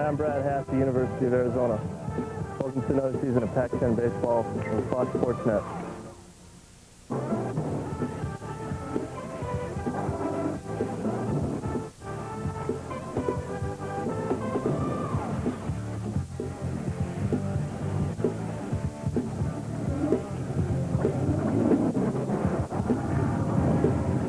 Hi, I'm Brad Hass, the University of Arizona. Welcome to another season of Pac-10 baseball on Fox Sports Net.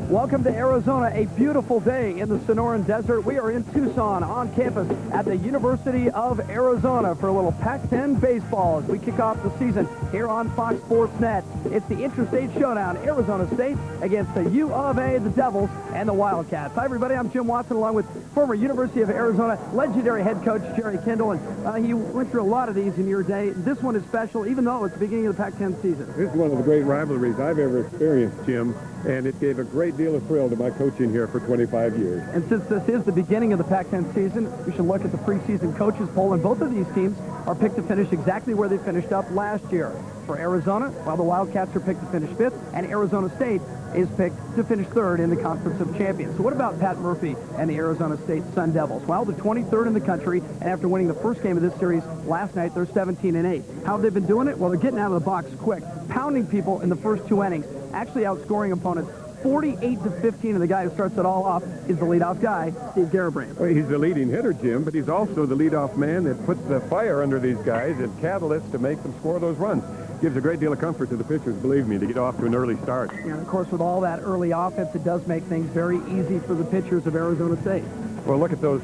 Welcome to Arizona, a beautiful day in the Sonoran Desert. We are in Tucson on campus at the University of Arizona for a little Pac-10 baseball as we kick off the season here on Fox Sports Net. It's the Interstate Showdown, Arizona State against the U of A, the Devils, and the Wildcats. Hi, everybody. I'm Jim Watson along with former University of Arizona legendary head coach Jerry Kindle, and he went through a lot of these in your day. This one is special, even though it's the beginning of the Pac-10 season. This is one of the great rivalries I've ever experienced, Jim, and it gave a great deal of thrill to my coaching here for 25 years. And since this is the beginning of the Pac-10 season, we should look at the preseason coaches poll, and both of these teams are picked to finish exactly where they finished up last year. For Arizona, while the Wildcats are picked to finish 5th, and Arizona State is picked to finish 3rd in the Conference of Champions. So what about Pat Murphy and the Arizona State Sun Devils? Well, they're 23rd in the country, and after winning the first game of this series last night, they're 17-8. How have they been doing it? Well, they're getting out of the box quick, pounding people in the first 2 innings, actually outscoring opponents 48-15, and the guy who starts it all off is the leadoff guy, Steve Garibrandt. Well, he's the leading hitter, Jim, but he's also the leadoff man that puts the fire under these guys and catalyst to make them score those runs. Gives a great deal of comfort to the pitchers, believe me, to get off to an early start. And of course, with all that early offense, it does make things very easy for the pitchers of Arizona State. Well, look at those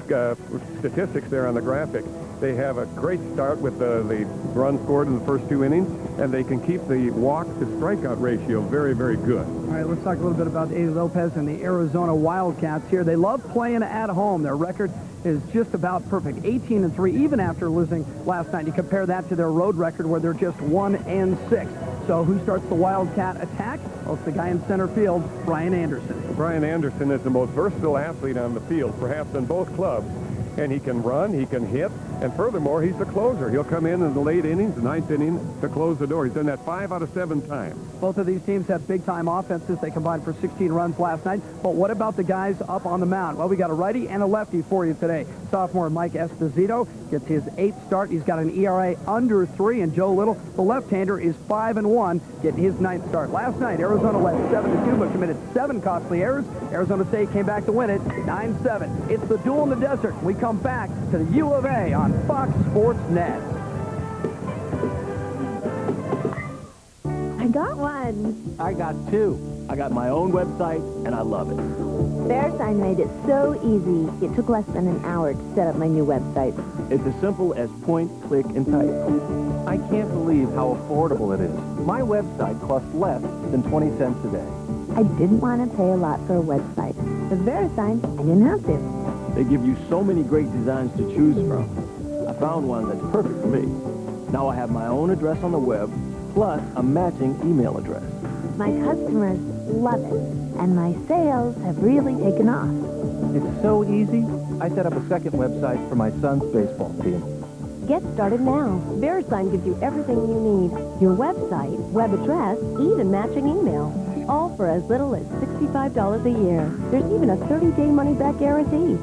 statistics there on the graphic. They have a great start with the run scored in the first 2 innings, and they can keep the walk-to-strikeout ratio very, very good. All right, let's talk a little bit about Eddie Lopez and the Arizona Wildcats here. They love playing at home. Their record is just about perfect, 18-3, even after losing last night. You compare that to their road record where they're just 1-6. So who starts the Wildcat attack? Well, it's the guy in center field, Brian Anderson. Brian Anderson is the most versatile athlete on the field, perhaps in both clubs. And he can run, he can hit, and furthermore, he's the closer. He'll come in the late innings, the 9th inning, to close the door. He's done that 5 out of 7 times. Both of these teams have big-time offenses. They combined for 16 runs last night. But what about the guys up on the mound? Well, we got a righty and a lefty for you today. Sophomore Mike Esposito gets his 8th start. He's got an ERA under 3, and Joe Little, the left-hander, is 5-1, getting his 9th start. Last night, Arizona led 7-2, but committed 7 costly errors. Arizona State came back to win it 9-7. It's the duel in the desert. We come back to the U of A on Fox Sports Net. I got one. I got 2. I got my own website, and I love it. VeriSign made it so easy. It took less than an hour to set up my new website. It's as simple as point, click, and type. I can't believe how affordable it is. My website costs less than 20 cents a day. I didn't want to pay a lot for a website. With VeriSign, I didn't have to. They give you so many great designs to choose from. I found one that's perfect for me. Now I have my own address on the web, plus a matching email address. My customers love it, and my sales have really taken off. It's so easy. I set up a second website for my son's baseball team. Get started now. VeriSign gives you everything you need. Your website, web address, even matching email. All for as little as $65 a year. There's even a 30-day money-back guarantee.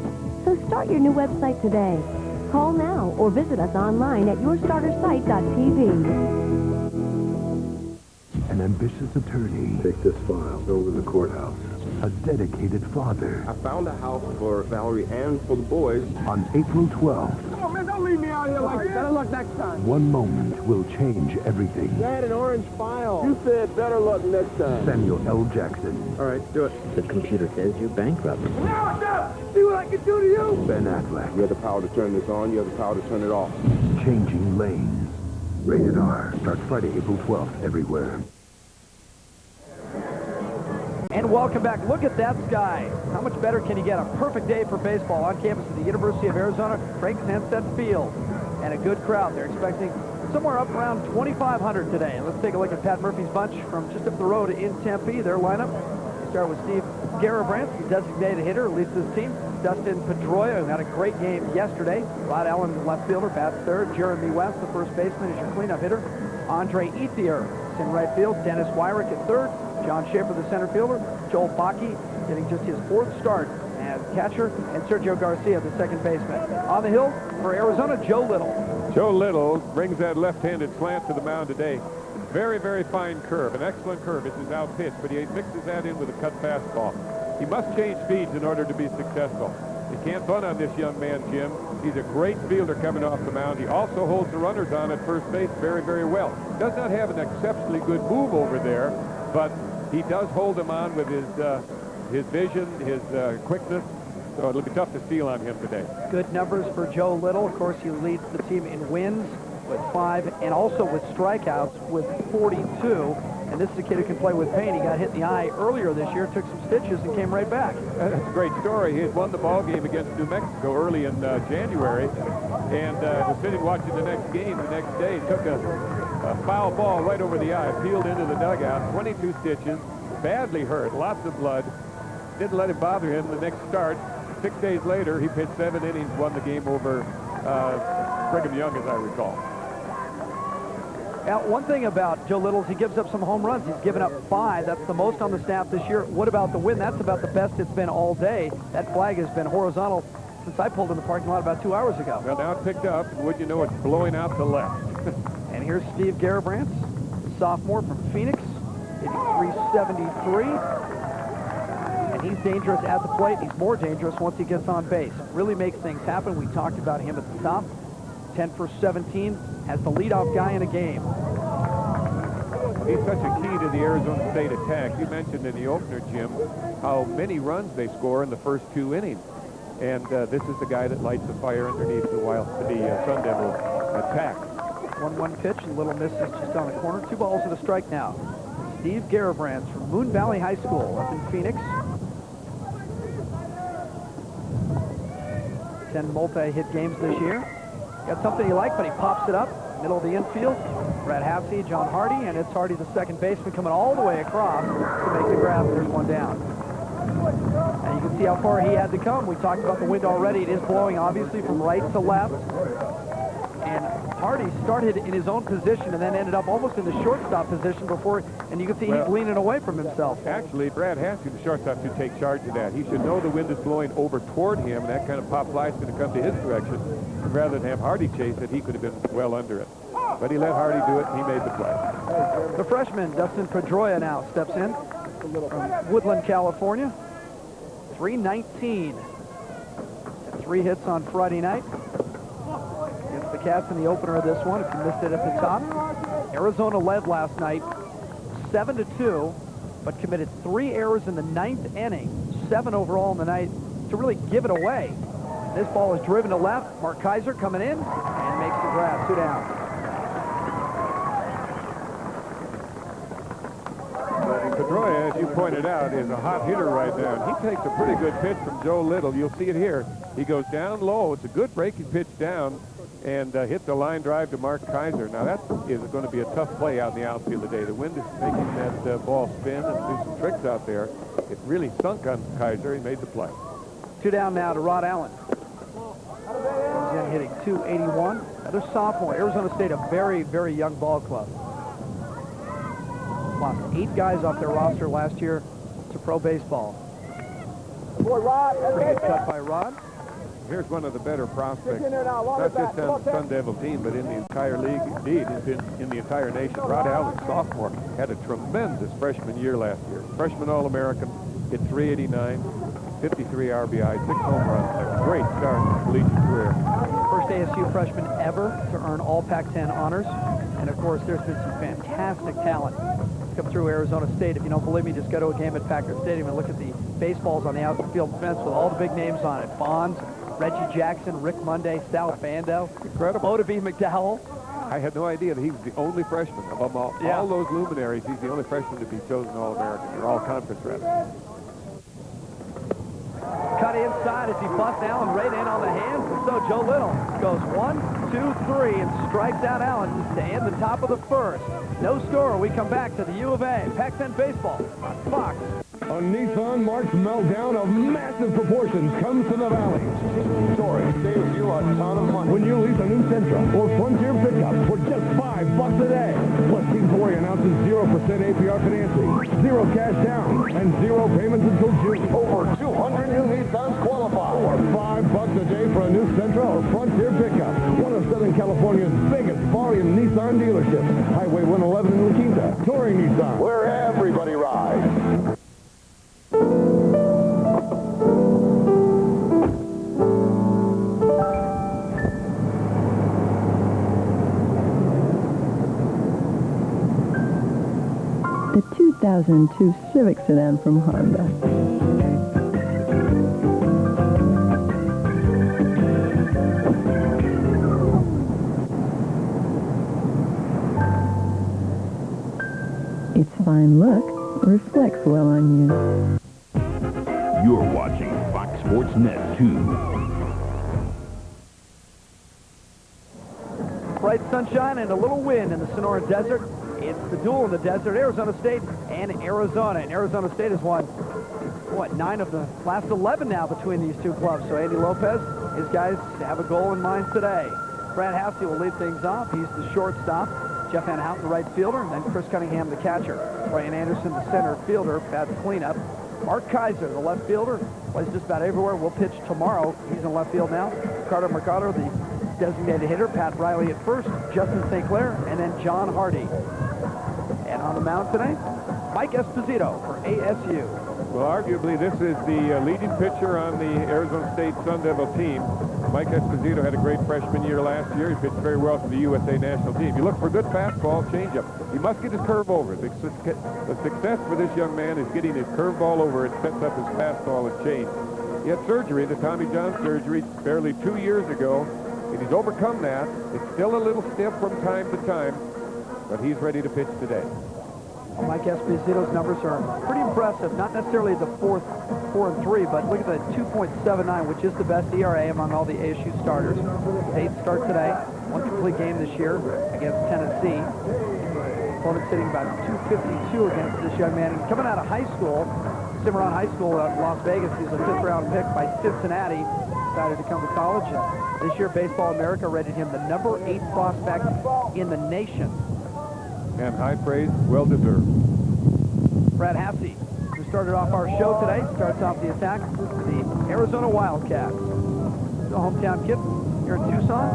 So start your new website today. Call now or visit us online at yourstartersite.tv. An ambitious attorney. Take this file over to the courthouse. A dedicated father. I found a house for Valerie and for the boys. On April 12th, Come on, man, don't leave me out here like this. Better luck next time. one moment will change everything. That an orange file. You said better luck next time. Samuel L. Jackson. All right, do it. The computer says you're bankrupt. No! See what I can do to you? Ben Affleck. You have the power to turn this on. You have the power to turn it off. Changing Lanes. Rated R. Starts Friday, April 12th, everywhere. And welcome back. Look at that sky. How much better can you get? A perfect day for baseball on campus at the University of Arizona, Frank Sanstead Field. And a good crowd. They're expecting somewhere up around 2,500 today. And let's take a look at Pat Murphy's bunch from just up the road in Tempe. Their lineup. We start with Steve Garibrandt, the designated hitter, leads this team. Dustin Pedroia, who had a great game yesterday. Rod Allen, the left fielder, bats third. Jeremy West, the first baseman, is your cleanup hitter. Andre Ethier is in right field. Dennis Wyrick at third. John Schaefer, the center fielder. Joel Bakke getting just his 4th start as catcher, and Sergio Garcia, the second baseman. On the hill for Arizona, Joe Little. Joe Little brings that left-handed slant to the mound today. Very, very fine curve, an excellent curve. It's his out pitch, but he mixes that in with a cut fastball. He must change speeds in order to be successful. You can't bunt on this young man, Jim. He's a great fielder coming off the mound. He also holds the runners on at first base very, very well. Does not have an exceptionally good move over there, but he does hold them on with his vision, his quickness. So it'll be tough to steal on him today. Good numbers for Joe Little. Of course, he leads the team in wins with 5 and also with strikeouts with 42. And this is a kid who can play with pain. He got hit in the eye earlier this year, took some stitches, and came right back. That's a great story. He had won the ball game against New Mexico early in January, and was sitting watching the next game the next day. Took a foul ball right over the eye, peeled into the dugout, 22 stitches, badly hurt, lots of blood. Didn't let it bother him the next start. 6 days later, he pitched 7 innings, won the game over Brigham Young, as I recall. Now, one thing about Joe Little is he gives up some home runs. He's given up 5. That's the most on the staff this year. What about the win? That's about the best it's been all day. That flag has been horizontal since I pulled in the parking lot about 2 hours ago. Well, now it's picked up, and would you know, it's blowing out to left. And here's Steve Garabrants, sophomore from Phoenix, hitting .373. And he's dangerous at the plate. He's more dangerous once he gets on base. Really makes things happen. We talked about him at the top. 10 for 17, as the leadoff guy in a game. He's such a key to the Arizona State attack. You mentioned in the opener, Jim, how many runs they score in the first 2 innings. And this is the guy that lights the fire underneath the Sun Devil attack. 1-1 pitch, and Little misses just on the corner. 2 balls and a strike now. Steve Garabrants from Moon Valley High School up in Phoenix. 10 multi-hit games this year. Got something he liked, but he pops it up, middle of the infield. Brad Hafsey, John Hardy, and it's Hardy, the second baseman, coming all the way across to make the grab. There's one down. And you can see how far he had to come. We talked about the wind already. It is blowing, obviously, from right to left. And Hardy started in his own position and then ended up almost in the shortstop position before, and you can see he's leaning away from himself. Actually, Brad Hafsey, the shortstop, should take charge of that. He should know the wind is blowing over toward him, and that kind of pop fly is going to come to his direction. Rather than have Hardy chase it, he could have been well under it. But he let Hardy do it, and he made the play. The freshman, Dustin Pedroia, now steps in from Woodland, California. 319. Had 3 hits on Friday night against the Cats in the opener of this one, if you missed it at the top. Arizona led last night 7-2, but committed 3 errors in the 9th inning, 7 overall in the night, to really give it away. This ball is driven to left. Mark Kaiser coming in and makes the grab. 2 down. Pedroia, as you pointed out, is a hot hitter right now. And he takes a pretty good pitch from Joe Little. You'll see it here. He goes down low. It's a good breaking pitch down and hits the line drive to Mark Kaiser. Now, that is going to be a tough play out in the outfield today. The wind is making that ball spin and do some tricks out there. It really sunk on Kaiser. He made the play. 2 down now to Rod Allen. Comes in hitting .281. Another sophomore. Arizona State, a very, very young ball club. Lost 8 guys off their roster last year to pro baseball. Pretty good cut by Rod. Here's one of the better prospects, not just on the Sun Devil team, but in the entire league, indeed, in the entire nation. Rod Allen, sophomore, had a tremendous freshman year last year. Freshman All-American, hit .389, 53 RBI, 6 home runs. A great start in his collegiate career. First ASU freshman ever to earn all Pac-10 honors. And, of course, there's been some fantastic talent come through Arizona State. If you don't believe me, just go to a game at Packard Stadium and look at the baseballs on the outfield fence with all the big names on it. Bonds, Reggie Jackson, Rick Monday, Sal Bando, incredible. Odabe McDowell. I had no idea that he was the only freshman of them all. Yeah. All those luminaries, he's the only freshman to be chosen All-American. They're all conference reps. Cut inside as he busts Allen right in on the hands. And so Joe Little goes 1, 2, 3 and strikes out Allen to end the top of the first. No score. We come back to the U of A. Pac-10 baseball on Fox. A Nissan March meltdown of massive proportions comes to the valley. Storage saves you a ton of money when you lease a new Sentra or Frontier pickup for just $5 a day. Plus, King Tory announces 0% APR financing, 0 cash down, and 0 payments until June. Over 200 new Nissans Frontier Pickup, one of Southern California's biggest volume Nissan dealerships. Highway 111 in La Quinta. Touring Nissan, where everybody rides. The 2002 Civic sedan from Honda. Its fine look reflects well on you. You're watching Fox Sports Net 2. Bright sunshine and a little wind in the Sonora Desert. It's the duel in the desert, Arizona State and Arizona. And Arizona State has won, 9 of the last 11 now between these two clubs. So Andy Lopez, his guys have a goal in mind today. Brad Hassey will lead things off. He's the shortstop. Jeff Van Houten, the right fielder, and then Chris Cunningham, the catcher. Brian Anderson, the center fielder, Pat's cleanup. Mark Kaiser, the left fielder, plays just about everywhere. Will pitch tomorrow. He's in left field now. Carter Mercado, the designated hitter. Pat Riley at first. Justin St. Clair, and then John Hardy. And on the mound today, Mike Esposito for ASU. Well, arguably, this is the leading pitcher on the Arizona State Sun Devil team. Mike Esposito had a great freshman year last year. He pitched very well for the USA national team. You look for a good fastball, changeup. He must get his curveball over. The success for this young man is getting his curveball over. It sets up his fastball and change. He had surgery, the Tommy John surgery, barely 2 years ago, and he's overcome that. It's still a little stiff from time to time, but he's ready to pitch today. Mike Esposito's numbers are pretty impressive. Not necessarily the 4 and 3, but look at the 2.79, which is the best ERA among all the ASU starters. 8 start today, 1 complete game this year against Tennessee. Opponent sitting about 252 against this young man. And coming out of high school, Cimarron High School in Las Vegas, he's a 5th-round pick by Cincinnati. Decided to come to college, and this year Baseball America rated him the #8 prospect in the nation. And high praise, well deserved. Brad Hassey, who started off our show today, starts off the attack for the Arizona Wildcats. The hometown kid here in Tucson.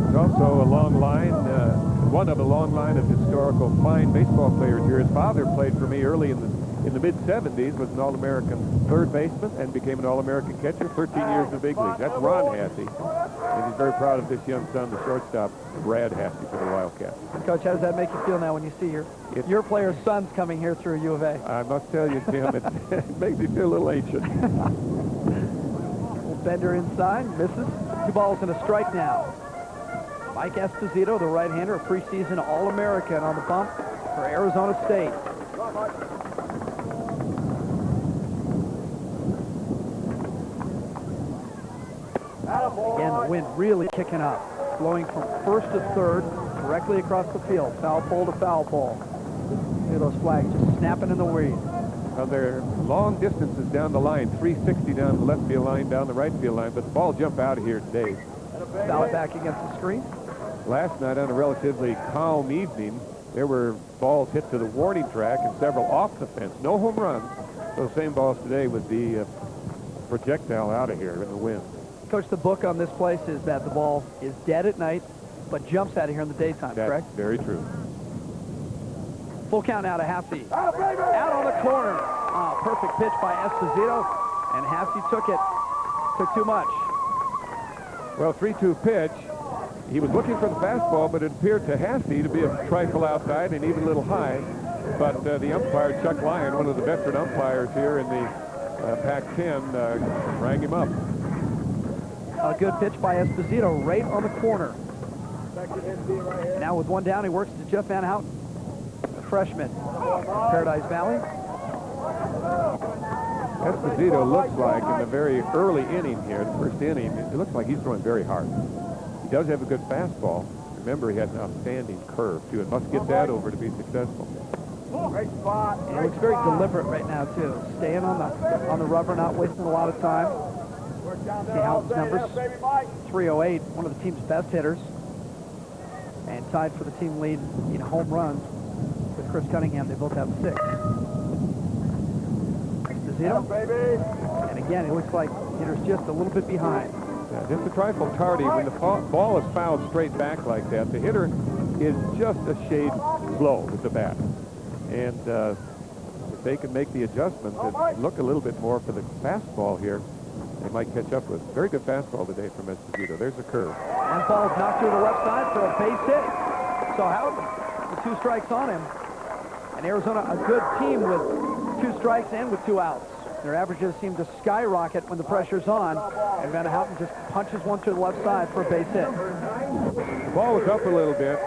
He's also a long line, one of a long line of historical fine baseball players here. His father played for me early in the mid-70s, was an All-American third baseman and became an All-American catcher, 13 years in the big leagues. That's Ron Hassey, and he's very proud of this young son, the shortstop, Brad Hassey, for the Wildcats. Coach, how does that make you feel now when you see your player's son's coming here through U of A? I must tell you, Tim, it makes me feel a little ancient. Little bender inside, misses. 2 balls and a strike now. Mike Esposito, the right-hander, a preseason All-American on the bump for Arizona State. Again, the wind really kicking up, blowing from first to third, directly across the field, foul pole to foul pole. Look at those flags just snapping in the wind. Well, they're long distances down the line, 360 down the left field line, down the right field line, but the ball jumped out of here today. Foul back against the screen. Last night on a relatively calm evening, there were balls hit to the warning track and several off the fence. No home runs. Those same balls today with the projectile out of here in the wind. Coach, the book on this place is that the ball is dead at night, but jumps out of here in the daytime, That's correct? Very true. Full count now to Hassey. Out on the corner. Perfect pitch by Esposito, and Hassey took it. Took too much. Well, 3-2 pitch. He was looking for the fastball, but it appeared to Hassey to be a trifle outside and even a little high. But the umpire, Chuck Lyon, one of the veteran umpires here in the Pac-10, rang him up. A good pitch by Esposito right on the corner. Now with 1 down, he works to Jeff Van Houten, a freshman, Paradise Valley. Esposito looks like in the very early inning here, the first inning, it looks like he's throwing very hard. He does have a good fastball. Remember, he has an outstanding curve, too, and must get that over to be successful. Great spot. And he looks very deliberate right now, too. Staying on the rubber, not wasting a lot of time. See Houten's numbers. 308, one of the team's best hitters. And tied for the team lead in home runs with Chris Cunningham. They both have 6. Esposito. And again, it looks like hitter's just a little bit behind. Just a trifle tardy. When the ball is fouled straight back like that, the hitter is just a shade slow with the bat. And if they can make the adjustment and look a little bit more for the fastball here, they might catch up with. Very good fastball today from Esposito. There's a curve. And ball is knocked to the left side for a base hit. So Houghton with 2 strikes on him. And Arizona, a good team with 2 strikes and with 2 outs. Their averages seem to skyrocket when the pressure's on. And Van Houten just punches one to the left side for a base hit. The ball was up a little bit.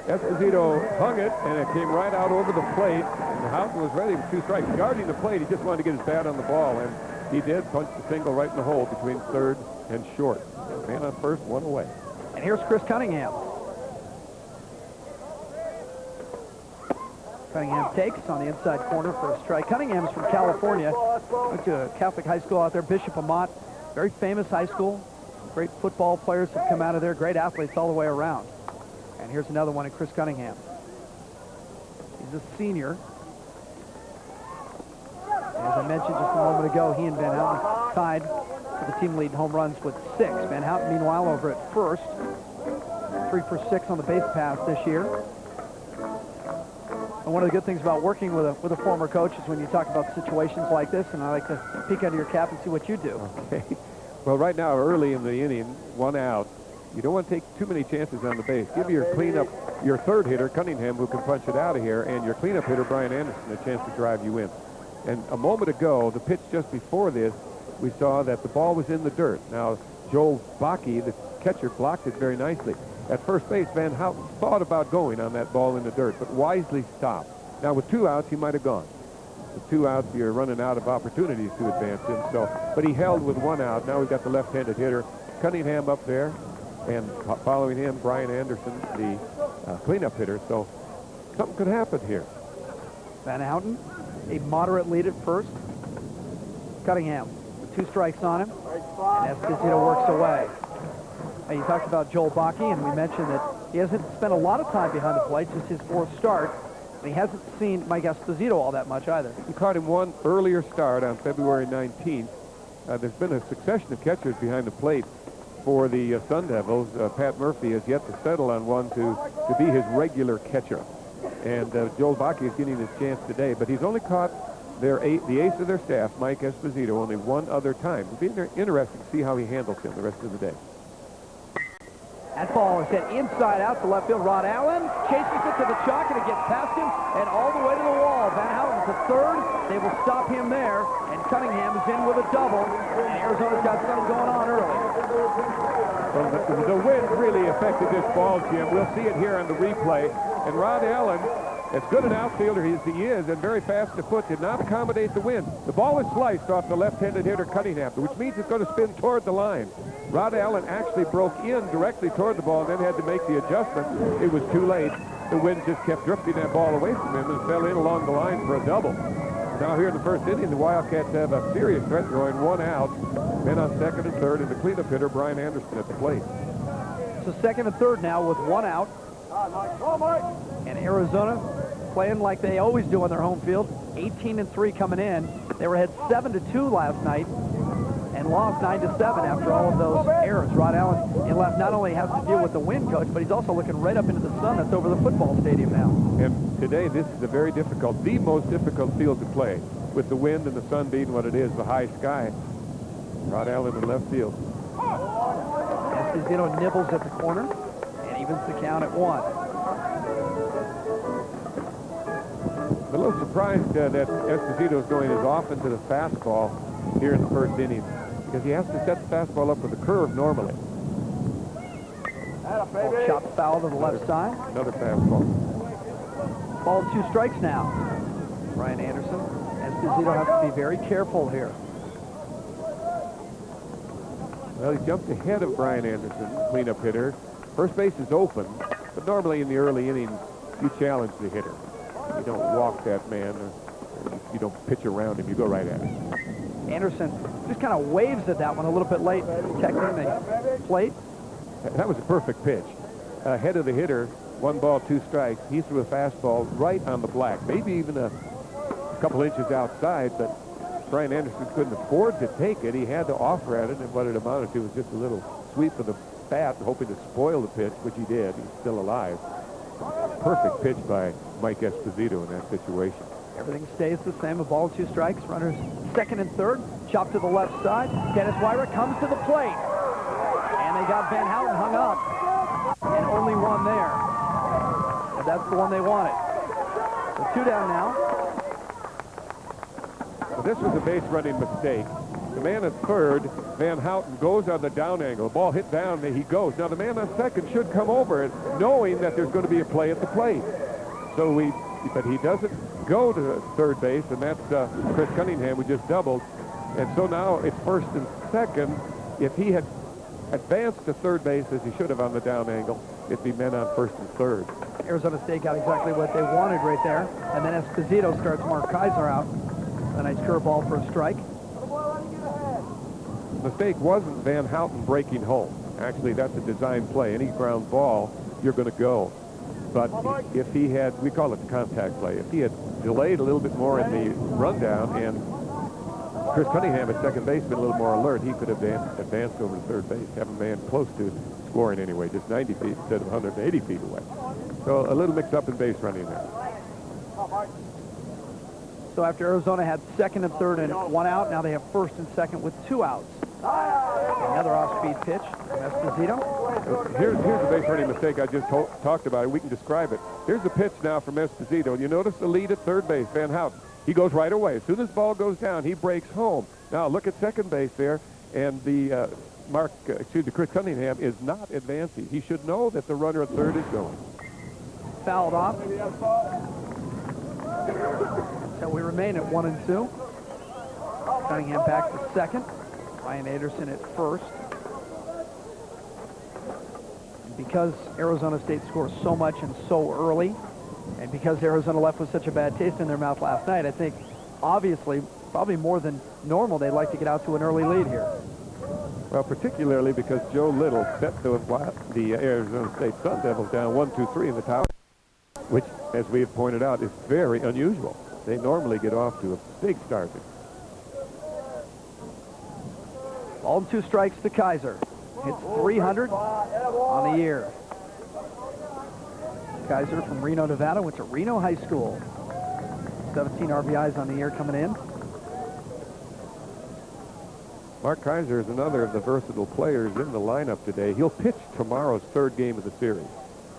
Esposito hung it, and it came right out over the plate. And Houghton was ready with 2 strikes. Guarding the plate, he just wanted to get his bat on the ball, and he did punch the single right in the hole between third and short. Man on first, 1 away. And here's Chris Cunningham. Cunningham takes on the inside corner for a strike. Cunningham's from California. Went to a Catholic high school out there, Bishop Amat. Very famous high school. Great football players have come out of there. Great athletes all the way around. And here's another one in Chris Cunningham. He's a senior. As I mentioned just a moment ago, he and Van Houten tied for the team lead in home runs with 6. Van Houten, meanwhile, over at first. 3 for 6 on the base pass this year. And one of the good things about working with a former coach is when you talk about situations like this, and I like to peek under your cap and see what you do. Okay. Well, right now, early in the inning, 1 out. You don't want to take too many chances on the base. Give your cleanup, your third hitter, Cunningham, who can punch it out of here, and your cleanup hitter, Brian Anderson, a chance to drive you in. And a moment ago, the pitch just before this, we saw that the ball was in the dirt. Now, Joel Bakke, the catcher, blocked it very nicely. At first base, Van Houten thought about going on that ball in the dirt, but wisely stopped. Now, with 2 outs, he might have gone. With 2 outs, you're running out of opportunities to advance him. But he held with 1 out. Now we've got the left-handed hitter, Cunningham, up there. And following him, Brian Anderson, the cleanup hitter. So something could happen here. Van Houten, a moderate lead at first. Cunningham with 2 strikes on him. And Esposito works away. And you talked about Joel Bakke, and we mentioned that he hasn't spent a lot of time behind the plate, just his 4th start. And he hasn't seen Mike Esposito all that much either. He caught him one earlier start on February 19th. There's been a succession of catchers behind the plate for the Sun Devils. Pat Murphy has yet to settle on one to be his regular catcher. And Joel Bakke is getting his chance today, but he's only caught the ace of their staff, Mike Esposito, only 1 other time. It'll be interesting to see how he handles him the rest of the day. That ball is hit inside out to left field. Rod Allen chases it to the chalk, and it gets past him and all the way to the wall. Van Houten to third. They will stop him there, and Cunningham is in with a double, and Arizona's got something going on early. Well, the wind really affected this ball, Jim. We'll see it here on the replay. And Rod Allen, as good an outfielder as he is, and very fast to foot, did not accommodate the wind. The ball was sliced off the left-handed hitter Cunningham, which means it's going to spin toward the line. Rod Allen actually broke in directly toward the ball and then had to make the adjustment. It was too late. The wind just kept drifting that ball away from him and fell in along the line for a double. Now here in the first inning, the Wildcats have a serious threat going, 1 out. Men on second and third, and the cleanup hitter, Brian Anderson, at the plate. So second and third now with 1 out. And Arizona playing like they always do on their home field. 18-3 coming in. They were ahead 7-2 last night and lost 9-7 after all of those errors. Rod Allen in left not only has to deal with the wind, coach, but he's also looking right up into the sun that's over the football stadium now. And today, this is a very difficult, the most difficult field to play, with the wind and the sun being what it is, the high sky. Rod Allen in left field. Esposito nibbles at the corner and evens the count at 1. I'm a little surprised that Esposito is going as often to the fastball here in the first inning, because he has to set the fastball up with a curve normally. Ball chopped foul to the left side. Another fastball. Ball 2 strikes now. Brian Anderson. Esposito has to be very careful here. Well, he jumped ahead of Brian Anderson, cleanup hitter. First base is open, but normally in the early innings, you challenge the hitter. You don't walk that man, or you don't pitch around him. You go right at him. Anderson just kind of waves at that one a little bit late, protecting the plate. That was a perfect pitch. Ahead of the hitter, 1 ball, 2 strikes. He threw a fastball right on the black, maybe even a couple inches outside, but Brian Anderson couldn't afford to take it. He had to offer at it, and what it amounted to was just a little sweep of the bat, hoping to spoil the pitch, which he did. He's still alive. Perfect pitch by Mike Esposito in that situation. Everything stays the same. A ball, 2 strikes. Runners second and third. Chop to the left side. Dennis Wyra comes to the plate. And they got Van Houten hung up. And only one there. And that's the one they wanted. So 2 down now. Well, this was a base running mistake. The man at third, Van Houten, goes on the down angle. The ball hit down, and he goes. Now, the man on second should come over it, knowing that there's going to be a play at the plate. But he doesn't go to third base, and that's Chris Cunningham, who just doubled. And so now it's first and second. If he had advanced to third base, as he should have on the down angle, it'd be men on first and third. Arizona State got exactly what they wanted right there. And then Esposito starts Mark Kaiser out. A nice curveball for a strike. The mistake wasn't Van Houten breaking home. Actually, that's a design play. Any ground ball, you're going to go. But if he had, we call it the contact play, if he had delayed a little bit more in the rundown and Chris Cunningham at second base been a little more alert, he could have advanced over to third base, have a man close to scoring anyway, just 90 feet instead of 180 feet away. So a little mixed up in base running there. So after Arizona had second and third and 1 out, now they have first and second with 2 outs. Another off-speed pitch from Esposito. Here's the base running mistake I just talked about. We can describe it. Here's the pitch now from Esposito. You notice the lead at third base, Van Houten. He goes right away. As soon as the ball goes down, he breaks home. Now look at second base there, and the Chris Cunningham is not advancing. He should know that the runner at third is going. Fouled off. So we remain at 1 and 2. Cunningham back to second. Ryan Anderson at first. And because Arizona State scores so much and so early, and because Arizona left with such a bad taste in their mouth last night, I think, obviously, probably more than normal, they'd like to get out to an early lead here. Well, particularly because Joe Little set the Arizona State Sun Devils down 1-2-3 in the tower, which, as we have pointed out, is very unusual. They normally get off to a big start. Ball and 2 strikes to Kaiser. Hits 300 on the year. Kaiser from Reno, Nevada, went to Reno High School. 17 RBIs on the year coming in. Mark Kaiser is another of the versatile players in the lineup today. He'll pitch tomorrow's third game of the series.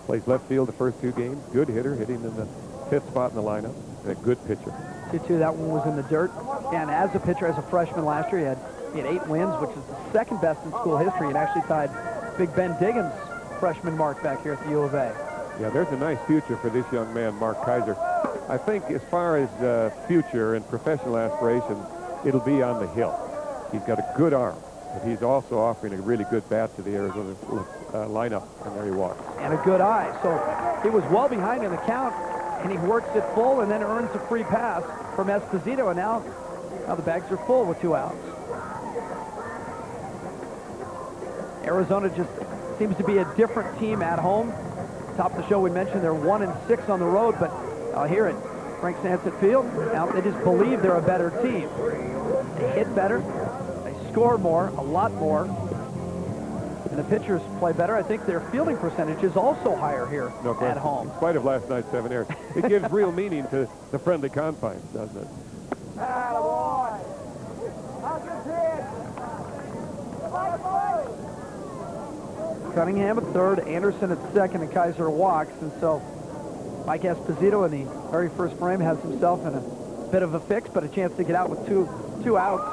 Plays left field the first 2 games. Good hitter, hitting in the 5th spot in the lineup. And a good pitcher. 2-2, that one was in the dirt. And as a pitcher, as a freshman last year, he had 8 wins, which is the second best in school history, and actually tied Big Ben Diggins' freshman mark back here at the U of A. Yeah, there's a nice future for this young man, Mark Kaiser. I think as far as future and professional aspirations, it'll be on the hill. He's got a good arm, but he's also offering a really good bat to the Arizona lineup, and there he walks. And a good eye. So he was well behind in the count, and he works it full and then earns a free pass from Esposito, and now the bags are full with 2 outs. Arizona just seems to be a different team at home. Top of the show, we mentioned they're 1 and 6 on the road, but here at Frank Sanson Field, now they just believe they're a better team. They hit better, they score more, a lot more, and the pitchers play better. I think their fielding percentage is also higher here at home. In spite of last night's 7 errors. It gives real meaning to the friendly confines, doesn't it? Cunningham at third, Anderson at second, and Kaiser walks. And so Mike Esposito in the very first frame has himself in a bit of a fix, but a chance to get out with two outs.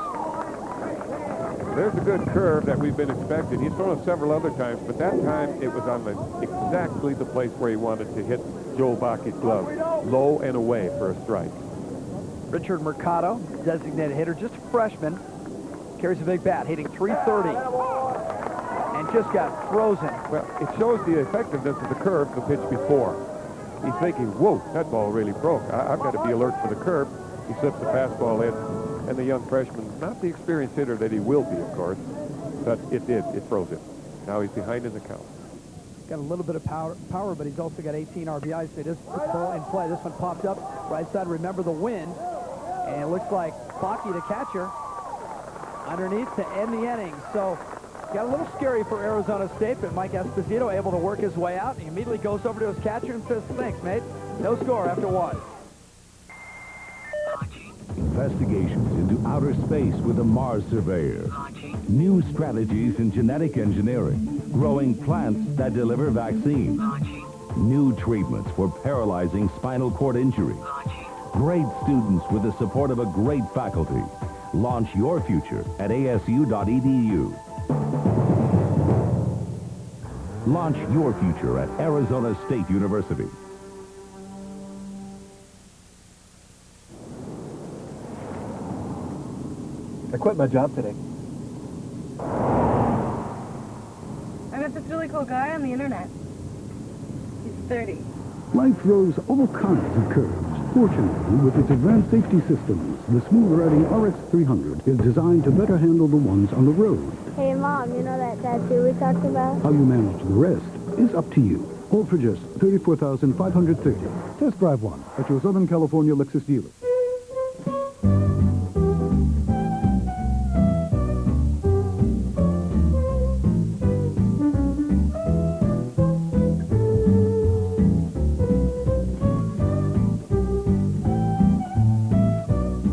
There's a good curve that we've been expecting. He's thrown it several other times, but that time it was on exactly the place where he wanted to hit Joel Baca's glove, low and away for a strike. Richard Mercado, designated hitter, just a freshman, carries a big bat, hitting .330. And just got frozen. Well, it shows the effectiveness of the curve the pitch before. He's thinking, whoa, that ball really broke. I've got to be alert for the curve. He slips the fastball in, and the young freshman, not the experienced hitter that he will be, of course, but it froze him. Now he's behind in the count. Got a little bit of power, but he's also got 18 RBIs, so it is ball in play. This one popped up right side. Remember the wind, and it looks like Baca, the catcher, underneath to end the inning. So Got a little scary for Arizona State, but Mike Esposito able to work his way out. He immediately goes over to his catcher and says, thanks, mate. No score after one. Investigations into outer space with the Mars Surveyor. New strategies in genetic engineering. Growing plants that deliver vaccines. New treatments for paralyzing spinal cord injury. Great students with the support of a great faculty. Launch your future at asu.edu. Launch your future at Arizona State University. I quit my job today. I met this really cool guy on the internet. He's 30. Life throws all kinds of curves. Fortunately, with its advanced safety systems, the smooth-riding RX300 is designed to better handle the ones on the road. Hey, Mom, you know that tattoo we talked about? How you manage the rest is up to you. All for just $34,530. Test drive one at your Southern California Lexus dealer.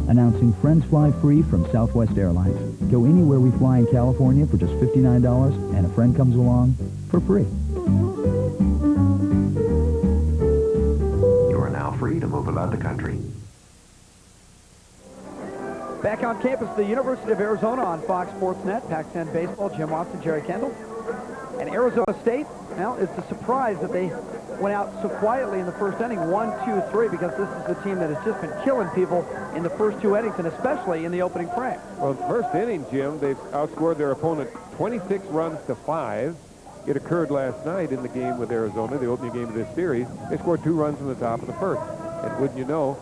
Announcing Friends Fly Free from Southwest Airlines. Go anywhere we fly in California for just $59, and a friend comes along for free. You are now free to move about the country. Back on campus, the University of Arizona on Fox Sports Net. Pac-10 baseball, Jim Watson, Jerry Kendall. And Arizona State, well, it's a surprise that they went out so quietly in the first inning, 1-2-3, because this is the team that has just been killing people in the first two innings, and especially in the opening frame. Well, first inning, Jim, they've outscored their opponent 26 runs to 5. It occurred last night in the game with Arizona, the opening game of this series. They scored 2 runs in the top of the first. And wouldn't you know,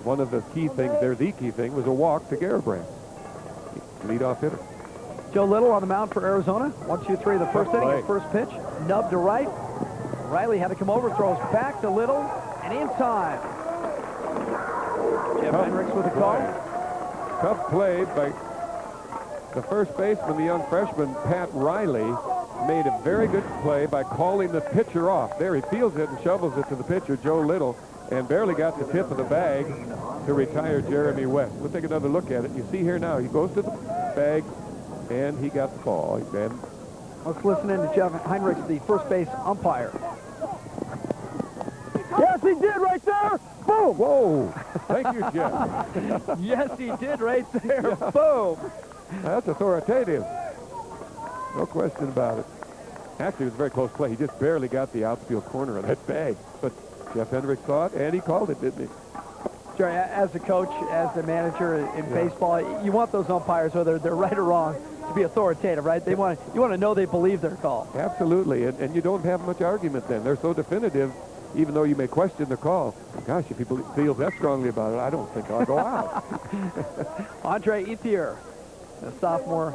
one of the key things there, the key thing, was a walk to Garibrand, leadoff hitter. Joe Little on the mound for Arizona. 1-2-3 the first inning. His first pitch, nub to right. Riley had to come over, throws back to Little, and in time. Jeff Hendricks with a call. Tough play by the first baseman, the young freshman, Pat Riley, made a very good play by calling the pitcher off. There, he fields it and shovels it to the pitcher, Joe Little, and barely got the tip of the bag to retire Jeremy West. We'll take another look at it. You see here now, he goes to the bag, and he got the ball. And let's listen in to Jeff Heinrichs, the first base umpire. Yes, he did right there. Boom. Whoa. Thank you, Jeff. Yes, he did right there. Yeah. Boom. That's authoritative. No question about it. Actually, it was a very close play. He just barely got the outfield corner of that bag. But Jeff Hendricks saw it, and he called it, didn't he? Jerry, as a coach, as a manager in baseball, you want those umpires, whether they're right or wrong, to be authoritative, right? You want to know they believe their call. Absolutely, and you don't have much argument then. They're so definitive, even though you may question the call. Gosh, if people feel that strongly about it, I don't think I'll go out. Andre Ethier, a sophomore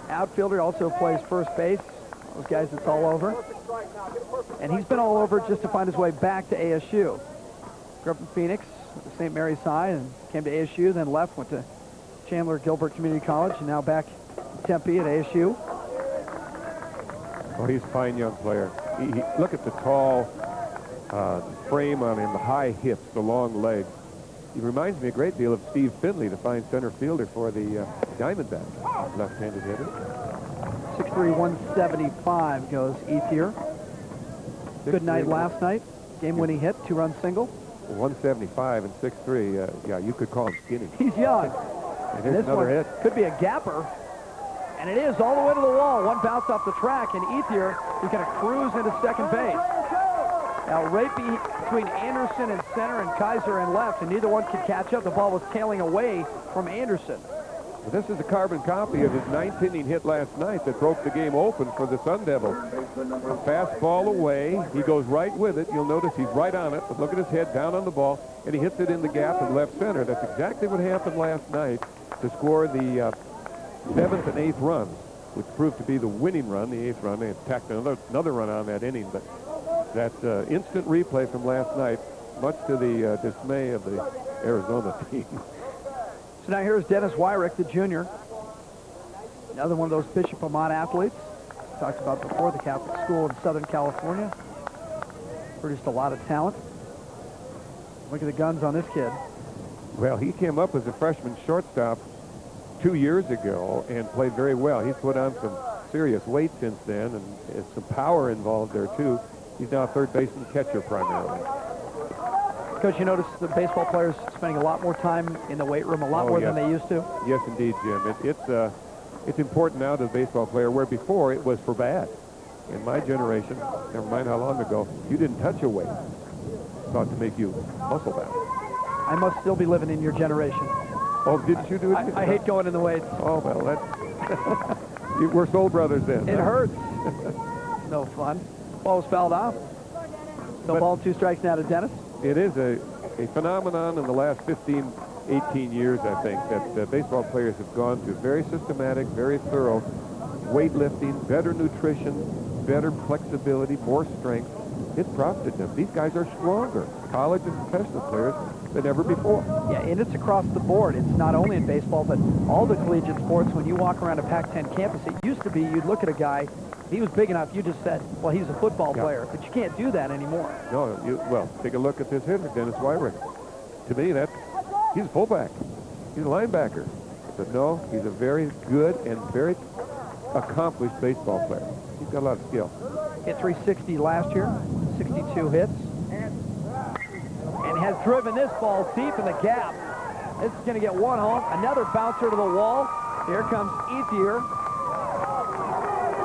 outfielder, also plays first base. Those guys, it's all over. And he's been all over just to find his way back to ASU. Grew up in Phoenix, St. Mary's High, and came to ASU, then left, went to Chandler Gilbert Community College, and now back in Tempe at ASU. Oh, he's a fine young player. Look at the tall frame on him, the high hips, the long legs. He reminds me a great deal of Steve Finley, the fine center fielder for the Diamondbacks, left-handed hitter. 6'3", 175 goes Ethier. Good night last night. Game-winning hit, 2-run single. 175 and 6'3", yeah, you could call him skinny. He's young. And here's another hit. Could be a gapper. And it is all the way to the wall. One bounce off the track, and Ethier is going to cruise into second base. Now, right between Anderson in center and Kaiser in left, and neither one could catch up. The ball was tailing away from Anderson. Well, this is a carbon copy of his 9th inning hit last night that broke the game open for the Sun Devils. A fastball away. He goes right with it. You'll notice he's right on it, but look at his head down on the ball, and he hits it in the gap in left center. That's exactly what happened last night to score the 7th and 8th runs, which proved to be the winning run, the 8th run. They tacked another run on that inning, but that instant replay from last night, much to the dismay of the Arizona team. So now here's Dennis Wyrick, the junior. Another one of those Bishop Amat athletes. Talked about before, the Catholic school in Southern California. Produced a lot of talent. Look at the guns on this kid. Well, he came up as a freshman shortstop 2 years ago and played very well. He's put on some serious weight since then, and there's some power involved there, too. He's now a third baseman catcher primarily. Coach, you notice the baseball players spending a lot more time in the weight room, a lot more than they used to? Yes, indeed, Jim. It's important now to the baseball player, where before it was for bad. In my generation, never mind how long ago, you didn't touch a weight. Thought to make you muscle bound. I must still be living in your generation. Oh, didn't you do it? I hate going in the weights. Oh, well, that's... We're soul brothers then. It hurts. No fun. Ball was fouled off. No ball, 2 strikes now to Dennis. It is a phenomenon in the last 15, 18 years, I think, that baseball players have gone through very systematic, very thorough weightlifting, better nutrition, better flexibility, more strength. It's profited them. These guys are stronger, college and professional players, than ever before. Yeah, and it's across the board. It's not only in baseball, but all the collegiate sports. When you walk around a Pac-10 campus, it used to be you'd look at a guy, he was big enough, you just said, well, he's a football player. But you can't do that anymore. No, well, take a look at this hitter, Dennis Wyrick. To me, he's a fullback. He's a linebacker. But no, he's a very good and very accomplished baseball player. He's got a lot of skill. Hit 360 last year, 62 hits. And has driven this ball deep in the gap. This is going to get one home. Another bouncer to the wall. Here comes Ethier.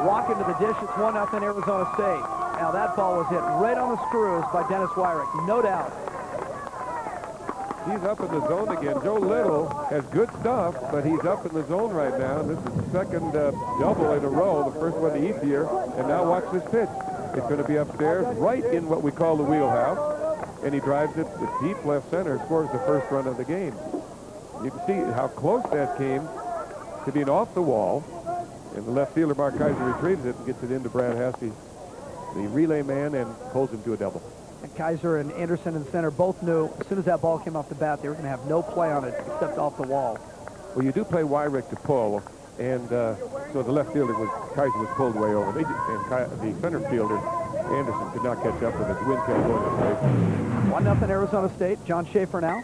Walking to the dish. It's 1-0 Arizona State. Now that ball was hit right on the screws by Dennis Wyrick, no doubt. He's up in the zone again. Joe Little has good stuff, but he's up in the zone right now. This is the second double in a row. The first one to Ethier. And now watch this pitch. It's going to be upstairs, right in what we call the wheelhouse. And he drives it to deep left center, scores the first run of the game. You can see how close that came to being off the wall. And the left fielder, Mark Kaiser, retrieves it and gets it into Brad Haskey, the relay man, and pulls him to a double. And Kaiser and Anderson in center both knew as soon as that ball came off the bat, they were going to have no play on it except off the wall. Well, you do play Wyrick to pull, and so the left fielder Kaiser was pulled way over. And the center fielder, Anderson, could not catch up with it. The wind kept going this way. 1-0 Arizona State. John Schaefer now.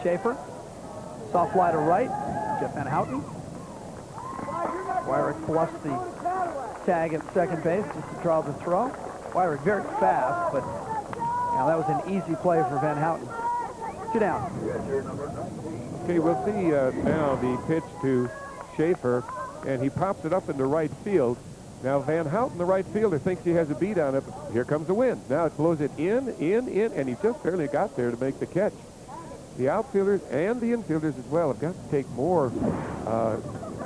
Schaefer. Soft fly to right. Jeff Van Houten. Wyrick plus the tag at second base just to draw the throw. Wyrick very fast, but now that was an easy play for Van Houten. 2 down. Okay, we'll see now the pitch to Schaefer, and he pops it up into right field. Now Van Houten, the right fielder, thinks he has a beat on it. Here comes the wind. Now it blows it in, and he just barely got there to make the catch. The outfielders and the infielders as well have got to take more,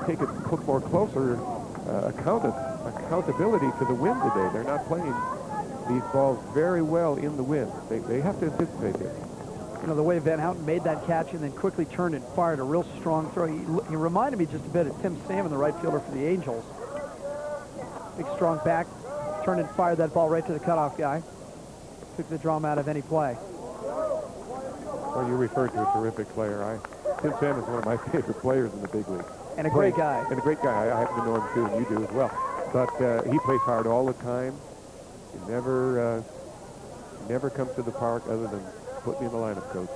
put more closer accountability to the wind today. They're not playing these balls very well in the wind. They have to anticipate this. You know, the way Van Houten made that catch and then quickly turned and fired a real strong throw. He reminded me just a bit of Tim Salmon, the right fielder for the Angels. Big strong back, turned and fired that ball right to the cutoff guy. Took the drum out of any play. Well, you referred to a terrific player. Tim Salmon is one of my favorite players in the big league. And a great guy. And a great guy. I happen to know him too, and you do as well. But he plays hard all the time. He never comes to the park other than put me in the lineup, coach.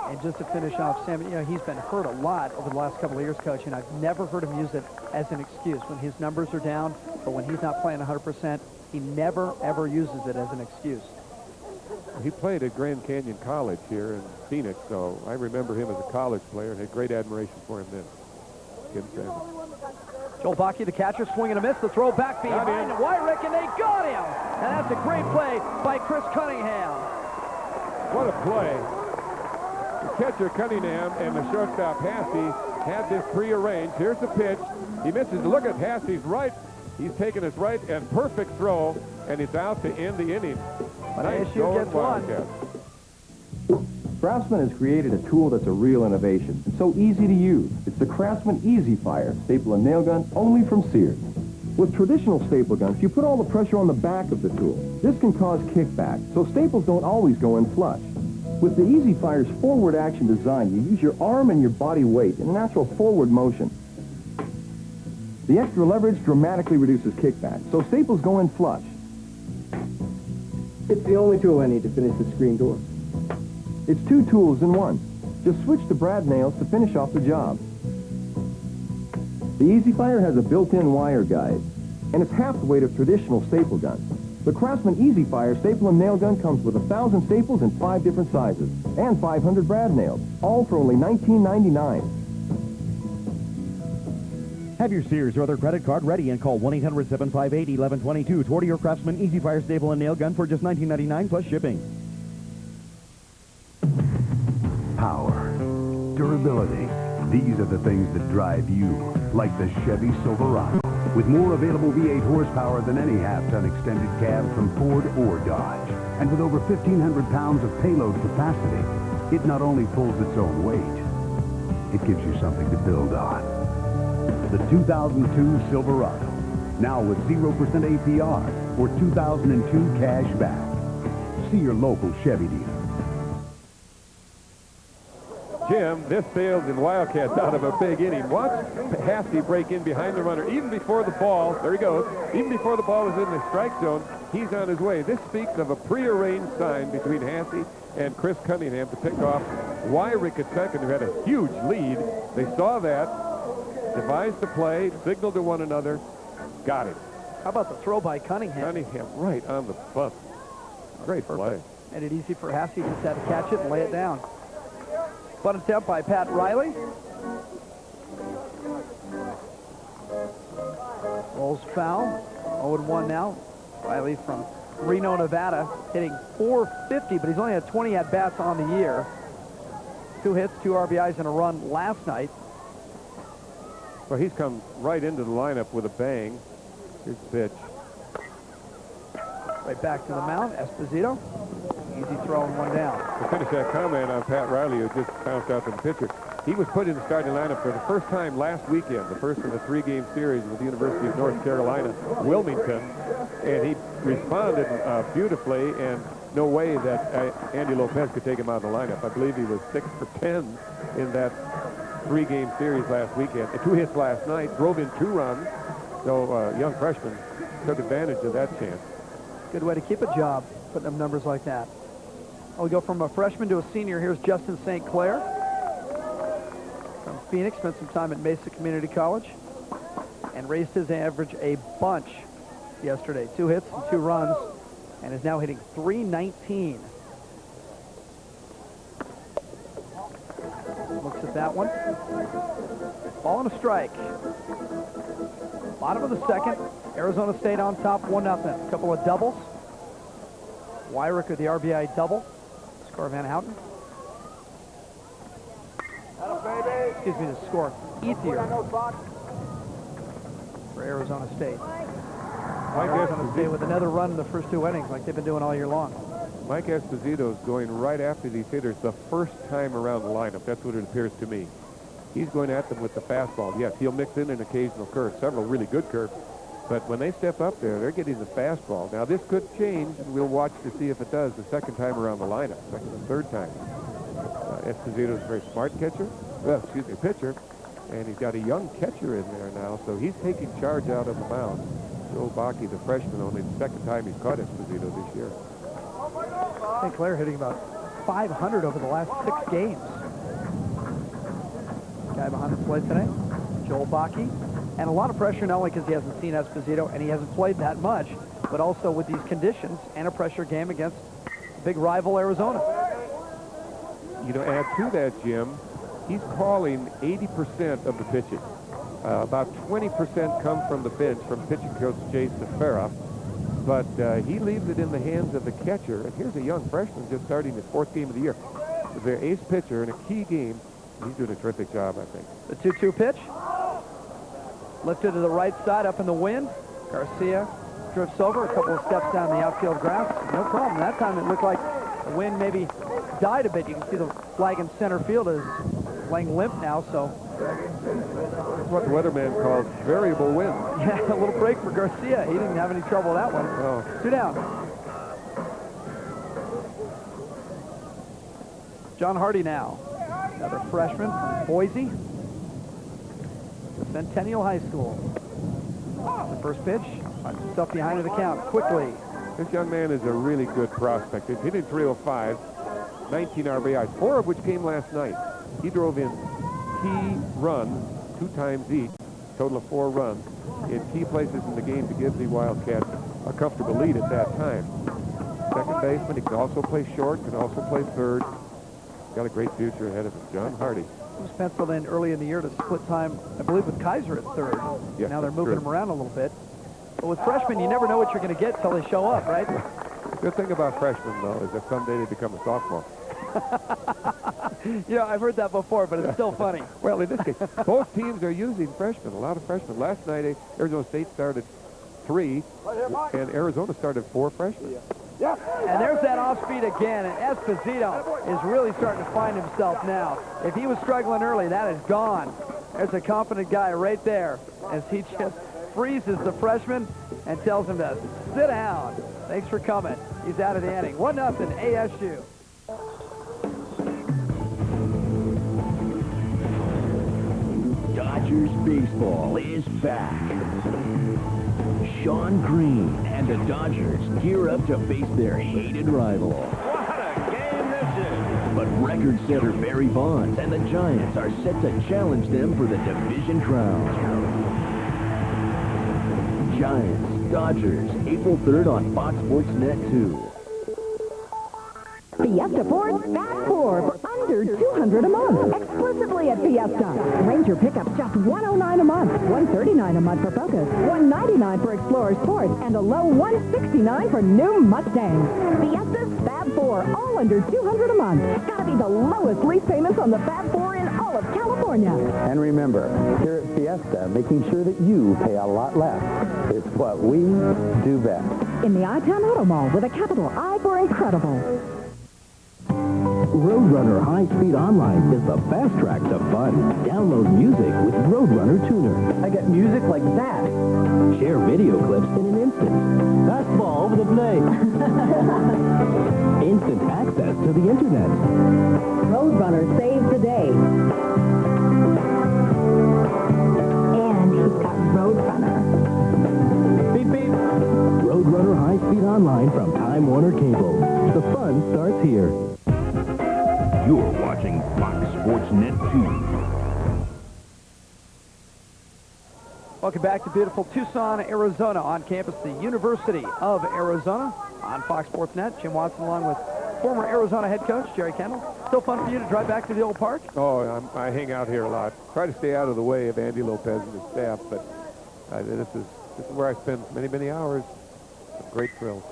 And just to finish off, Sam, you know, he's been hurt a lot over the last couple of years, Coach, and I've never heard him use it as an excuse. When his numbers are down, or when he's not playing 100%, he never, ever uses it as an excuse. He played at Grand Canyon College here in Phoenix, so I remember him as a college player and had great admiration for him then. Tim Salmon. Joel Bakke, the catcher, swing and a miss. The throw back behind Wyrick, and they got him. And that's a great play by Chris Cunningham. What a play. The catcher, Cunningham, and the shortstop, Hassey, had this prearranged. Here's the pitch. He misses. Look at Hassey's right. He's taking his right and perfect throw, and it's out to end the inning. But Nice ASU gets one. Craftsman has created a tool that's a real innovation. It's so easy to use. It's the Craftsman Easy Fire staple and nail gun only from Sears. With traditional staple guns, you put all the pressure on the back of the tool. This can cause kickback, so staples don't always go in flush. With the Easy Fire's forward action design, you use your arm and your body weight in a natural forward motion. The extra leverage dramatically reduces kickback, so staples go in flush. It's the only tool I need to finish the screen door. It's 2 tools in one. Just switch to brad nails to finish off the job. The Easy Fire has a built-in wire guide, and it's half the weight of traditional staple guns. The Craftsman Easy Fire staple and nail gun comes with 1,000 staples in 5 different sizes and 500 brad nails, all for only $19.99. Have your Sears or other credit card ready and call 1-800-758-1122 to order your Craftsman Easy Fire staple and nail gun for just $19.99 plus shipping. Power, durability. These are the things that drive you, like the Chevy Silverado. With more available V8 horsepower than any half-ton extended cab from Ford or Dodge. And with over 1,500 pounds of payload capacity, it not only pulls its own weight, it gives you something to build on. The 2002 Silverado, now with 0% APR or 2002 cash back. See your local Chevy dealer. Jim, this sails in Wildcats out of a big inning. Watch Hasty break in behind the runner even before the ball, there he goes, even before the ball was in the strike zone, he's on his way. This speaks of a prearranged sign between Hasty and Chris Cunningham to pick off Wyrick at second, who had a huge lead. They saw that, devised the play, signaled to one another, got it. How about the throw by Cunningham? Cunningham right on the bus. Great play. Made it easy for Hassey, just had to catch it and lay it down. Butt attempt by Pat Riley. Rolls foul. 0-1 now. Riley from Reno, Nevada, hitting .450, but he's only had 20 at-bats on the year. 2 hits, 2 RBIs, and a run last night. Well, he's come right into the lineup with a bang. Here's the pitch. Right back to the mound, Esposito. Easy throw and one down. To finish that comment on Pat Riley, who just bounced out to the pitcher, he was put in the starting lineup for the first time last weekend, the first of the 3-game series with the University of North Carolina, Wilmington, and he responded beautifully, and no way that Andy Lopez could take him out of the lineup. I believe he was 6 for 10 in that 3-game series last weekend. 2 hits last night, drove in 2 runs, so young freshman took advantage of that chance. Good way to keep a job, putting up numbers like that. We go from a freshman to a senior. Here's Justin St. Clair from Phoenix. Spent some time at Mesa Community College and raised his average a bunch yesterday. 2 hits and 2 runs, and is now hitting .319. Looks at that one. Ball and a strike. Bottom of the second. Arizona State on top, 1-0. A couple of doubles. Wyrick with the RBI double. Score Van Houten. Excuse me, the score Ethier for Arizona State. Arizona State with another run in the first 2 innings like they've been doing all year long. Mike Esposito is going right after these hitters the first time around the lineup. That's what it appears to me. He's going at them with the fastball. Yes, he'll mix in an occasional curve, several really good curves. But when they step up there, they're getting the fastball. Now, this could change, and we'll watch to see if it does the second time around the lineup, second and third time. Esposito's a very smart pitcher, and he's got a young catcher in there now, so he's taking charge out of the mound. Joe Bakke, the freshman, only the second time he's caught Esposito this year. St. Clair hitting about .500 over the last 6 games. Guy behind the plate today, Joel Bakke. And a lot of pressure, not only because he hasn't seen Esposito and he hasn't played that much, but also with these conditions and a pressure game against big rival Arizona. You know, add to that, Jim, he's calling 80% of the pitches. About 20% come from the bench from pitching coach Jay Sefera, but he leaves it in the hands of the catcher. And here's a young freshman just starting his 4th game of the year. Their ace pitcher in a key game. He's doing a terrific job, I think. The 2-2 pitch. Lifted to the right side, up in the wind. Garcia drifts over, a couple of steps down the outfield grass. No problem. That time it looked like the wind maybe died a bit. You can see the flag in center field is laying limp now, so. That's what the weatherman calls variable wind. Yeah, a little break for Garcia. He didn't have any trouble with that one. No. 2 down. John Hardy now, another freshman from Boise, Centennial High School. The first pitch, finds himself behind the count quickly. This young man is a really good prospect. He's hitting 305, 19 RBIs, 4 of which came last night. He drove in key runs 2 times each, total of 4 runs in key places in the game to give the Wildcats a comfortable lead at that time. Second baseman, he can also play short, can also play third. Got a great future ahead of him. John Hardy. He was penciled in early in the year to split time, I believe, with Kaiser at third. Yes, now they're moving true. him around a little bit. But with freshmen, you never know what you're going to get until they show up, right? The good thing about freshmen, though, is that someday they become a sophomore. You know, I've heard that before, but it's still funny. Well, in this case, both teams are using freshmen, a lot of freshmen. Last night, Arizona State started 3, and Arizona started 4 freshmen. And there's that off-speed again, and Esposito is really starting to find himself now. If he was struggling early, that is gone. There's a confident guy right there as he just freezes the freshman and tells him to sit down. Thanks for coming. He's out of the inning. 1-0 ASU. Dodgers baseball is back. Sean Green and the Dodgers gear up to face their hated rival. What a game this is! But record setter Barry Bonds and the Giants are set to challenge them for the division crown. Giants, Dodgers, April 3rd on Fox Sports Net 2. Fiesta Ford's Fast 4 for under $200 a month. Exclusively at Fiesta. Ranger pickups just $109 a month, $139 a month for Focus, $199 for Explorer Sport, and a low $169 for new Mustang. Fiesta's Fab 4, all under $200 a month. It's gotta be the lowest lease payments on the Fab 4 in all of California. And remember, here at Fiesta, making sure that you pay a lot less is what we do best. In the I-Town Auto Mall with a capital I for incredible. Roadrunner High Speed Online is the fast track to fun. Download music with Roadrunner Tuner. I get music like that. Share video clips in an instant. Fastball over the plate. Instant access to the internet. Roadrunner saves the day. And he's got Roadrunner. Beep, beep. Roadrunner High Speed Online from Time Warner Cable. The fun starts here. You're watching Fox Sports Net 2. Welcome back to beautiful Tucson, Arizona, on campus, the University of Arizona, on Fox Sports Net. Jim Watson along with former Arizona head coach Jerry Kendall. Still fun for you to drive back to the old park? Oh, I hang out here a lot. Try to stay out of the way of Andy Lopez and his staff, but this is where I spend many, many hours. Some great thrills.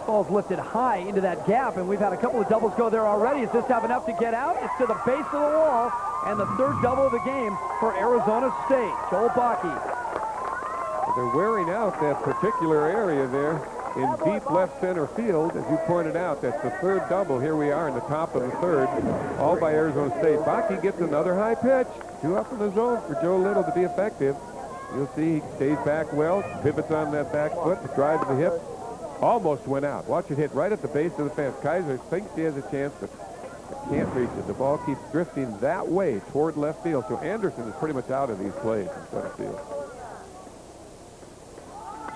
Ball's lifted high into that gap, and we've had a couple of doubles go there already. Does this have enough to get out? It's to the base of the wall, and the third double of the game for Arizona State. Joel Bakke. They're wearing out that particular area there in deep left center field. As you pointed out, that's the third double. Here we are in the top of the third, all by Arizona State. Bakke gets another high pitch. 2 up in the zone for Joe Little to be effective. You'll see he stays back well, pivots on that back foot, drives the hip. Almost went out. Watch it hit right at the base of the fence. Kaiser thinks he has a chance, but can't reach it. The ball keeps drifting that way toward left field. So Anderson is pretty much out of these plays in center field.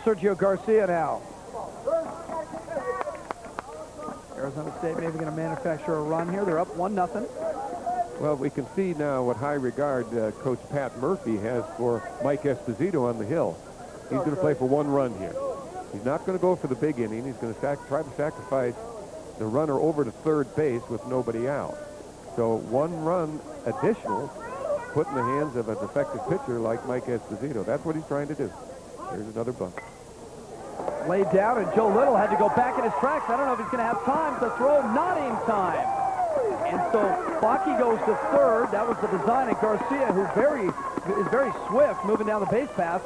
Sergio Garcia now. Arizona State maybe going to manufacture a run here. They're up 1-0. Well, we can see now what high regard Coach Pat Murphy has for Mike Esposito on the hill. He's going to play for 1 run here. He's not going to go for the big inning. He's going to try to sacrifice the runner over to third base with nobody out. So 1 run additional put in the hands of an effective pitcher like Mike Esposito. That's what he's trying to do. Here's another bunt. Laid down, and Joe Little had to go back in his tracks. I don't know if he's going to have time to throw. Not in time. And so Bakke goes to third. That was the design. And Garcia, who is very swift, moving down the base path,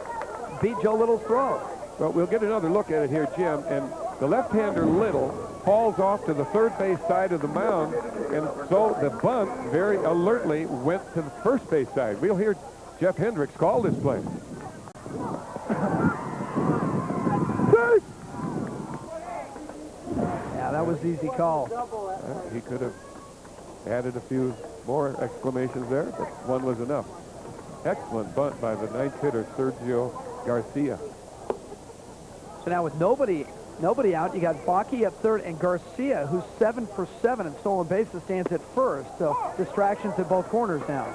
beat Joe Little's throw. Well, we'll get another look at it here, Jim. And the left-hander Little falls off to the third base side of the mound. And so the bunt very alertly went to the first base side. We'll hear Jeff Hendricks call this play. Yeah, that was an easy call. He could have Added a few more exclamations there, but one was enough. Excellent bunt by the ninth hitter, Sergio Garcia. So now with nobody out, you got Bakke at third and Garcia, who's 7 for 7 in stolen bases, stands at first. So distractions at both corners now.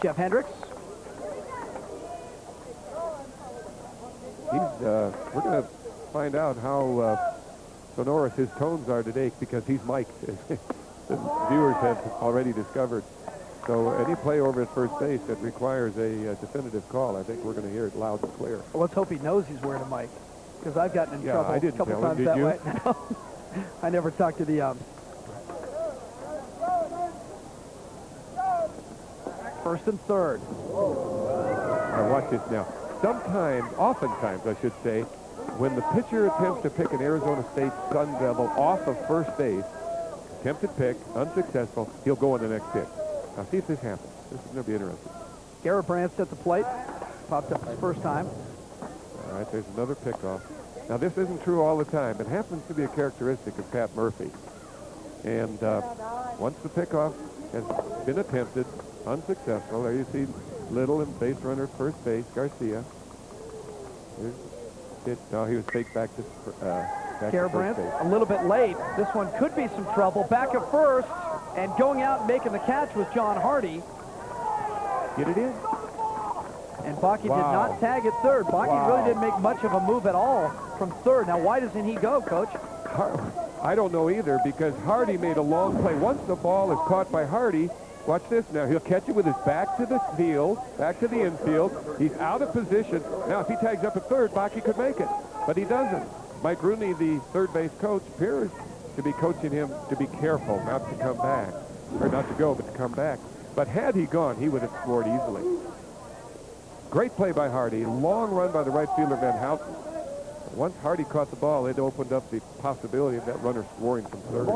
Jeff Hendricks. We're going to find out how sonorous his tones are today because he's mic'd. The viewers have already discovered. So any play over at first base that requires a definitive call, I think we're going to hear it loud and clear. Well, let's hope he knows he's wearing a mic, because I've gotten in trouble I didn't a couple tell him. times Did that you? way. No, I never talked to the first and third. Now watch this now. Oftentimes, I should say, when the pitcher attempts to pick an Arizona State Sun Devil off of first base, attempted pick, unsuccessful, he'll go on the next pitch. Now see if this happens. This is going to be interesting. Garrett Brandt's at the plate. Popped up his first time. All right, there's another pickoff. Now this isn't true all the time. It happens to be a characteristic of Pat Murphy. And once the pickoff has been attempted, unsuccessful, there you see Little and base runner at first base, Garcia. Here's it. No, he was faked back to Garrett first Brandt, base. a little bit late. This one could be some trouble. Back at first, and going out and making the catch was John Hardy. Get it in. And Bakke did not tag at third. Bakke really didn't make much of a move at all from third. Now, why doesn't he go, Coach? I don't know either, because Hardy made a long play. Once the ball is caught by Hardy, watch this now. He'll catch it with his back to the field, back to the infield. He's out of position. Now, if he tags up at third, Bakke could make it, but he doesn't. Mike Rooney, the third base coach, appears to be coaching him to be careful, not to come back, or not to go, but to come back. But had he gone, he would have scored easily. Great play by Hardy. Long run by the right fielder, Van Houten. Once Hardy caught the ball, it opened up the possibility of that runner scoring from third.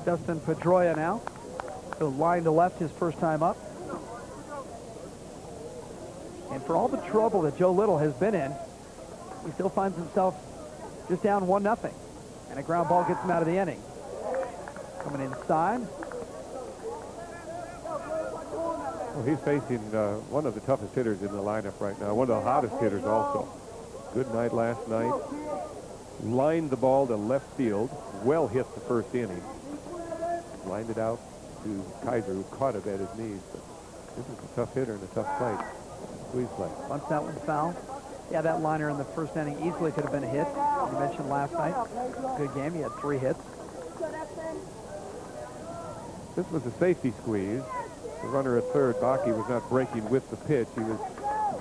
Dustin Pedroia now. So line to left his first time up. And for all the trouble that Joe Little has been in, he still finds himself just down 1-0. And a ground ball gets him out of the inning. Coming inside. Well, he's facing one of the toughest hitters in the lineup right now, one of the hottest hitters also. Good night last night. Lined the ball to left field. Well hit the first inning. Lined it out to Kaiser, who caught it at his knees. But this is a tough hitter and a tough fight. Squeeze play. Once that one foul. Yeah, that liner in the first inning easily could have been a hit. You mentioned last night. Good game. He had 3 hits. This was a safety squeeze. The runner at third, Bakke, was not breaking with the pitch. He was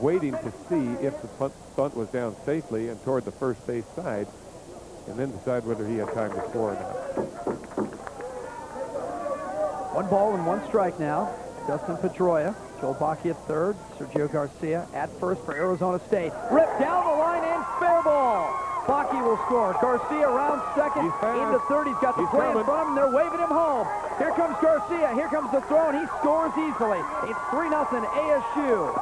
waiting to see if the bunt was down safely and toward the first base side, and then decide whether he had time to score or not. 1 ball and 1 strike now. Dustin Pedroia, Joel Bakke at third, Sergio Garcia at first for Arizona State. Ripped down the line and fair ball. Bakke will score. Garcia around second into third. He's got the play in front of him. They're waving him home. Here comes Garcia. Here comes the throw, and he scores easily. It's 3-0 ASU.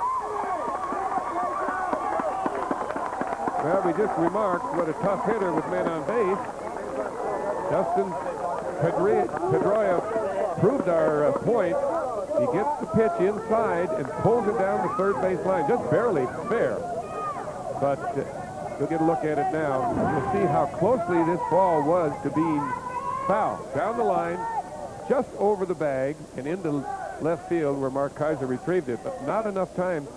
Well, we just remarked what a tough hitter with men on base. Dustin Pedroia proved our point. He gets the pitch inside and pulls it down the third base line, just barely fair. But we'll get a look at it now. We'll see how closely this ball was to being fouled. Down the line, just over the bag and into left field where Mark Kaiser retrieved it, but not enough time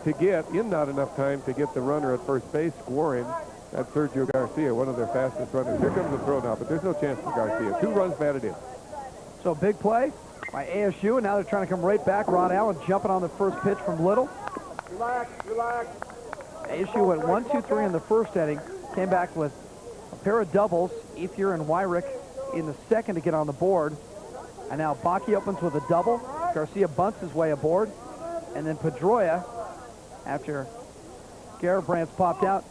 to get the runner at first base scoring. That's Sergio Garcia, one of their fastest runners. Here comes the throw now, but there's no chance for Garcia. 2 runs batted in. So big play by ASU, and now they're trying to come right back. Ron Allen jumping on the first pitch from Little. Relax. ASU went 1-2-3 in the first inning. Came back with a pair of doubles. Ethier and Wyrick in the second to get on the board. And now Bakke opens with a double. Garcia bunts his way aboard. And then Pedroia, after Garrett Brandt's popped out,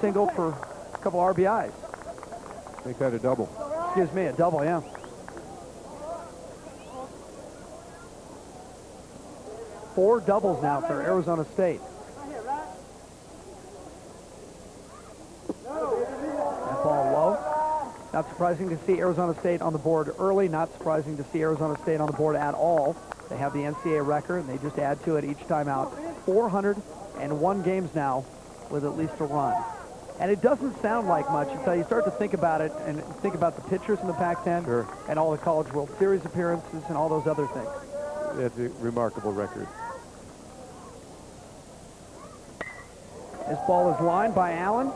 single for a couple RBIs. Make that a double. Excuse me, a double, yeah. Four doubles now for Arizona State. Not surprising to see Arizona State on the board early. Not surprising to see Arizona State on the board at all. They have the NCAA record, and they just add to it each time out. 401 games now with at least a run. And it doesn't sound like much until you start to think about it and think about the pitchers in the Pac-10 Sure. and all the College World Series appearances and all those other things. That's a remarkable record. This ball is lined by Allen.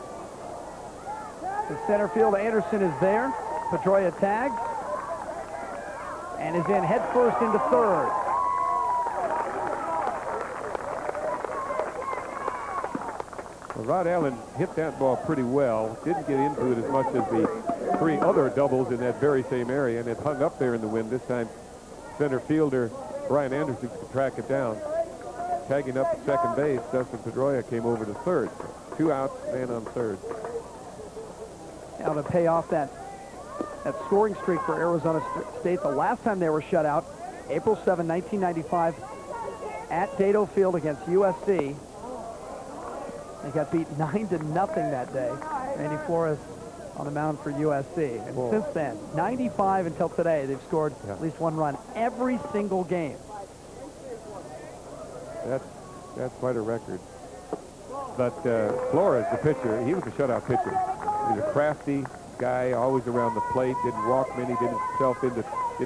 The center field, Anderson is there. Pedroia tags and is in head first into third. Well, Rod Allen hit that ball pretty well. Didn't get into it as much as the 3 other doubles in that very same area, and it hung up there in the wind. This time, center fielder Brian Anderson could track it down. Tagging up to second base, Dustin Pedroia came over to third. 2 outs, man on third. Now to pay off that scoring streak for Arizona State, the last time they were shut out, April 7, 1995, at Dato Field against USC. They got beat 9-0 that day. Randy Flores on the mound for USC. And since then, 95 until today, they've scored at least 1 run every single game. That's quite a record. But Flores, the pitcher, he was a shutout pitcher. He's a crafty guy, always around the plate, didn't walk many, did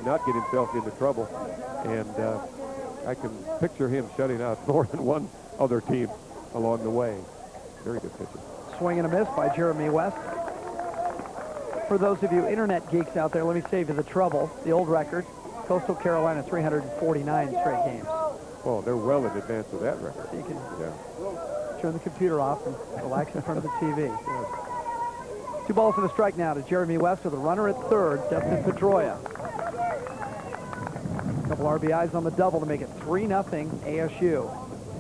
not get himself into trouble. And I can picture him shutting out more than one other team along the way. Very good pitcher. Swing and a miss by Jeremy West. For those of you internet geeks out there, let me save you the trouble. The old record, Coastal Carolina, 349 straight games. Oh, they're well in advance of that record. So you can turn the computer off and relax in front of the TV. 2 balls and a strike now to Jeremy West with a runner at third, Dustin Pedroia. A couple RBIs on the double to make it 3-0 ASU.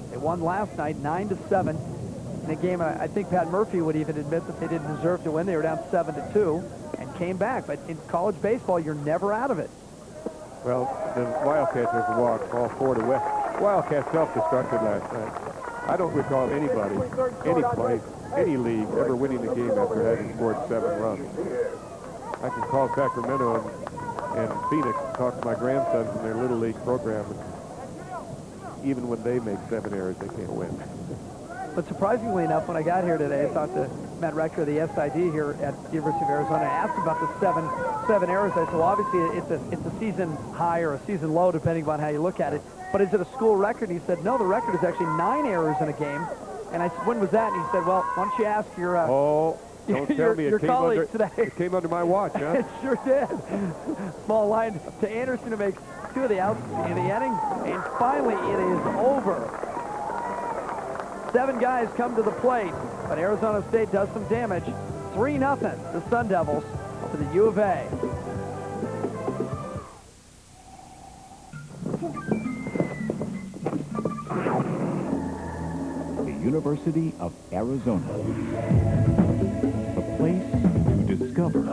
They won last night 9-7 in a game I think Pat Murphy would even admit that they didn't deserve to win. They were down 7-2 and came back. But in college baseball, you're never out of it. Well, the Wildcats have walked all 4 to West. Wildcats self-destructed last night. I don't recall anybody, any place, any league ever winning the game after having scored 7 runs. I can call Sacramento and Phoenix and talk to my grandsons in their Little League program. And even when they make 7 errors, they can't win. But surprisingly enough, when I got here today, I talked to Matt Rector of the SID here at the University of Arizona. I asked about the seven errors. I said, well, obviously it's a season high or a season low, depending on how you look at it. But is it a school record? And he said, no, the record is actually 9 errors in a game. And I said, when was that? And he said, well, why don't you ask your don't tell me your colleagues today. It came under my watch, huh? It sure did. Small line to Anderson, who makes 2 of the outs in the inning. And finally, it is over. 7 guys come to the plate, but Arizona State does some damage. 3-0, the Sun Devils to the U of A. The University of Arizona. A place to discover, to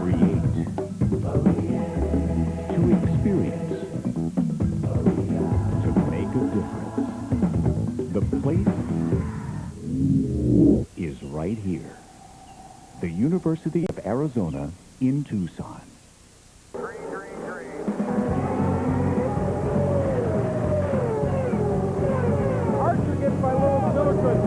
create, to experience, to make a difference. The place is right here. The University of Arizona in Tucson. Archer gets by Little Silicon.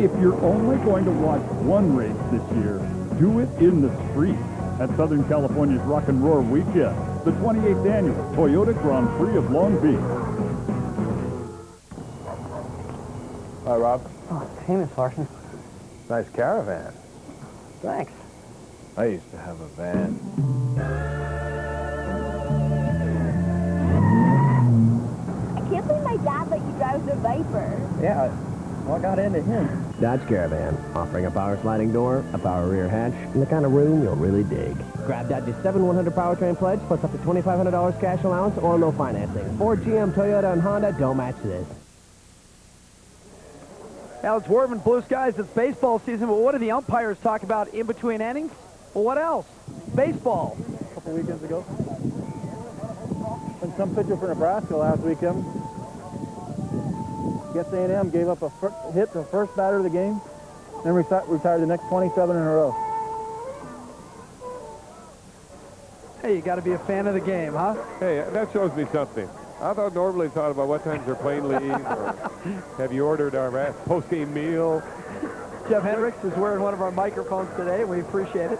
If you're only going to watch one race this year, do it in the street at Southern California's Rock and Roar Weekend, the 28th annual Toyota Grand Prix of Long Beach. Hi, Rob. Oh, hey, Miss Larson. Nice caravan. Thanks. I used to have a van. I can't believe my dad let you drive the Viper. Yeah, what got into him? Dad's Caravan, offering a power sliding door, a power rear hatch, and the kind of room you'll really dig. Grab Dad's 7-100 powertrain pledge, plus up to $2,500 cash allowance or no financing. Ford, GM, Toyota, and Honda don't match this. Now it's warm and blue skies. It's baseball season, but what do the umpires talk about in between innings? Well, what else? Baseball. A couple weekends ago. And some pitcher for Nebraska last weekend. Guess A&M gave up a hit to the first batter of the game, then retired the next 27 in a row. Hey, you got to be a fan of the game, huh? Hey, that shows me something. I thought normally thought about what times they're playing league, or have you ordered our post-game meal? Jeff Hendricks is wearing one of our microphones today. We appreciate it.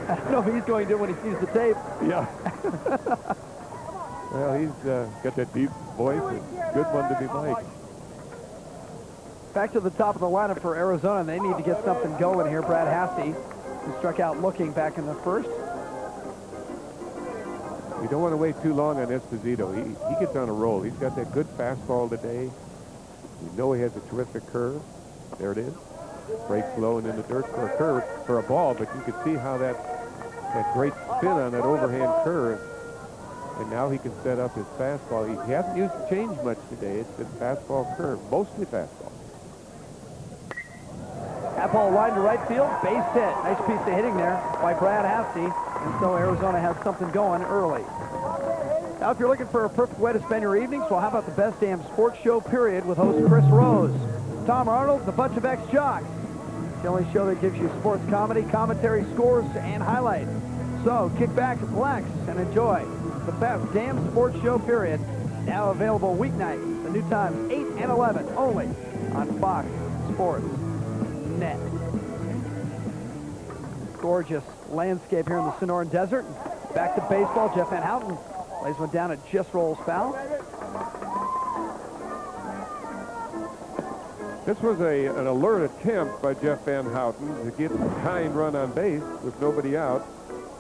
I don't know if he's going to do it when he sees the tape. Yeah. Well, he's got that deep voice, and good one to be liked. Back to the top of the lineup for Arizona. They need to get something going here. Brad Hasse, who struck out looking back in the first. You don't want to wait too long on Esposito. He gets on a roll. He's got that good fastball today. You know he has a terrific curve. There it is. Breaks low and in the dirt for a curve, for a ball, but you can see how that great spin on that overhand curve. And now he can set up his fastball. He hasn't used the change much today. It's been fastball curve, mostly fastball. That ball lined to right field, base hit. Nice piece of hitting there by Brad Hasse. And so Arizona has something going early. Now, if you're looking for a perfect way to spend your evenings, well, how about the best damn sports show, period, with host Chris Rose. Tom Arnold, the bunch of ex-jocks. The only show that gives you sports comedy, commentary, scores, and highlights. So, kick back, relax, and enjoy the best damn sports show, period. Now available weeknights. The new times, 8 and 11, only on Fox Sports Net. Gorgeous landscape here in the Sonoran Desert. Back to baseball. Jeff Van Houten lays one down. It just rolls foul. This was an alert attempt by Jeff Van Houten to get the tying run on base with nobody out.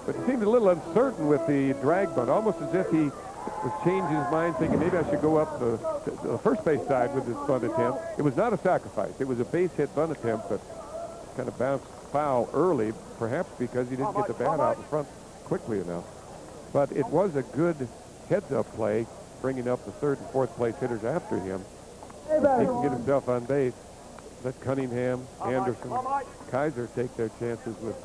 But he seemed a little uncertain with the drag bunt, almost as if he was changing his mind, thinking maybe I should go up the first base side with this bunt attempt. It was not a sacrifice. It was a base hit bunt attempt, but kind of bounced foul early, perhaps because he didn't get the bat out in front quickly enough. But it was a good heads-up play, bringing up the third and fourth place hitters after him. He can get himself on base. Let Cunningham, Anderson, Kaiser take their chances with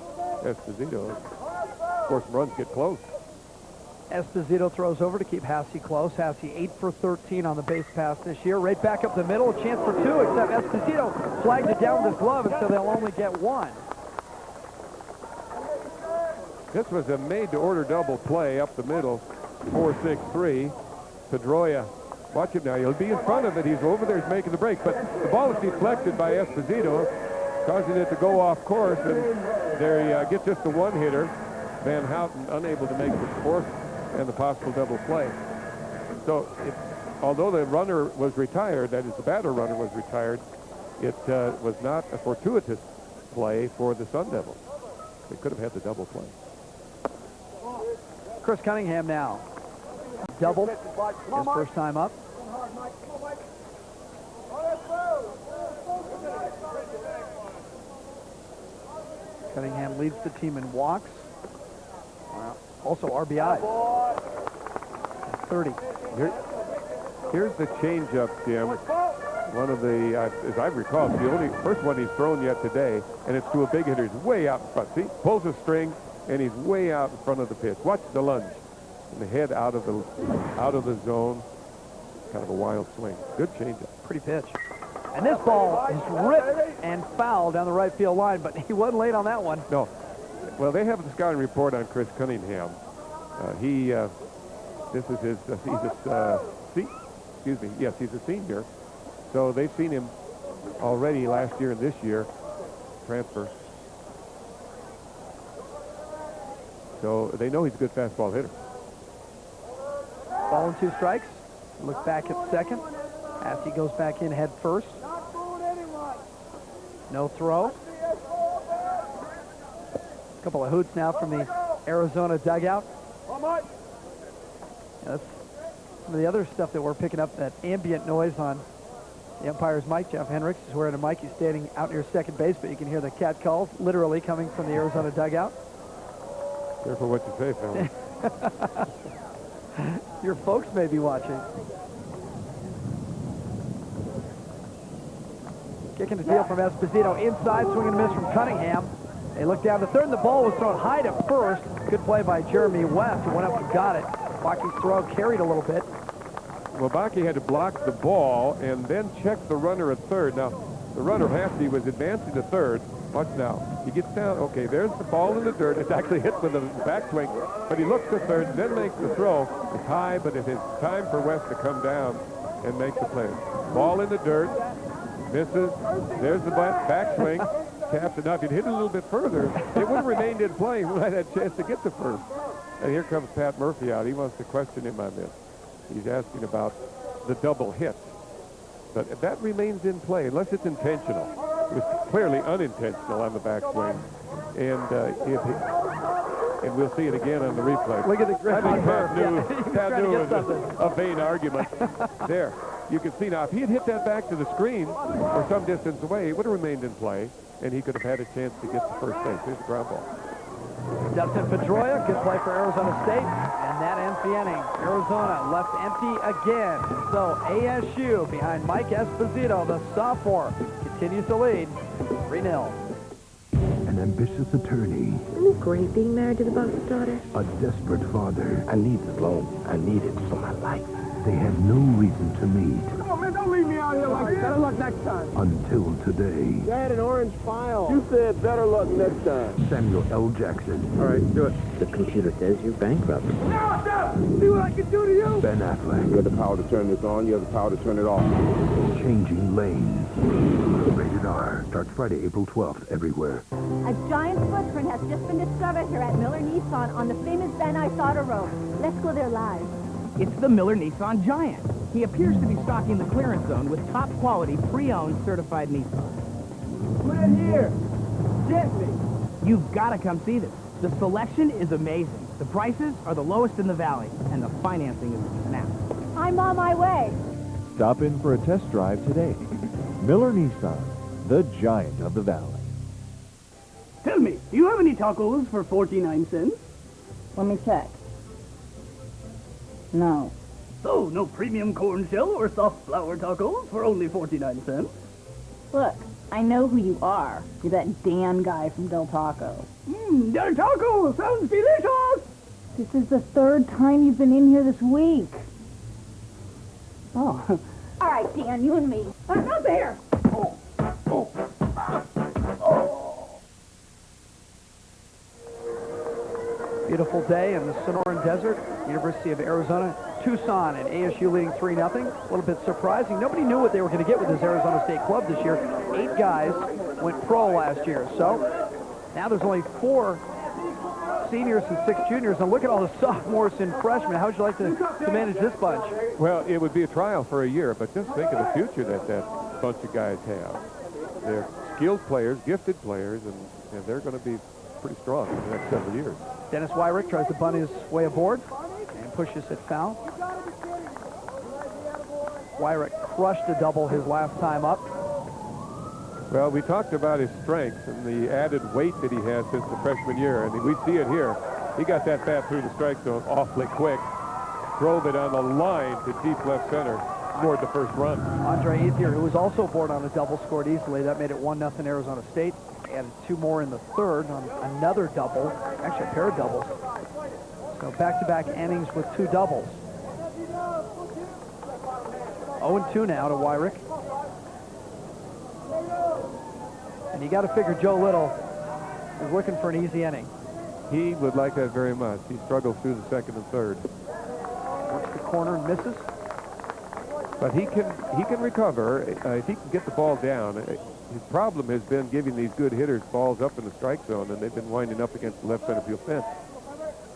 Esposito. Of course, runs get close. Esposito throws over to keep Hasse close. Hasse 8 for 13 on the base pass this year. Right back up the middle, a chance for 2, except Esposito flagged it down with his glove, and so they'll only get 1. This was a made-to-order double play up the middle, 4-6-3. Pedroia, watch him now. He'll be in front of it. He's over there. He's making the break. But the ball is deflected by Esposito, causing it to go off course. And there he gets just the one hitter. Van Houten unable to make the fourth and the possible double play. So although the runner was retired, that is the batter runner was retired, it was not a fortuitous play for the Sun Devils. They could have had the double play. Chris Cunningham now. Double his first time up. Cunningham leads the team in walks. Also RBI. 30. Here's the changeup, Jim. One of the, as I recall, it's the only first one he's thrown yet today, and it's to a big hitter. He's way out in front. See, pulls a string, and he's way out in front of the pitch. Watch the lunge, and the head out of the zone. Kind of a wild swing. Good changeup. Pretty pitch. And this ball is ripped and fouled down the right field line, but he wasn't late on that one. No. Well, they have the scouting report on Chris Cunningham. This is his, he's a senior. So they've seen him already last year and this year transfer. So they know he's a good fastball hitter. Ball and 2 strikes. Look back at second as he goes back in head first. No throw. A couple of hoots now from the Arizona dugout. That's some of the other stuff that we're picking up, that ambient noise on the umpire's mic. Jeff Hendricks is wearing a mic. He's standing out near second base, but you can hear the cat calls literally coming from the Arizona dugout. Careful what you say, fella. Your folks may be watching. Kicking the deal from Esposito inside, swing and a miss from Cunningham. They look down to third, and the ball was thrown high to first. Good play by Jeremy West, who went up and got it. Baki's throw carried a little bit. Well, Baki had to block the ball and then check the runner at third. Now, the runner, Hasty, was advancing to third. Watch now. He gets down. Okay, there's the ball in the dirt. It's actually hit with a backswing, but he looks to third and then makes the throw. It's high, but it is time for West to come down and make the play. Ball in the dirt. Misses. There's the backswing. Taps it. Now, if he'd hit it a little bit further, it would have remained in play. He would have had a chance to get to first. And here comes Pat Murphy out. He wants to question him on this. He's asking about the double hit. But that remains in play, unless it's intentional. It was clearly unintentional on the backswing. And we'll see it again on the replay. Look at the grip on Pat knew, Pat knew it was something. a vain argument. There. You can see now, if he had hit that back to the screen or some distance away, it would have remained in play, and he could have had a chance to get to first base. Here's the ground ball. Dustin Pedroia, good play for Arizona State, and that ends the inning. Arizona left empty again. So ASU, behind Mike Esposito, the sophomore, continues to lead 3-0. An ambitious attorney, Isn't it great being married to the boss's daughter? a desperate father. I need this loan. I need it for my life. They had no reason to meet Come on, man, don't leave me out here like this. Better luck next time. until today. I had an orange file. You said better luck next time. Samuel L. Jackson, All right, do it. The computer says you're bankrupt. Now, stop! See what I can do to you? Ben You Affleck, have the power to turn this on. You have the power to turn it off. Changing Lanes. Rated R. Starts Friday, April 12th, everywhere. A giant footprint has just been discovered here at Miller Nissan on the famous Van Nuys Auto Road. Let's go there live. It's the Miller Nissan Giant. He appears to be stocking the clearance zone with top-quality, pre-owned, certified Nissan. Put it here. Gently. You've got to come see this. The selection is amazing. The prices are the lowest in the valley, and the financing is a snap. I'm on my way. Stop in for a test drive today. Miller Nissan, the giant of the valley. Tell me, do you have any tacos for 49 cents? Let me check. No. So, no premium corn shell or soft flour tacos for only 49 cents? Look, I know who you are. You're that Dan guy from Del Taco. Del Taco sounds delicious! This is the third time you've been in here this week. Oh. All right, Dan, you and me. Not there. Beautiful day in the Sonoran Desert, University of Arizona, Tucson, and ASU leading 3-0. A little bit surprising. Nobody knew what they were going to get with this Arizona State club this year. 8 guys went pro last year. So now there's only 4 seniors and 6 juniors. And look at all the sophomores and freshmen. How would you like to manage this bunch? Well, it would be a trial for a year, but just think of the future that bunch of guys have. They're skilled players, gifted players, and they're going to be pretty strong in the next several years. Dennis Wyrick tries to bunt his way aboard and pushes it foul. Wyrick crushed a double his last time up. Well, we talked about his strengths and the added weight that he has since the freshman year, and we see it here. He got that bat through the strike zone awfully quick, drove it on the line to deep left center, scored the first run. Andre Ethier, who was also aboard on a double, scored easily. That made it 1-0 Arizona State. Added 2 more in the third on another double, actually a pair of doubles. So back-to-back innings with 2 doubles. 0-2 now to Wyrick. And you got to figure Joe Little is looking for an easy inning. He would like that very much. He struggled through the second and third. Works the corner and misses. But he can recover if he can get the ball down. His problem has been giving these good hitters balls up in the strike zone, and they've been winding up against the left center field fence.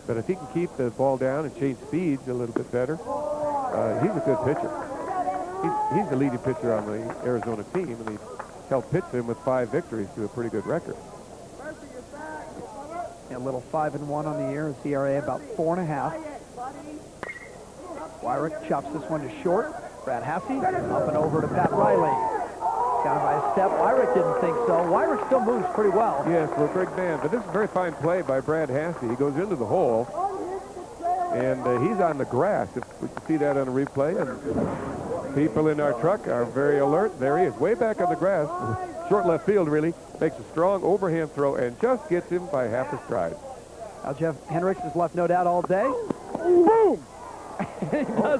But if he can keep the ball down and change speeds a little bit better, he's a good pitcher. He's the leading pitcher on the Arizona team, and he's helped pitch them with 5 victories to a pretty good record. A little 5-1 on the year, his ERA about 4.5. Wyrick chops this one to short. Brad Hasse up and over to Pat Riley. Got him by a step. Wyrick didn't think so. Wyrick still moves pretty well. Yes, for a big man. But this is a very fine play by Brad Hasse. He goes into the hole, and he's on the grass. If we can see that on a replay. And people in our truck are very alert. There he is, way back on the grass. Short left field, really. Makes a strong overhand throw and just gets him by half a stride. Now Jeff Hendricks has left no doubt all day. Boom!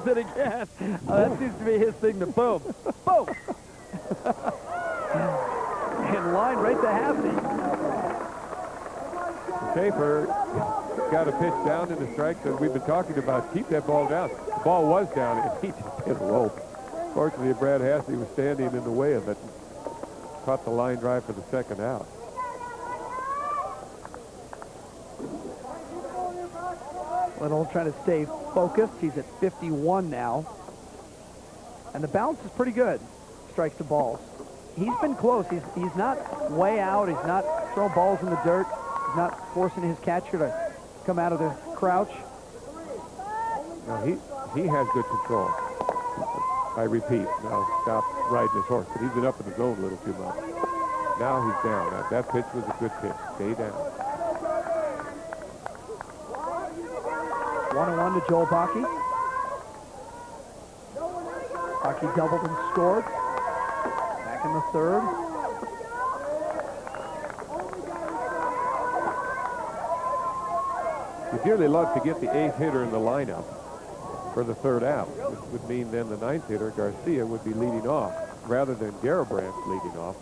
it again. That seems to be his thing to boom. Boom! And line right to Hassey. Schaefer got a pitch down in the strike that we've been talking about. Keep that ball down. The ball was down, and he just hit a rope. Fortunately, Brad Hassey was standing in the way of it. Caught the line drive for the second out. Little trying to stay focused. He's at 51 now. And the balance is pretty good. Strikes to balls. He's been close. He's not way out. He's not throwing balls in the dirt. He's not forcing his catcher to come out of the crouch. Now, he has good control. I repeat, now stop riding his horse, but he's been up in the zone a little too much. Now he's down. Now, that pitch was a good pitch. Stay down. 1-1 to Joel Bakke. Bakke doubled and scored. Back in the third. You'd dearly love to get the 8th hitter in the lineup for the third out, which would mean then the 9th hitter, Garcia, would be leading off rather than Garabrandt leading off,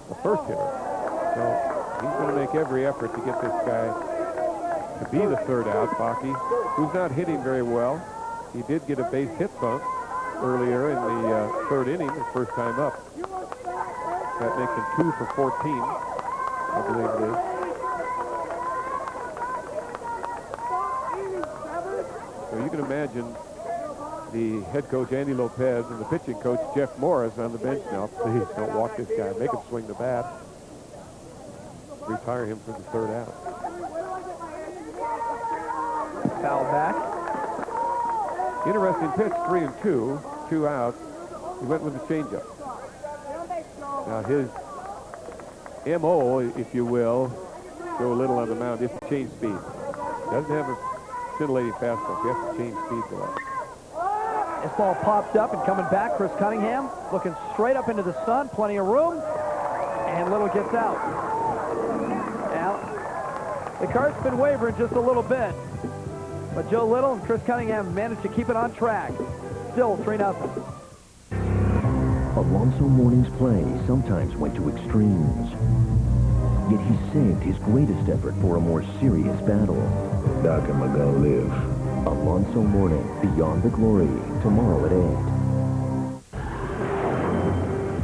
the first hitter. So he's going to make every effort to get this guy to be the third out, Bakke, who's not hitting very well. He did get a base hit bump earlier in the third inning, his first time up. That makes him 2 for 14, I believe it is. So you can imagine the head coach, Andy Lopez, and the pitching coach, Jeff Morris, on the bench now. Please don't walk this guy. Make him swing the bat. Retire him for the third out. Foul back. Interesting pitch, 3-2, 2 outs. He went with the changeup. Now his MO, if you will, Joe Little on the mound, is to change speed. Doesn't have a scintillating fastball. He has to change speed to that. This ball popped up and coming back. Chris Cunningham looking straight up into the sun. Plenty of room. And Little gets out. Now, the cart's been wavering just a little bit. But Joe Little and Chris Cunningham managed to keep it on track. Still 3-0. Alonso Mourning's play sometimes went to extremes. Yet he saved his greatest effort for a more serious battle. Doc, am I gonna live? Alonso Mourning, Beyond the Glory, tomorrow at 8.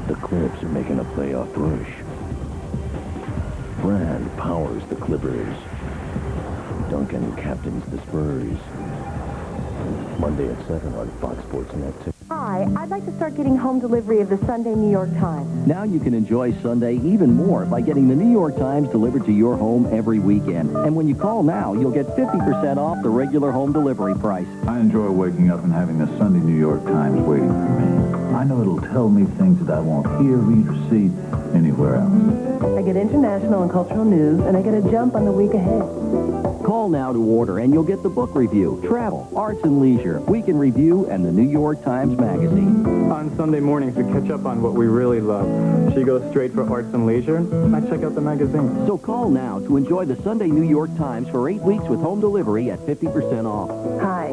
The Clips are making a playoff push. Brand powers the Clippers. Duncan captains the Spurs. Monday at 7 on Fox Sports Net 2. Hi, I'd like to start getting home delivery of the Sunday New York Times. Now you can enjoy Sunday even more by getting the New York Times delivered to your home every weekend. And when you call now, you'll get 50% off the regular home delivery price. I enjoy waking up and having the Sunday New York Times waiting for me. I know it'll tell me things that I won't hear, read, or see anywhere else. I get international and cultural news, and I get a jump on the week ahead. Call now to order, and you'll get the book review, travel, arts and leisure, week in review, and the New York Times Magazine. On Sunday mornings, we catch up on what we really love. She goes straight for arts and leisure. I check out the magazine. So call now to enjoy the Sunday New York Times for 8 weeks with home delivery at 50% off. Hi,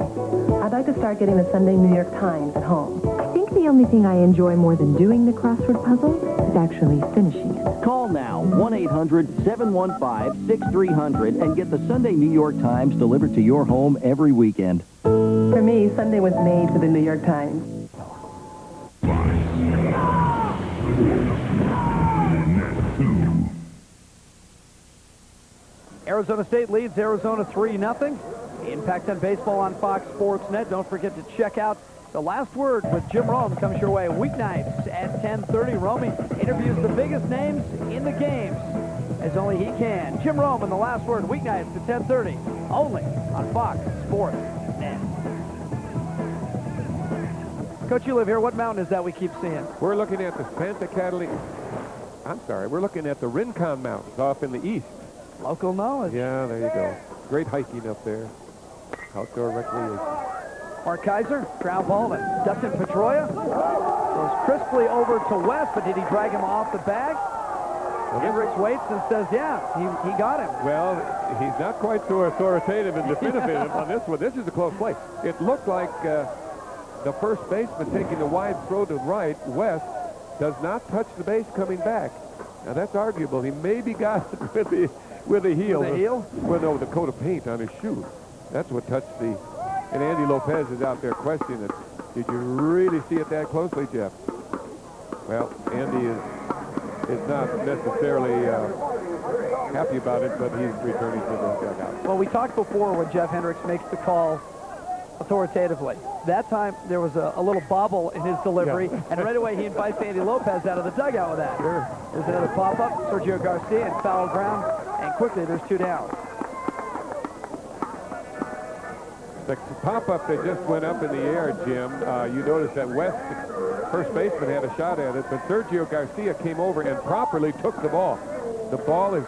I'd like to start getting the Sunday New York Times at home. I think the only thing I enjoy more than doing the crossword puzzle is actually finishing it. Call now, 1-800-715-6300, and get the Sunday New York Times delivered to your home every weekend. For me, Sunday was made for the New York Times. Arizona State leads Arizona 3-0. Impact on Baseball on Fox Sports Net. Don't forget to check out The Last Word with Jim Rome. Comes your way weeknights at 10:30. Rome interviews the biggest names in the games as only he can. Jim Rome and The Last Word weeknights at 10:30. Only on Fox Sports Net. Coach, you live here. What mountain is that we keep seeing? We're looking at the we're looking at the Rincon Mountains off in the east. Local knowledge. Yeah, there you go. Great hiking up there. Outdoor recreation. Mark Kaiser, ground ball to Dustin Pedroia. Goes crisply over to West, but did he drag him off the bag? Hendricks waits and says, yeah, he got him. Well, he's not quite so authoritative and definitive on this one. This is a close play. It looked like the first baseman taking the wide throw to right, West, does not touch the base coming back. Now, that's arguable. He maybe got it with the heel. With the heel? Well, no, the coat of paint on his shoe. That's what touched the... And Andy Lopez is out there questioning it. Did you really see it that closely, Jeff? Well, Andy is not necessarily happy about it, but he's returning to the dugout. Well, we talked before when Jeff Hendricks makes the call authoritatively. That time, there was a little bobble in his delivery, and right away he invites Andy Lopez out of the dugout with that. Sure. There's another pop-up, Sergio Garcia in foul ground, and quickly there's 2 down. The pop-up that just went up in the air, Jim, you notice that West, first baseman, had a shot at it, but Sergio Garcia came over and properly took the ball. The ball is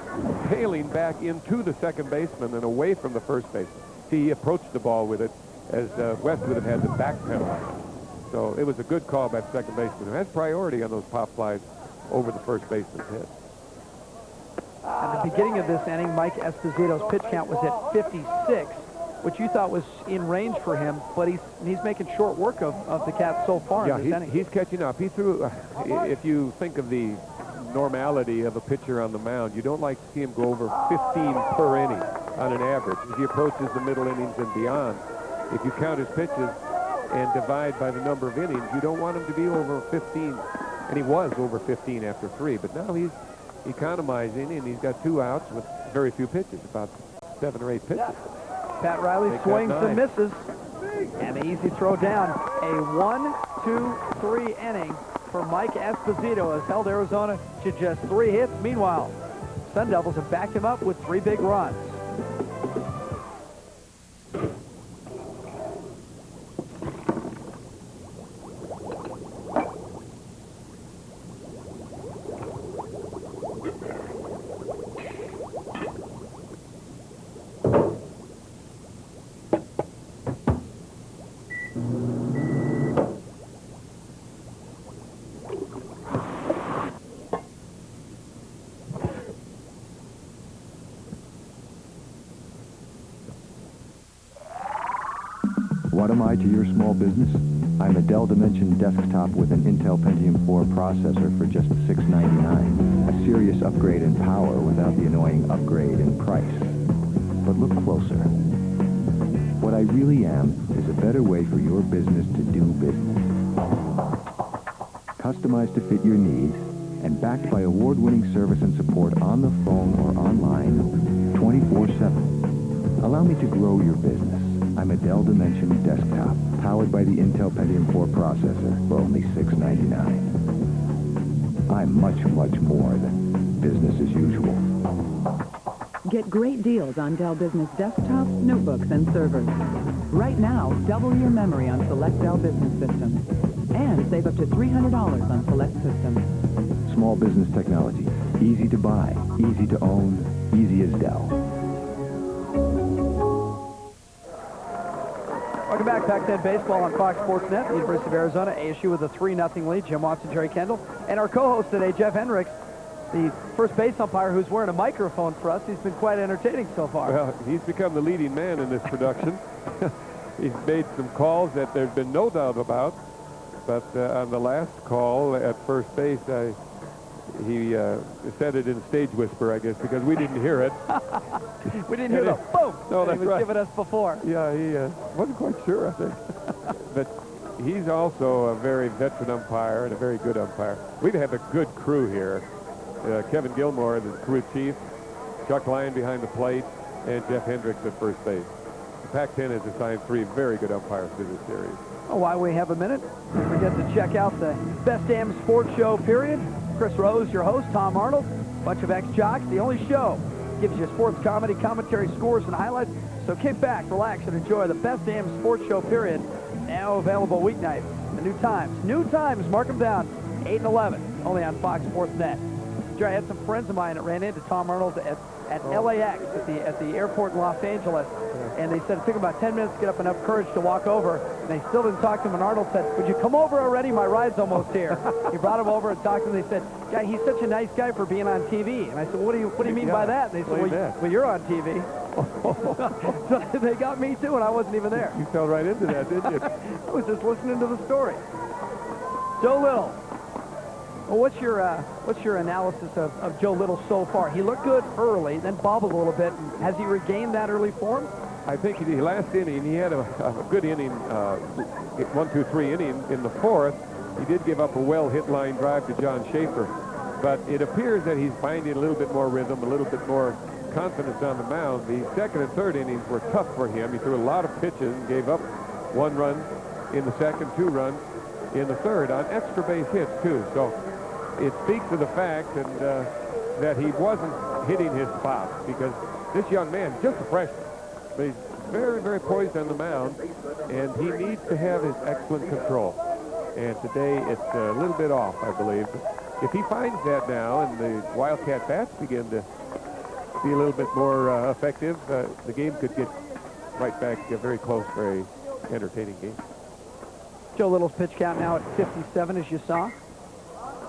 tailing back into the second baseman and away from the first baseman. He approached the ball with it as West would have had the back pedal on it. So it was a good call by the second baseman, who has priority on those pop flies over the first baseman's head. At the beginning of this inning, Mike Esposito's pitch count was at 56, which you thought was in range for him, but he's making short work of the Cats so far in this inning. He's catching up. He threw, if you think of the normality of a pitcher on the mound, you don't like to see him go over 15 per inning on an average. As he approaches the middle innings and beyond, if you count his pitches and divide by the number of innings, you don't want him to be over 15. And he was over 15 after 3, but now he's economizing, and he's got 2 outs with very few pitches, about 7 or 8 pitches. Pat Riley swings and misses, and the easy throw down. A 1-2-3 inning for Mike Esposito has held Arizona to just 3 hits. Meanwhile, Sun Devils have backed him up with 3 big runs. What am I to your small business? I'm a Dell Dimension desktop with an Intel Pentium 4 processor for just $6.99. A serious upgrade in power without the annoying upgrade in price. But look closer. What I really am is a better way for your business to do business. Customized to fit your needs and backed by award-winning service and support on the phone or online 24/7. Allow me to grow your business. I'm a Dell Dimension desktop, powered by the Intel Pentium 4 processor for only $6.99. I'm much, much more than business as usual. Get great deals on Dell Business desktops, notebooks, and servers. Right now, double your memory on select Dell Business systems. And save up to $300 on select systems. Small business technology. Easy to buy, easy to own, easy as Dell. Welcome back, Pac-10 Baseball on Fox Sports Net. The University of Arizona, ASU with a 3-0 lead. Jim Watson, Jerry Kendall. And our co-host today, Jeff Hendricks, the first base umpire who's wearing a microphone for us. He's been quite entertaining so far. Well, he's become the leading man in this production. He's made some calls that there's been no doubt about. But on the last call at first base, he said it in stage whisper, I guess, because we didn't hear it. We didn't hear the boom no, that he was right. giving us before. Yeah, he wasn't quite sure, I think. But he's also a very veteran umpire and a very good umpire. We have a good crew here. Kevin Gilmore, the crew chief, Chuck Lyon behind the plate, and Jeff Hendricks at first base. The Pac-10 has assigned 3 very good umpires to this series. Oh, while we have a minute, don't forget to check out the Best Damn Sports Show, period. Chris Rose, your host, Tom Arnold, bunch of ex-jocks. The only show gives you sports comedy, commentary, scores, and highlights. So kick back, relax, and enjoy the Best Damn Sports Show, period. Now available weeknights. The new times, mark them down, 8 and 11, only on Fox Sports Net. Jerry, I had some friends of mine that ran into Tom Arnold at LAX, at the airport in Los Angeles, and they said it took about 10 minutes to get up enough courage to walk over, and they still didn't talk to him, and Arnold said, would you come over already? My ride's almost here. He brought him over and talked to him. They said, guy, he's such a nice guy for being on TV. And I said, what do you mean by that? And they said, well, you're on TV. So they got me, too, and I wasn't even there. You fell right into that, didn't you? I was just listening to the story. Joe Little. Well, what's your analysis of Joe Little so far? He looked good early, then bobbled a little bit. Has he regained that early form? I think the last inning, he had a good inning, 1-2-3 inning. In the fourth, he did give up a well-hit line drive to John Schaefer. But it appears that he's finding a little bit more rhythm, a little bit more confidence on the mound. The second and third innings were tough for him. He threw a lot of pitches and gave up 1 run in the second, 2 runs in the third on extra base hits, too. So it speaks to the fact that he wasn't hitting his spots, because this young man, just a freshman, but he's very, very poised on the mound, and he needs to have his excellent control. And today it's a little bit off, I believe. If he finds that now and the Wildcat bats begin to be a little bit more effective, the game could get right back very close, very entertaining game. Joe Little's pitch count now at 57, as you saw.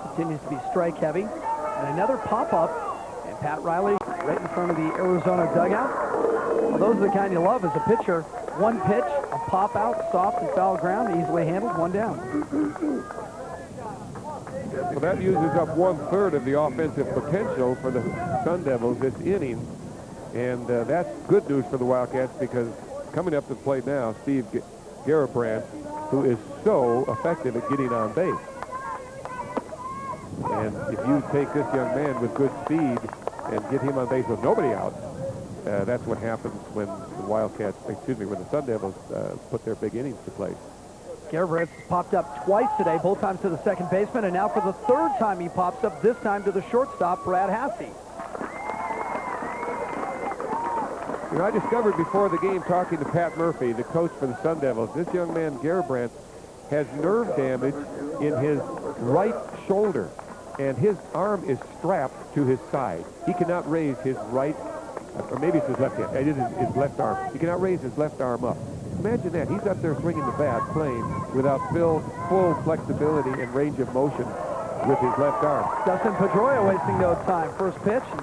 Continues to be strike heavy. And another pop-up, and Pat Riley right in front of the Arizona dugout. Well, those are the kind you love as a pitcher. One pitch, a pop-out, soft and foul ground, easily handled, 1 down. Well, that uses up 1/3 of the offensive potential for the Sun Devils this inning. And that's good news for the Wildcats, because coming up to the plate now, Steve Garibrandt, who is so effective at getting on base. And if you take this young man with good speed and get him on base with nobody out, that's what happens when the Wildcats, when the Sun Devils put their big innings to play. Garibrandt's popped up twice today, both times to the second baseman, and now for the 3rd time he pops up, this time to the shortstop, Brad Hasse. You know, I discovered before the game, talking to Pat Murphy, the coach for the Sun Devils, this young man, Garibrandt, has nerve damage in his right shoulder, and his arm is strapped to his side. He cannot raise his right, or maybe it's his left hand. It is his left arm. He cannot raise his left arm up. Imagine that. He's up there swinging the bat, playing without full flexibility and range of motion with his left arm. Dustin Pedroia wasting no time. First pitch, and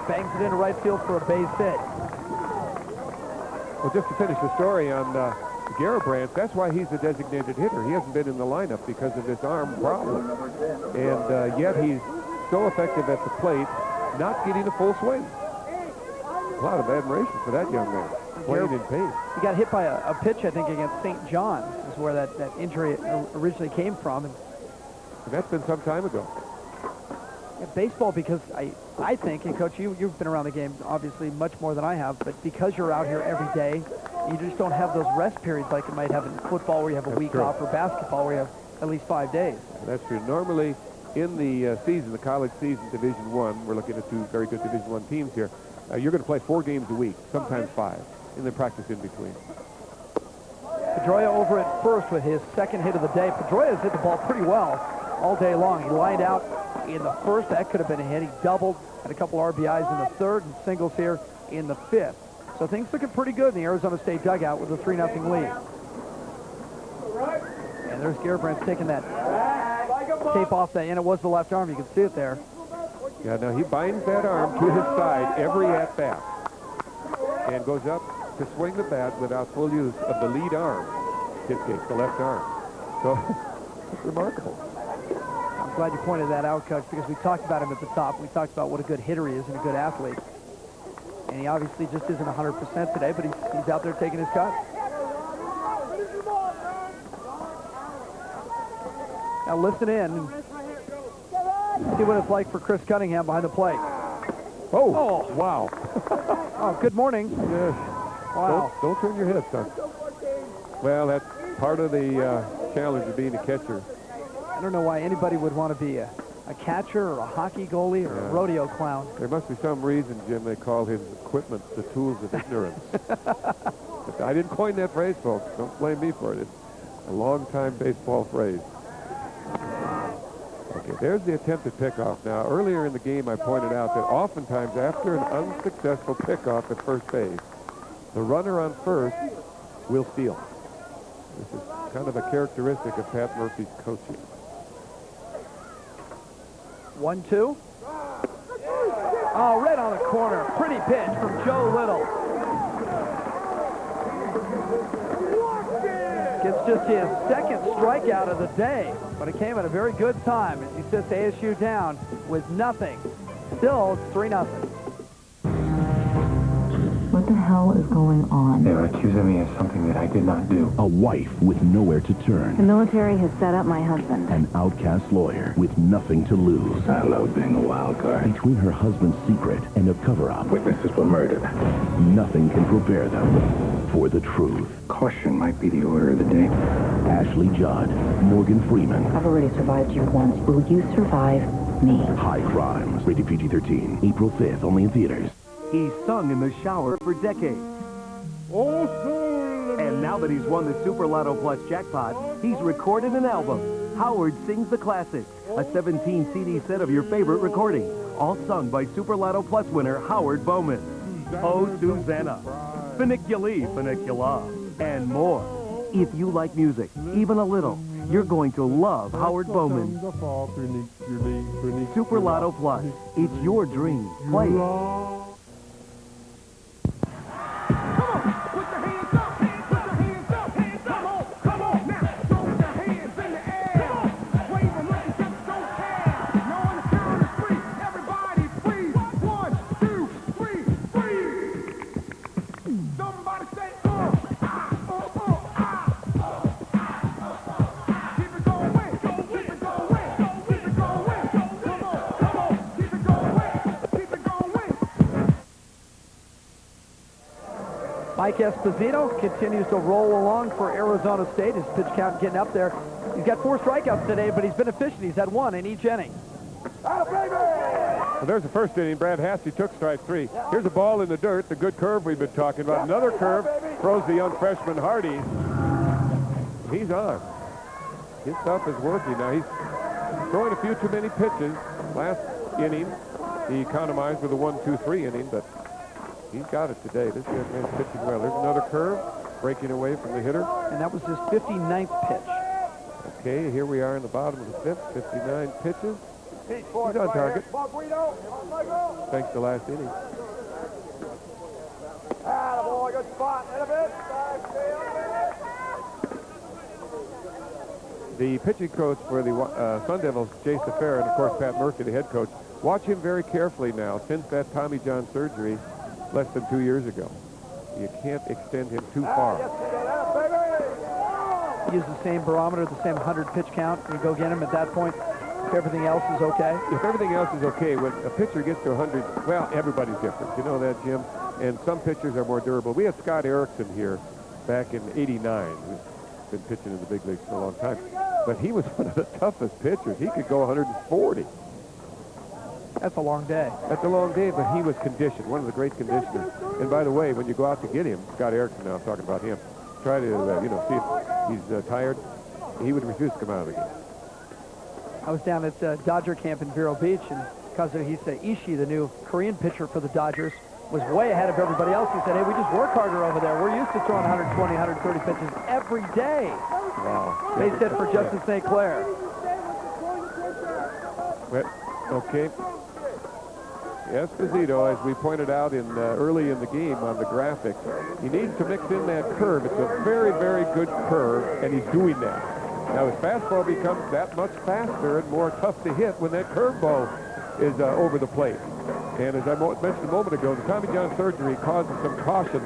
bangs it into right field for a base hit. Well, just to finish the story on Garibrandt, that's why he's a designated hitter. He hasn't been in the lineup because of this arm problem. And yet he's so effective at the plate, not getting a full swing. A lot of admiration for that young man, playing in pace. He got hit by a pitch, I think, against St. John's, is where that injury originally came from. And that's been some time ago. Yeah, baseball, because I think, and Coach, you've been around the game, obviously, much more than I have, but because you're out here every day, you just don't have those rest periods like you might have in football, where you have a week off, or basketball, where you have at least 5 days. That's true. Normally, in the season, the college season, Division I, we're looking at 2 very good Division I teams here. You're going to play 4 games a week, sometimes 5, and then practice in between. Pedroia over at first with his second hit of the day. Pedroia has hit the ball pretty well all day long. He lined out in the first. That could have been a hit. He doubled, had a couple RBIs in the third, and singles here in the 5th. So things looking pretty good in the Arizona State dugout with a 3-0 lead. And there's Garibrandt taking that tape off that, and it was the left arm. You can see it there. Yeah, now he binds that arm to his side every at-bat and goes up to swing the bat without full use of the lead arm, in this case, the left arm. So, it's remarkable. I'm glad you pointed that out, Coach, because we talked about him at the top. We talked about what a good hitter he is and a good athlete. And he obviously just isn't 100% today, but he's out there taking his cut. Now listen in and see what it's like for Chris Cunningham behind the plate. Oh. Wow. Oh, good morning. Yes. Wow. Don't turn your head, son. Well, that's part of the challenge of being a catcher. I don't know why anybody would want to be a catcher or a hockey goalie or a rodeo clown. There must be some reason, Jim, they call his equipment the tools of ignorance. I didn't coin that phrase, folks. Don't blame me for it. It's a long-time baseball phrase. Okay, there's the attempted pickoff. Now, earlier in the game, I pointed out that oftentimes after an unsuccessful pickoff at first base, the runner on first will steal. This is kind of a characteristic of Pat Murphy's coaching. 1-2. Oh, right on the corner. Pretty pitch from Joe Little. Gets just his second strikeout of the day, but it came at a very good time as he sits ASU down with nothing. Still, it's 3-0. What the hell is going on? They were accusing me of something that I did not do. A wife with nowhere to The turn. military has set up my husband. An outcast lawyer with nothing to lose. I love being a wild card. Between her husband's secret and a cover-up, Witnesses were murdered. nothing can prepare them for the truth. Caution might be the order of the day. Ashley Judd, Morgan Freeman. I've already survived you once. Will you survive me? High Crimes. Rated PG-13. April 5th, only in theaters. He's sung in the shower for decades. And now that he's won the Super Lotto Plus jackpot, he's recorded an album, Howard Sings the Classics, a 17 CD set of your favorite recordings, all sung by Super Lotto Plus winner Howard Bowman. Oh, Susanna, Funiculi, Funicula, and more. If you like music, even a little, you're going to love Howard Bowman. Super Lotto Plus, it's your dream. Play it. Mike Esposito continues to roll along for Arizona State. His pitch count getting up there. He's got 4 strikeouts today, but he's been efficient. He's had 1 in each inning. Well, there's the first inning. Brad Hasty took strike 3. Here's a ball in the dirt, the good curve we've been talking about. Another curve throws the young freshman Hardy. He's on. His stuff is working. Now, he's throwing a few too many pitches. Last inning, he economized with a 1-2-3 inning, but he's got it today. This young man's pitching well. There's another curve, breaking away from the hitter. And that was his 59th pitch. Okay, here we are in the bottom of the 5th, 59 pitches. He's on target. Thanks to last inning. Good spot. The pitching coach for the Sun Devils, Jay Safar, and of course Pat Murphy, the head coach, watch him very carefully now since that Tommy John surgery less than 2 years ago. You can't extend him too far. Use the same barometer, the same 100 pitch count. You go get him at that point. If everything else is okay. If everything else is okay, when a pitcher gets to 100, well, everybody's different. You know that, Jim? And some pitchers are more durable. We had Scott Erickson here back in '89, who's been pitching in the big leagues for a long time. But he was one of the toughest pitchers. He could go 140. That's a long day. That's a long day, but he was conditioned, one of the great conditioners. And by the way, when you go out to get him, Scott Erickson, now I'm talking about him, try to, see if he's tired, he would refuse to come out of the game. I was down at Dodger camp in Vero Beach, and Kazuhisa Ishii, the new Korean pitcher for the Dodgers, was way ahead of everybody else. He said, hey, we just work harder over there. We're used to throwing 120, 130 pitches every day. Wow. They said for Justin St. Clair. Okay. Esposito, as we pointed out in early in the game on the graphic, he needs to mix in that curve. It's a very, very good curve, and he's doing that. Now, his fastball becomes that much faster and more tough to hit when that curveball is over the plate. And as I mentioned a moment ago, the Tommy John surgery causes some caution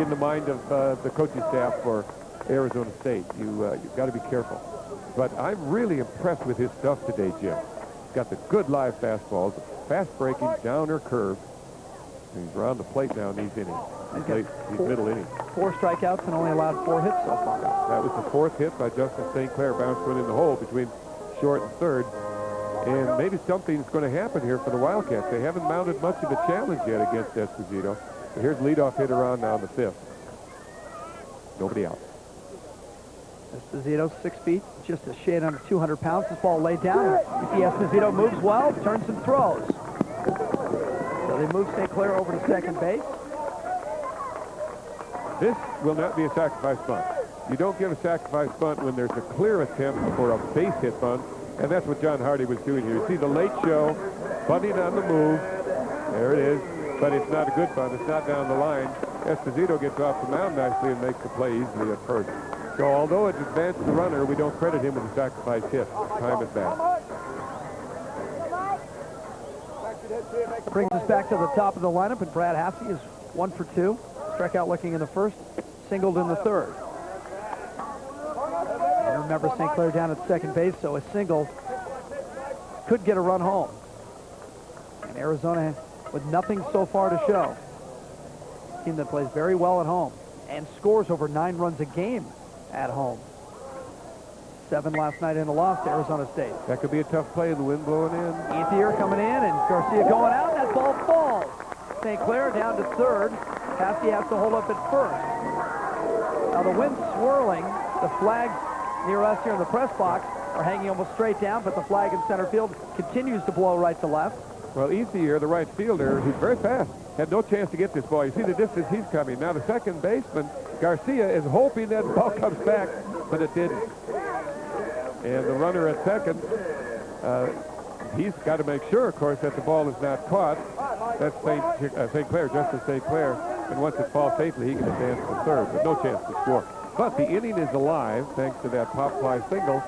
in the mind of the coaching staff for Arizona State. You've got to be careful. But I'm really impressed with his stuff today, Jim. He's got the good live fastballs, fast breaking, downer curve. And he's around the plate now in these innings. He's middle innings. 4 strikeouts and only allowed 4 hits so far. That was the 4th hit by Justin St. Clair. Bounced one in the hole between short and third. And maybe something's going to happen here for the Wildcats. They haven't mounted much of a challenge yet against Esposito. But here's leadoff hitter on now in the 5th. Nobody out. Esposito, 6 feet, just a shade under 200 pounds. This ball laid down. You see Esposito moves well, turns and throws. So they move St. Clair over to second base. This will not be a sacrifice bunt. You don't give a sacrifice bunt when there's a clear attempt for a base hit bunt, and that's what John Hardy was doing here. You see the late show, bunting on the move. There it is, but it's not a good bunt. It's not down the line. Esposito gets off the mound nicely and makes the play easily at first. So although it advanced the runner, we don't credit him with a sacrifice hit. Time at bat. Brings us back to the top of the lineup, and Brad Hasse is 1 for 2. Struck out looking in the first, singled in the third. And remember, St. Clair down at second base, so a single could get a run home. And Arizona with nothing so far to show. A team that plays very well at home and scores over 9 runs a game at home. 7 last night in a loss to Arizona State. That could be a tough play, the wind blowing in. Ethier coming in, and Garcia going out. That ball falls. St. Clair down to third. Hasse has to hold up at first. Now the wind's swirling. The flags near us here in the press box are hanging almost straight down, but the flag in center field continues to blow right to left. Well, Ethier, the right fielder, who's very fast, had no chance to get this ball. You see the distance he's coming. Now the second baseman, Garcia, is hoping that the ball comes back, but it didn't. And the runner at second, he's got to make sure, of course, that the ball is not caught. That's St. Clair, Justice St. Clair. And once it falls safely, he can advance to third, but no chance to score. But the inning is alive thanks to that pop fly single,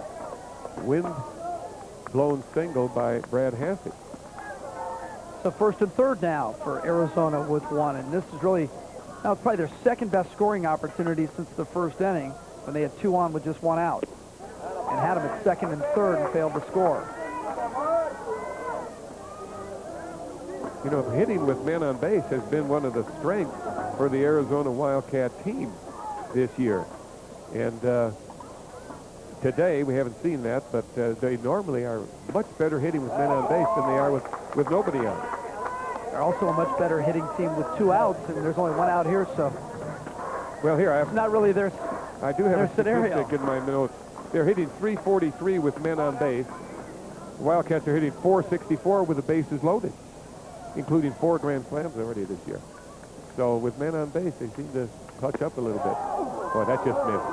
wind-blown single by Brad Hasse. So first and third now for Arizona with 1, and this is really, now it's probably their second best scoring opportunity since the first inning when they had 2 on with just 1 out. And had them at second and third and failed to score. You know, hitting with men on base has been one of the strengths for the Arizona Wildcat team this year. And today we haven't seen that, but they normally are much better hitting with men on base than they are with nobody on. They're also a much better hitting team with 2 outs, and there's only 1 out here, so. Well, here I have. It's not really their I do have a scenario. statistic in my notes. They're hitting .343 with men on base. The Wildcats are hitting .464 with the bases loaded, including 4 grand slams already this year. So with men on base, they seem to touch up a little bit. Boy, that just missed.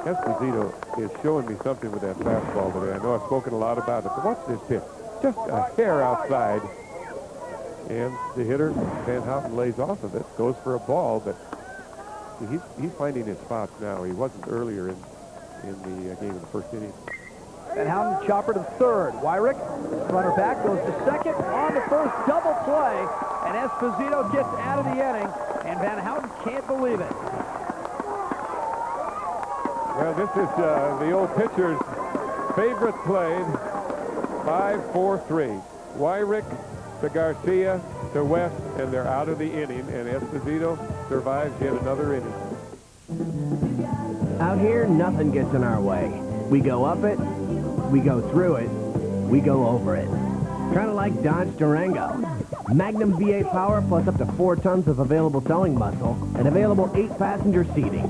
Esposito is showing me something with that fastball today. I know I've spoken a lot about it, but watch this pitch. Just a hair outside. And the hitter, Van Houten, lays off of it, goes for a ball, but he's finding his spots now. He wasn't earlier in the game in the first inning. Van Houten, chopper to third. Wyrick, runner back, goes to second. On to first, double play. And Esposito gets out of the inning. And Van Houten can't believe it. Well, this is the old pitcher's favorite play. 5-4-3. Wyrick to Garcia to West, and they're out of the inning. And Esposito survives yet another inning. Out here, nothing gets in our way. We go up it, we go through it, we go over it. Kind of like Dodge Durango. Magnum V8 power plus up to 4 tons of available towing muscle and available 8-passenger seating.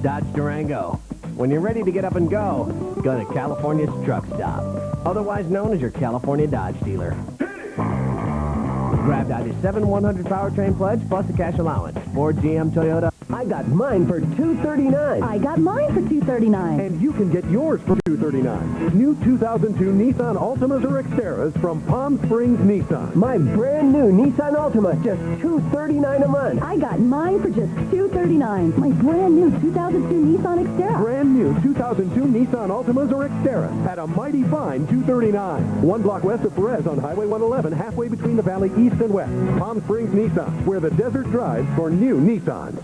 Dodge Durango. When you're ready to get up and go to California's Truck Stop, otherwise known as your California Dodge dealer. Grab Dodge's 7/100 powertrain pledge plus a cash allowance. Ford, GM, Toyota. I got mine for $239. I got mine for $239. And you can get yours for $239. New 2002 Nissan Altimas or Xteras from Palm Springs Nissan. My brand new Nissan Altima, just $239 a month. I got mine for just $239. My brand new 2002 Nissan Xterra. Brand new 2002 Nissan Altimas or Xteras at a mighty fine $239. 1 block west of Perez on Highway 111, halfway between the valley east and west. Palm Springs Nissan, where the desert drives for new Nissans.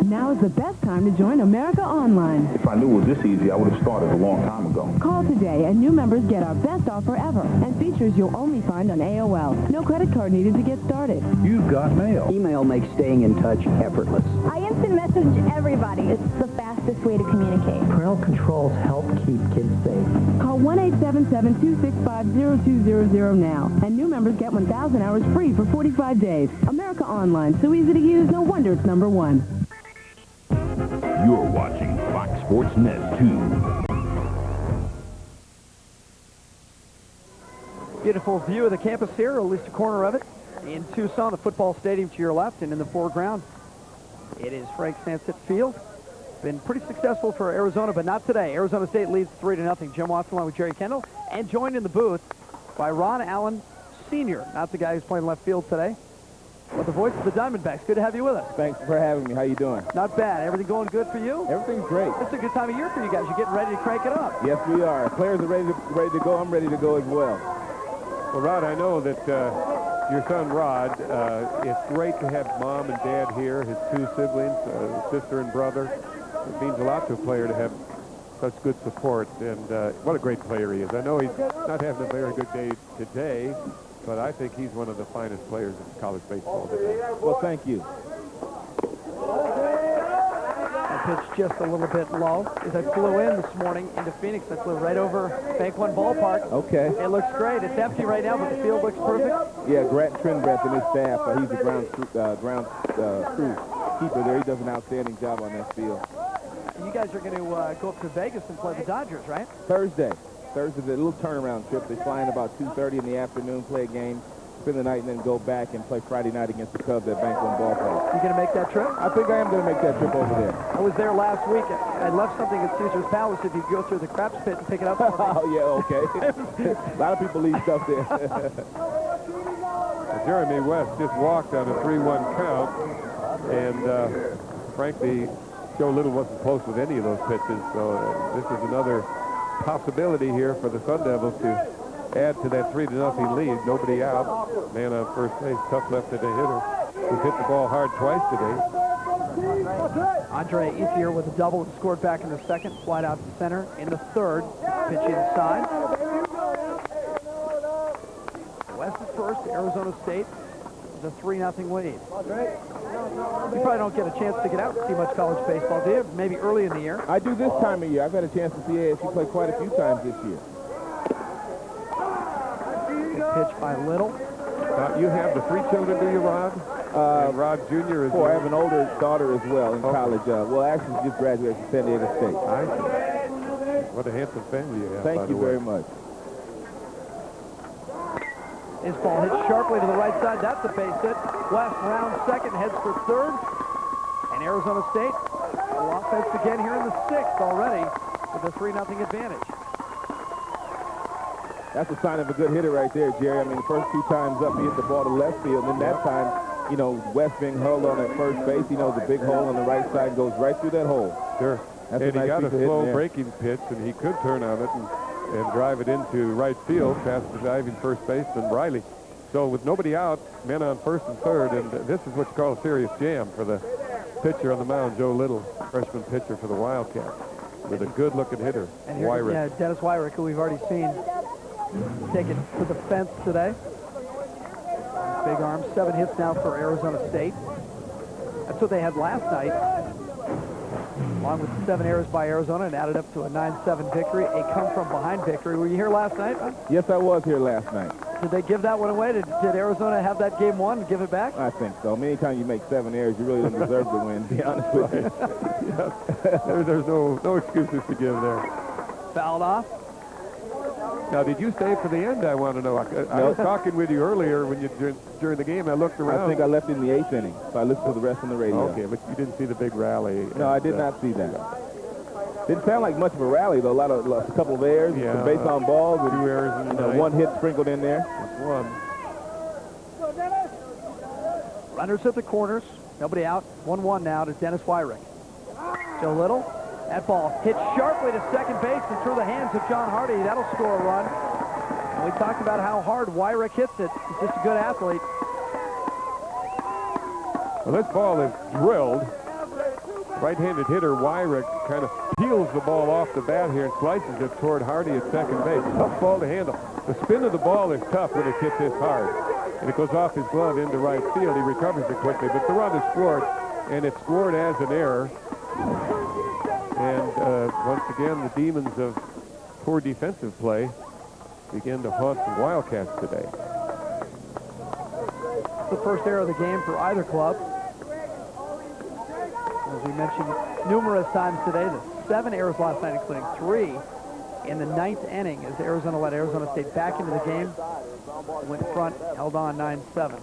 Now is the best time to join America Online. If I knew it was this easy, I would have started a long time ago. Call today and new members get our best offer ever and features you'll only find on AOL. No credit card needed to get started. You've got mail. Email makes staying in touch effortless. I instant message everybody. It's the fastest way to communicate. Parental controls help keep kids safe. Call 1-877-265-0200 now. And new members get 1,000 hours free for 45 days. America Online. So easy to use, no wonder it's #1. Sportsnet 2. Beautiful view of the campus here, or at least a corner of it. In Tucson, the football stadium to your left, and in the foreground, it is Frank Sansett Field. Been pretty successful for Arizona, but not today. Arizona State leads 3-0. Jim Watson along with Jerry Kendall, and joined in the booth by Ron Allen Sr., not the guy who's playing left field today, but the voice of the Diamondbacks. Good to have you with us. Thanks for having me. How you doing? Not bad. Everything going good for you? Everything's great. It's a good time of year for you guys. You're getting ready to crank it up. Yes, we are. Players are ready to go. I'm ready to go as well. Well, Rod, I know that your son Rod, it's great to have mom and dad here, his two siblings, sister and brother. It means a lot to a player to have such good support, and what a great player he is. I know he's not having a very good day today, but I think he's one of the finest players in college baseball today. Well, thank you. That pitch just a little bit low. As I flew in this morning into Phoenix, I flew right over Bank One Ballpark. Okay. It looks great. It's empty right now, but the field looks perfect. Yeah, Grant Trinbreath and his staff, he's the ground crew keeper there. He does an outstanding job on that field. And you guys are going to go up to Vegas and play the Dodgers, right? Thursday's a little turnaround trip. They fly in about 2:30 in the afternoon, play a game, spend the night, and then go back and play Friday night against the Cubs at Bank One Ballpark. You going to make that trip? I think I am going to make that trip over there. I was there last week. I left something at Caesar's Palace if you go through the craps pit and pick it up for me. Oh, yeah, okay. A lot of people leave stuff there. Jeremy West just walked on a 3-1 count, and frankly, Joe Little wasn't close with any of those pitches, so this is another possibility here for the Sun Devils to add to that 3-0 lead. Nobody out. Man on first base, tough left-handed hitter, who's hit the ball hard twice today. Andre Ethier with a double and scored back in the second, flied out to center in the third, pitch inside. West at first, Arizona State, the 3-0 lead. You probably don't get a chance to get out and see much college baseball, do you? Maybe early in the year. I do this time of year. I've had a chance to see ASU play quite a few times this year. Good pitch by Little. You have the 3 children, do you, Rod? And Rod Jr. is... 4. I have an older daughter as well in college. Well, actually, she just graduated from San Diego State. I see. What a handsome family you have. Thank you very much. His ball hits sharply to the right side. That's a base hit. West round second, heads for third. And Arizona State will offense again here in the 6th already with a 3-0 advantage. That's a sign of a good hitter right there, Jerry. I mean, the first 2 times up, he hit the ball to left field. And then that time, you know, West being hurled on at first base, he knows a big hole on the right side goes right through that hole. Sure. That's and a nice he got a piece of hitting slow there. breaking pitch, and he could turn on it and drive it into right field past the diving first baseman Riley. So with nobody out, men on first and third, and this is what you call a serious jam for the pitcher on the mound, Joe Little, freshman pitcher for the Wildcats, with a good-looking hitter, And here, Wyrick. yeah, Dennis Wyrick, who we've already seen take it to the fence today. Big arm, 7 hits now for Arizona State. That's what they had last night, along with 7 errors by Arizona, and added up to a 9-7 victory, a come-from-behind victory. Were you here last night? Yes, I was here last night. Did they give that one away? Did Arizona have that game won and give it back? I think so. I mean, anytime you make 7 errors, you really don't deserve to win, to be honest with you. There's no excuses to give there. Fouled off. Now, did you stay for the end? I want to know. I was talking with you earlier when you during the game. I looked around. I think I left in the 8th inning, so I listened to the rest on the radio. Okay, but you didn't see the big rally. No, I did not see that. Didn't sound like much of a rally, though. A couple of errors, some base on balls, and 2 errors and 1 hit sprinkled in there. Just one. Runners at the corners. Nobody out. 1-1 now to Dennis Wyrick. Joe Little. That ball hit sharply to second base and through the hands of John Hardy. That'll score a run. And we talked about how hard Wyrick hits it. He's just a good athlete. Well, this ball is drilled. Right-handed hitter Wyrick kind of peels the ball off the bat here and slices it toward Hardy at second base. Tough ball to handle. The spin of the ball is tough when it's hit this hard. And it goes off his glove into right field. He recovers it quickly, but the run is scored, and it's scored as an error. And once again, the demons of poor defensive play begin to haunt the Wildcats today. It's the first error of the game for either club. As we mentioned numerous times today, the 7 errors last night, including 3 in the 9th inning, as Arizona let Arizona State back into the game. Went front, held on 9-7.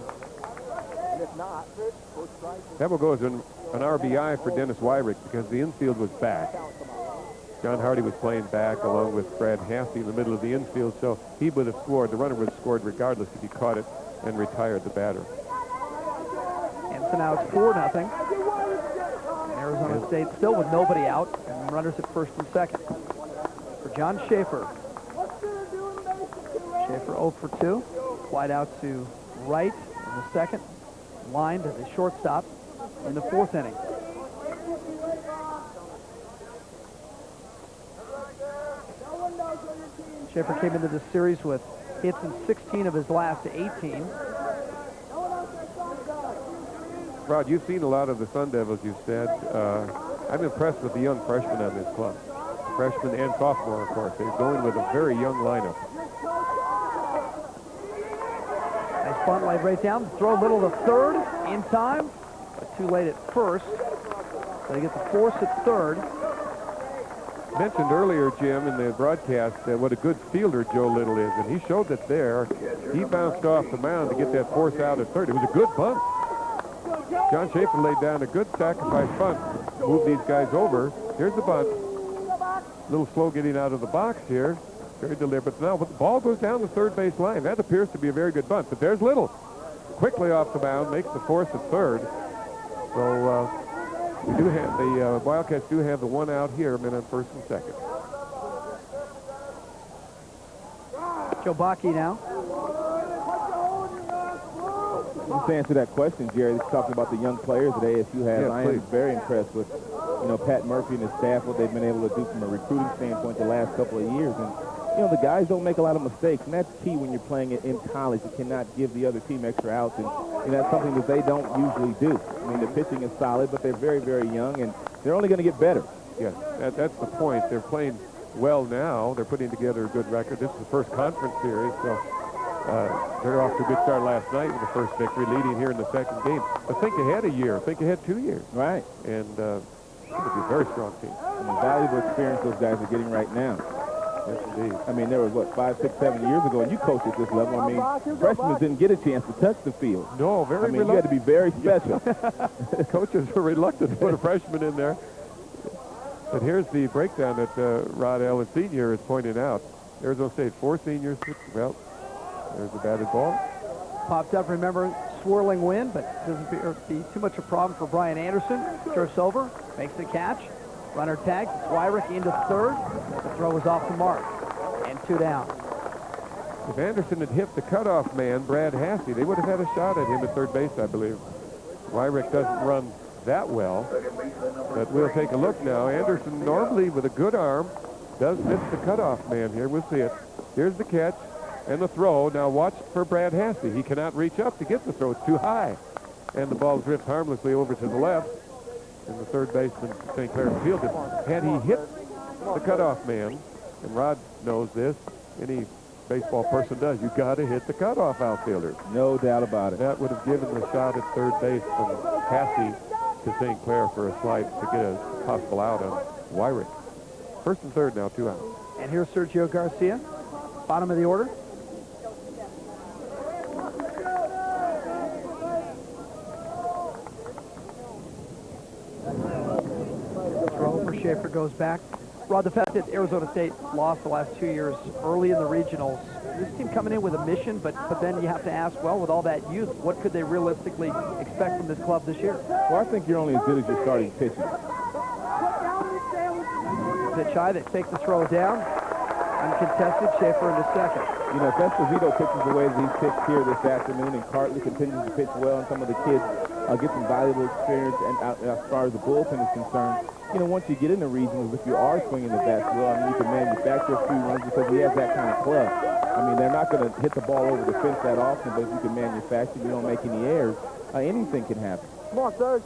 That will go as an RBI for Dennis Wyrick because the infield was back. John Hardy was playing back along with Brad Hassey in the middle of the infield, so he would have scored. The runner would have scored regardless if he caught it and retired the batter. And so now it's 4-0. Arizona State still with nobody out, and runners at first and second. For John Schaefer. Schaefer 0 for 2. Flight out to right in the second. Lined as a shortstop in the 4th inning. Schaefer came into this series with hits in 16 of his last 18. Rod, you've seen a lot of the Sun Devils, you said. I'm impressed with the young freshmen on this club. Freshman and sophomore, of course. They're going with a very young lineup. Nice bunt laid right down. Throw a little to third in time, but too late at first. So they get the force at third. Mentioned earlier, Jim, in the broadcast, what a good fielder Joe Little is, and he showed that there. He bounced off the mound to get that force out at third. It was a good bunt. John Schaefer laid down a good sacrifice bunt, moved these guys over. Here's the bunt. A little slow getting out of the box here. Very deliberate. Now, but the ball goes down the third base line. That appears to be a very good bunt. But there's Little. Quickly off the mound, makes the force at third. So we do have the Wildcats do have the one out here, men on first and second. Joe Bakke now. Just to answer that question, Jerry, he's talking about the young players that ASU has. Yeah, I am very impressed with, Pat Murphy and his staff, what they've been able to do from a recruiting standpoint the last couple of years. And, the guys don't make a lot of mistakes, and that's key when you're playing it in college. You cannot give the other team extra outs, and that's something that they don't usually do. I mean, the pitching is solid, but they're very, very young, and they're only going to get better. Yes, that's the point. They're playing well now. They're putting together a good record. This is the first conference series, so they're off to a good start last night with the first victory, leading here in the second game. But think ahead a year. Think ahead 2 years. Right. And it'll be a very strong team. And the valuable experience those guys are getting right now. Yes, indeed. I mean, there was, 5, 6, 7 years ago, and you coached at this level. I mean, freshmen didn't get a chance to touch the field. No, very reluctant. You had to be very special. Coaches were reluctant to put a freshman in there. But here's the breakdown that Rod Allen Sr. is pointing out. Arizona State, 4 seniors. Well, there's the batted ball. Popped up, remember, swirling wind, but doesn't be too much a problem for Brian Anderson. Drifts over, makes the catch. Runner tags. It's Wyrick into third. The throw was off the mark. And 2 down. If Anderson had hit the cutoff man, Brad Hassey, they would have had a shot at him at third base, I believe. Wyrick doesn't run that well, but we'll take a look now. Anderson, normally with a good arm, does miss the cutoff man here. We'll see it. Here's the catch and the throw. Now watch for Brad Hassey. He cannot reach up to get the throw. It's too high. And the ball drifts harmlessly over to the left. And the third baseman, St. Clair, fielded. Had he hit the cutoff man, and Rod knows this, any baseball person does, you got to hit the cutoff outfielder. No doubt about it. That would have given the shot at third base from Hassey to St. Clair for a slice to get a possible out on Wyrick. First and third now, 2 outs. And here's Sergio Garcia, bottom of the order. Throw for Schaefer goes back. Rod, the fact that Arizona State lost the last 2 years early in the regionals, this team coming in with a mission, but then you have to ask, well, with all that youth, what could they realistically expect from this club this year? Well, I think you're only as good as your starting pitching. Pitch high, they take the throw down. Uncontested, Schaefer into second. If Esposito pitches the way that he's pitched here this afternoon, and Cartley continues to pitch well, and some of the kids get some valuable experience, and as far as the bullpen is concerned, once you get in the regions, if you are swinging the bat well, I mean, you can manufacture a few runs because he has that kind of club. I mean, they're not going to hit the ball over the fence that often, but if you can manufacture, you don't make any errors, anything can happen. Come on, Serge.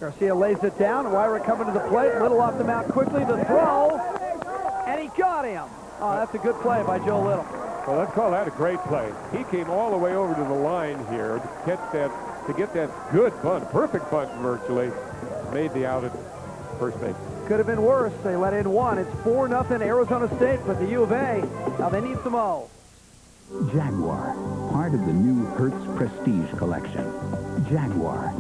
Garcia lays it down. Wyrick coming to the plate. Little off the mound quickly. The throw. And he got him. Oh, that's a good play by Joe Little. Well, let's call that a great play. He came all the way over to the line here to catch that to get that good bunt, perfect bunt virtually, made the out at first base. Could have been worse. They let in one. It's 4-0 Arizona State, but the U of A, now they need some O. Jaguar, part of the new Hertz Prestige collection. Jaguar,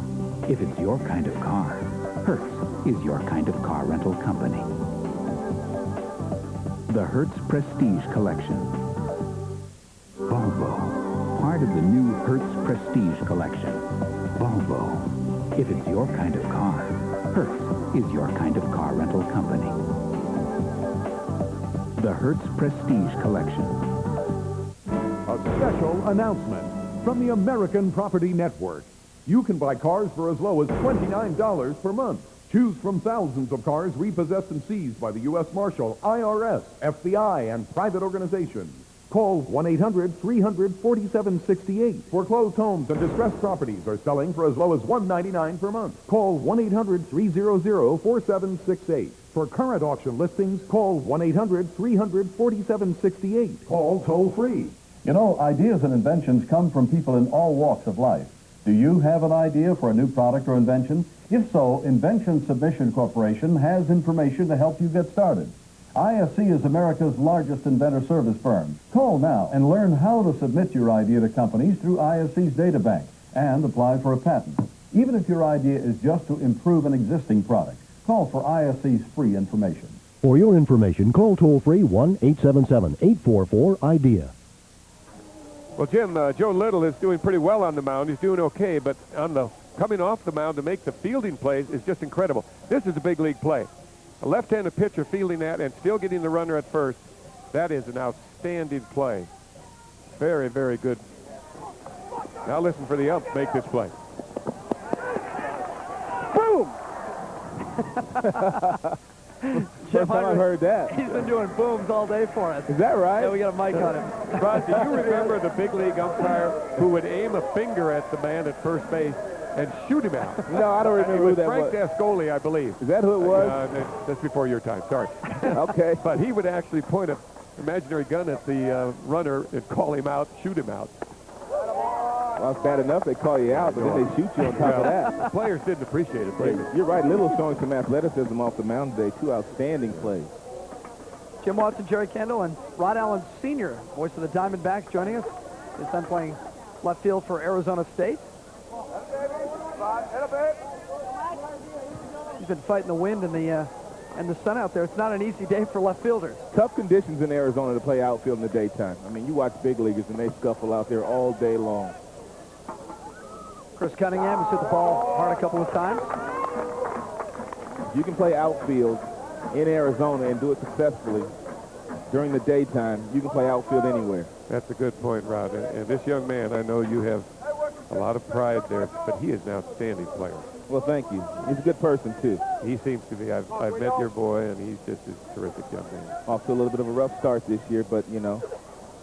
if it's your kind of car, Hertz is your kind of car rental company. The Hertz Prestige collection. Volvo, part of the new Hertz Prestige collection. Volvo, if it's your kind of car, Hertz is your kind of car rental company. The Hertz Prestige collection. A special announcement from the American Property Network. You can buy cars for as low as $29 per month. Choose from thousands of cars repossessed and seized by the U.S. Marshal, IRS, FBI, and private organizations. Call 1-800-300-4768. Foreclosed homes and distressed properties are selling for as low as $199 per month. Call 1-800-300-4768. For current auction listings, call 1-800-300-4768. Call toll-free. You know, ideas and inventions come from people in all walks of life. Do you have an idea for a new product or invention? If so, Invention Submission Corporation has information to help you get started. ISC is America's largest inventor service firm. Call now and learn how to submit your idea to companies through ISC's data bank and apply for a patent. Even if your idea is just to improve an existing product, call for ISC's free information. For your information, call toll-free 1-877-844-IDEA. Well, Jim, Joe Little is doing pretty well on the mound. He's doing okay, but coming off the mound to make the fielding plays is just incredible. This is a big league play. A left-handed pitcher fielding that and still getting the runner at first, that is an outstanding play. Very, very good. Now listen for the ump make this play. Boom! First time I've heard that. He's been doing booms all day for us. Is that right? Yeah, we got a mic on him. Rod, do you remember the big league umpire who would aim a finger at the man at first base and shoot him out? No, I don't remember who that Frank was. Ascoli, I believe. Is that who it was? That's before your time, sorry. Okay. But he would actually point an imaginary gun at the runner and call him out, shoot him out. Well, it's bad enough they call you out, but then they shoot you on top of that. The players didn't appreciate it, David. You're right. Little's showing some athleticism off the mound today. Two outstanding plays. Jim Watson, Jerry Kendall, and Rod Allen Sr., voice of the Diamondbacks, joining us. His son playing left field for Arizona State. He's been fighting the wind and the sun out there. It's not an easy day for left fielders. Tough conditions in Arizona to play outfield in the daytime. I mean, you watch big leaguers and they scuffle out there all day long. Chris Cunningham has hit the ball hard a couple of times. You can play outfield in Arizona and do it successfully during the daytime. You can play outfield anywhere. That's a good point, Rod. And this young man, I know you have a lot of pride there, but he is an outstanding player. Well, thank you. He's a good person, too. He seems to be. I've met your boy, and he's just a terrific young man. Off to a little bit of a rough start this year, but, you know,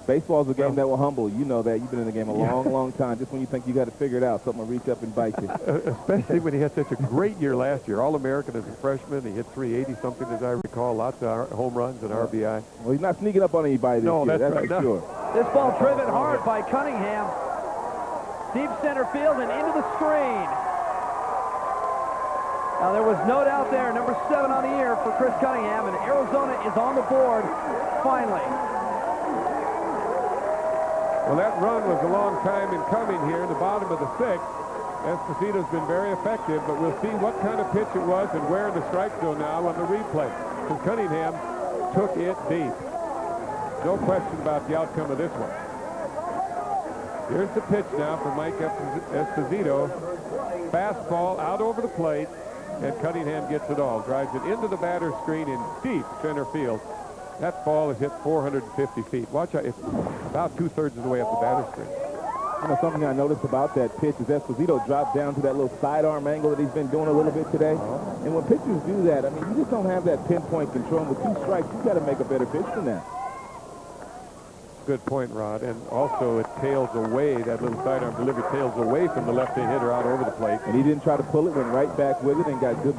baseball's a game that will humble. You know that. You've been in the game a long, long time. Just when you think you got it figured out, something will reach up and bite you. Especially when he had such a great year last year. All-American as a freshman. He hit 380-something, as I recall. Lots of home runs and RBI. Well, he's not sneaking up on anybody this year. That's right. for sure. This ball driven hard by Cunningham. Deep center field and into the screen. Now, there was no doubt there. Number 7 on the year for Chris Cunningham, and Arizona is on the board finally. Well, that run was a long time in coming here in the bottom of the 6th. Esposito's been very effective, but we'll see what kind of pitch it was and where in the strike zone now on the replay. Because Cunningham took it deep. No question about the outcome of this one. Here's the pitch now for Mike Esposito. Fastball out over the plate, and Cunningham gets it all. Drives it into the batter's screen in deep center field. That ball is hit 450 feet. Watch out, it's about 2/3 of the way up the batter's screen. You know, something I noticed about that pitch is Esposito dropped down to that little sidearm angle that he's been doing a little bit today. And when pitchers do that, I mean, you just don't have that pinpoint control. And with 2 strikes, you've got to make a better pitch than that. Good point, Rod. And also, it tails away, that little sidearm delivery tails away from the left-hand hitter out over the plate. And he didn't try to pull it, went right back with it, and got good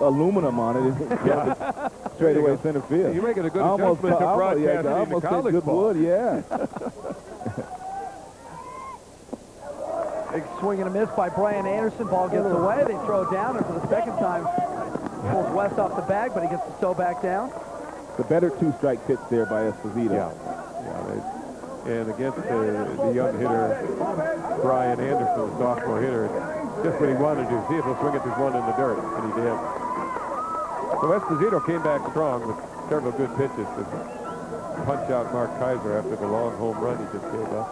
aluminum on it. Straight away center field. You're making a good adjustment to broadcasting in college good ball. wood, yeah. Big swing and a miss by Brian Anderson. Ball gets away. They throw it down, and for the second time, pulls West off the bag, but he gets the toe back down. The better two-strike pitch there by Esposito. Yeah. And against the young hitter, Brian Anderson, the sophomore hitter, just what he wanted to do. See if he'll swing at this one in the dirt, and he did. So Esposito came back strong with several good pitches to punch out Mark Kaiser after the long home run he just gave up.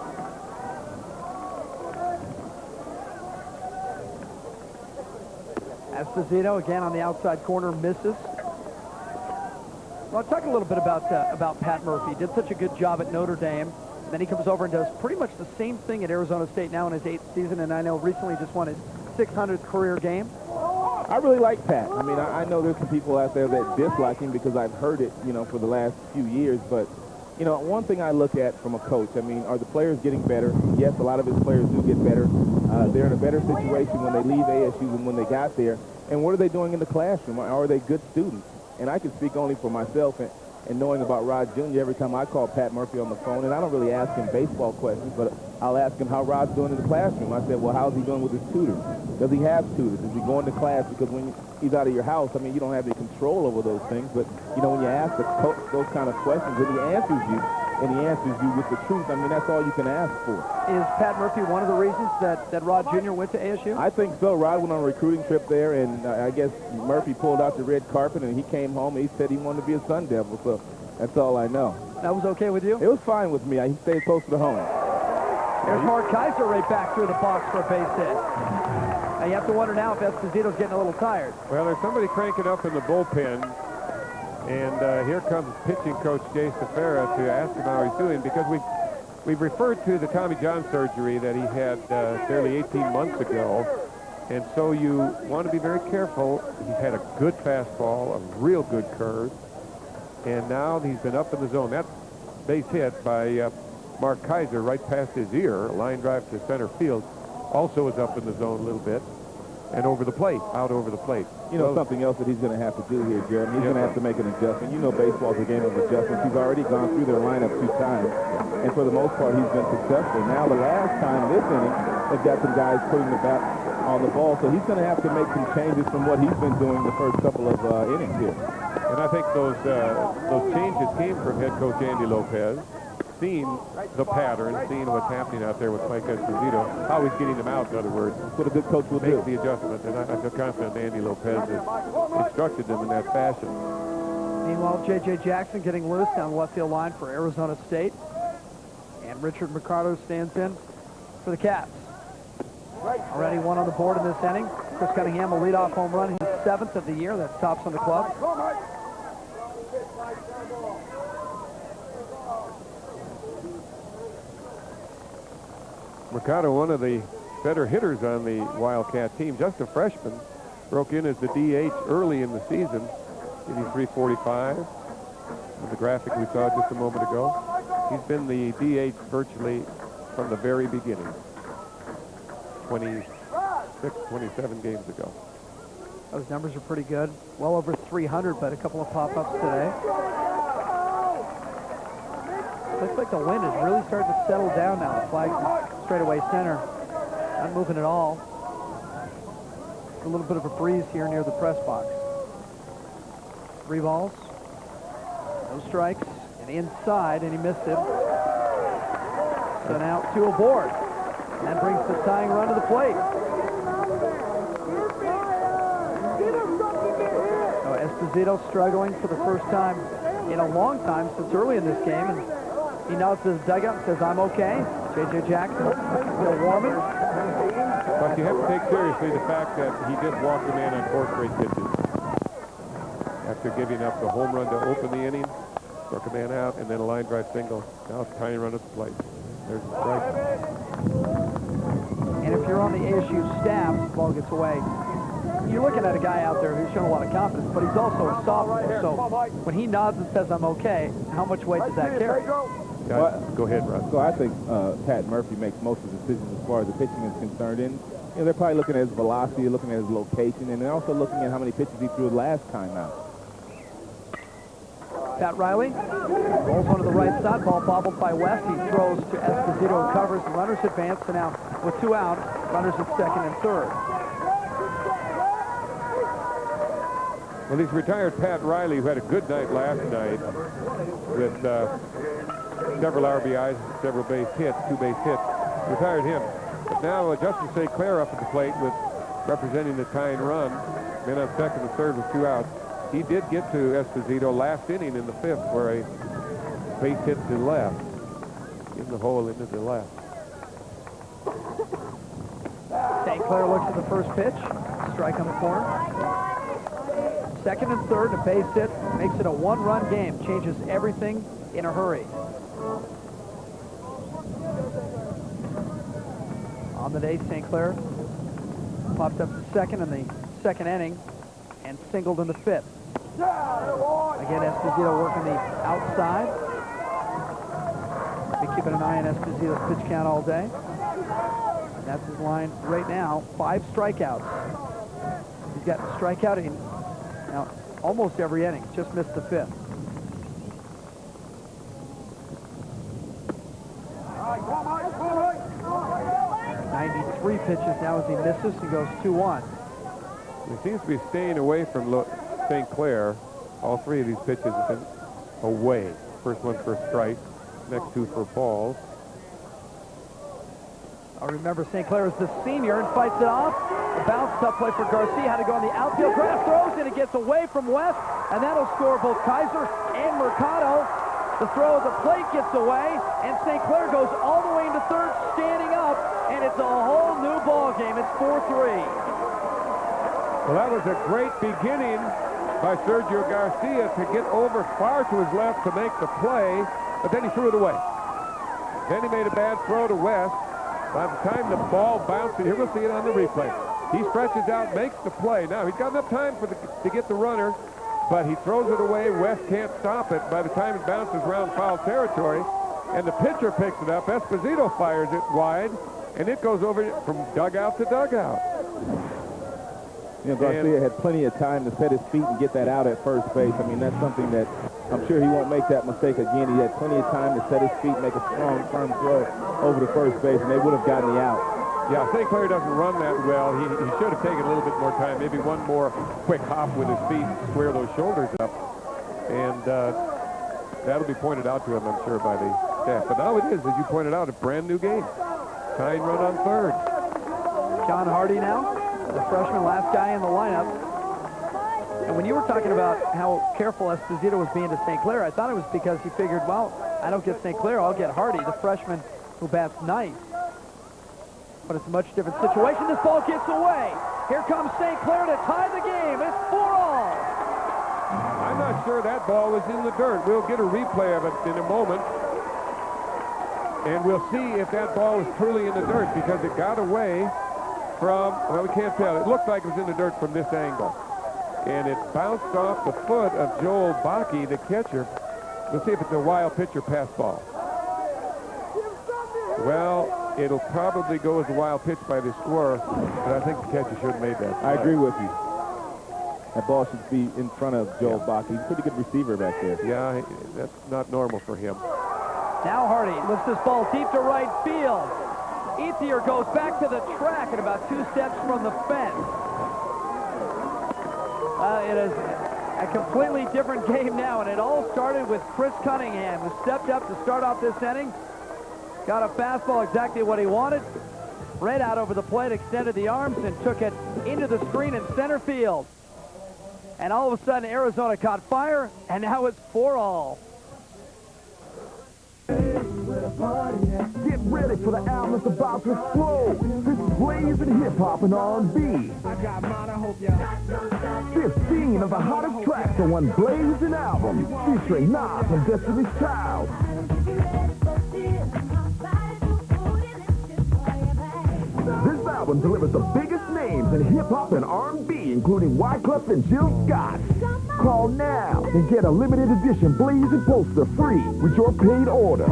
Esposito again on the outside corner, misses. Well, talk a little bit about Pat Murphy. He did such a good job at Notre Dame. Then he comes over and does pretty much the same thing at Arizona State now in his 8th season, and I know recently just won his 600th career game. I really like Pat. I mean, I know there's some people out there that dislike him because I've heard it, you know, for the last few years. But, you know, one thing I look at from a coach, I mean, are the players getting better? Yes, a lot of his players do get better. They're in a better situation when they leave ASU than when they got there. And what are they doing in the classroom? Are they good students? And I can speak only for myself and knowing about Rod Jr. every time I call Pat Murphy on the phone, and I don't really ask him baseball questions, but I'll ask him how Rod's doing in the classroom. I said, well, how's he doing with his tutors? Does he have tutors? Is he going to class? Because when he's out of your house, I mean, you don't have any control over those things, but, you know, when you ask the coach those kind of questions, and he answers you with the truth, I mean, that's all you can ask for. Is Pat Murphy one of the reasons that Rod Jr. went to ASU? I think so. Rod went on a recruiting trip there, and I guess Murphy pulled out the red carpet, and he came home, and he said he wanted to be a Sun Devil, so that's all I know. That was okay with you? It was fine with me. He stayed close to home. There's Mark Kaiser right back through the box for a base hit. Now you have to wonder now if Esposito's getting a little tired. Well, there's somebody cranking up in the bullpen. And here comes pitching coach Jay Safara to ask him how he's doing, because we've referred to the Tommy John surgery that he had barely 18 months ago. And so you want to be very careful. He's had a good fastball, a real good curve. And now he's been up in the zone. That base hit by Mark Kaiser right past his ear, a line drive to center field, also is up in the zone a little bit. And over the plate, out over the plate. You know, something else that he's going to have to do here, Jeremy. He's going to have to make an adjustment. You know, baseball's a game of adjustments. He's already gone through their lineup 2 times. And for the most part, he's been successful. Now, the last time this inning, they've got some guys putting the bat on the ball. So he's going to have to make some changes from what he's been doing the first couple of innings here. And I think those changes came from head coach Andy Lopez, seeing the pattern, seeing what's happening out there with Mike Esposito, how he's getting them out, in other words. That's what a good coach will do. Make the adjustment, and I feel confident Andy Lopez has instructed them in that fashion. Meanwhile, J.J. Jackson getting loose down the left field line for Arizona State. And Richard Mercado stands in for the Cats. Already one on the board in this inning. Chris Cunningham will lead off home run, his 7th of the year. That's tops on the club. Mercado, one of the better hitters on the Wildcat team, just a freshman, broke in as the DH early in the season, hitting .345. On the graphic we saw just a moment ago, he's been the DH virtually from the very beginning, 26, 27 games ago. Those numbers are pretty good. Well over 300, but a couple of pop-ups today. Looks like the wind is really starting to settle down now. The flag's straightaway center. Not moving at all. A little bit of a breeze here near the press box. 3 balls. No strikes. And inside, and he missed it. So now 2 aboard. And that brings the tying run to the plate. So Esposito struggling for the first time in a long time since early in this game. And he nods to his dugout and says, I'm okay. J.J. Jackson, still warming. But you have to take seriously the fact that he just walked a man on 4 straight pitches. After giving up the home run to open the inning, struck a man out, and then a line drive single. Now it's a tiny run at the plate. There's the strike. And if you're on the ASU staff, the ball gets away. You're looking at a guy out there who's shown a lot of confidence, but he's also a sophomore. So when he nods and says, I'm okay, how much weight does that carry? Go ahead, Russ. So I think Pat Murphy makes most of the decisions as far as the pitching is concerned. And you know, they're probably looking at his velocity, looking at his location, and they're also looking at how many pitches he threw last time out. Pat Riley rolls onto the right side. Ball bobbled by West. He throws to Esposito, who covers. The runners advance, and now with 2 out, runners at second and third. Well, he's retired Pat Riley, who had a good night last night with several RBIs, several base hits, 2 base hits. Retired him. But now Justin St. Clair up at the plate with representing the tying run. Men on second and third with 2 outs. He did get to Esposito last inning in the 5th where a base hit to left. In the hole into the left. St. Clair looks at the first pitch. Strike on the corner. Second and third, a base hit makes it a 1-run game. Changes everything in a hurry. On the day, St. Clair popped up to second in the 2nd inning and singled in the 5th. Again, Esposito working the outside. Be keeping an eye on Esposito's pitch count all day. And that's his line right now. 5 strikeouts. He's got a strikeout in now almost every inning. Just missed the 5th. Three pitches now as he misses. He goes 2-1. He seems to be staying away from St. Clair. All 3 of these pitches have been away. First one for a strike, next 2 for balls. I remember St. Clair is the senior and fights it off. A bounce, tough play for Garcia. Had to go on the outfield. Grass throws and it gets away from West, and that'll score both Kaiser and Mercado. The throw at the plate gets away, and St. Clair goes all the way into third, standing up, and it's a whole new ball game. It's 4-3. Well, that was a great beginning by Sergio Garcia to get over far to his left to make the play, but then he threw it away. Then he made a bad throw to West. By the time the ball bounced, here we'll see it on the replay. He stretches out, makes the play. Now, he's got enough time to get the runner, but he throws it away. West can't stop it. By the time it bounces around foul territory, and the pitcher picks it up, Esposito fires it wide, and it goes over from dugout to dugout. You know, Garcia had plenty of time to set his feet and get that out at first base. I mean, that's something that I'm sure he won't make that mistake again. He had plenty of time to set his feet, make a strong, firm throw over to first base, and they would have gotten the out. Yeah, St. Clair doesn't run that well. He should have taken a little bit more time, maybe one more quick hop with his feet, square those shoulders up. And that'll be pointed out to him, I'm sure, by the staff. But now it is, as you pointed out, a brand new game. Tying run on third. John Hardy now, the freshman, last guy in the lineup. And when you were talking about how careful Esposito was being to St. Clair, I thought it was because he figured, well, I don't get St. Clair, I'll get Hardy, the freshman who bats nice. But it's a much different situation. This ball gets away. Here comes St. Clair to tie the game. It's 4-all. I'm not sure that ball was in the dirt. We'll get a replay of it in a moment. And we'll see if that ball is truly in the dirt, because it got away from, well, we can't tell. It looked like it was in the dirt from this angle. And it bounced off the foot of Joel Bakke, the catcher. We'll see if it's a wild pitch or pass ball. Well, it'll probably go as a wild pitch by the scorer, but I think the catcher should have made that play. I agree with you. That ball should be in front of Joel Bakke. He's a pretty good receiver back there. Yeah, that's not normal for him. Now Hardy lifts this ball deep to right field. Ethier goes back to the track at about 2 steps from the fence. It is a completely different game now, and it all started with Chris Cunningham, who stepped up to start off this inning. Got a fastball, exactly what he wanted. Right out over the plate, extended the arms, and took it into the screen in center field. And all of a sudden, Arizona caught fire, and now it's 4-all. Get ready for the album that's about to explode. This is blazing hip-hop and R&B. 15 of the hottest tracks on one blazing album, featuring Nas and Destiny's Child. This album delivers the biggest names in hip-hop and R&B, including Wyclef and Jill Scott. Call now and get a limited edition Blazing poster free with your paid order.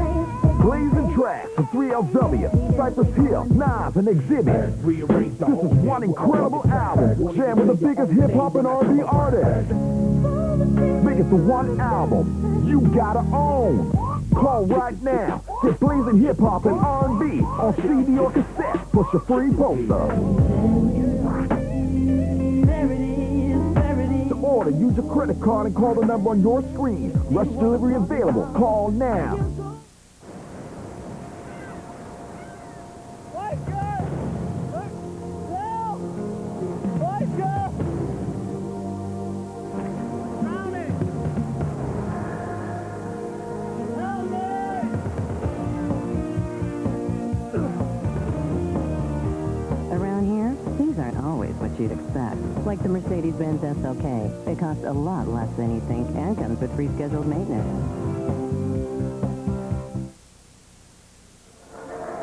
Blazing tracks from 3LW, Cypress Hill, Nas, and Exhibit. This is one incredible album, jammed with the biggest hip-hop and R&B artists. Make it the one album you gotta own. Call right now. Get blazing hip-hop and R&B on CD or cassette. Plus your free poster. To order, use your credit card and call the number on your screen. Rush delivery available. Call now. Around here, things aren't always what you'd expect. Like the Mercedes-Benz SLK. It costs a lot less than you think and comes with free scheduled maintenance.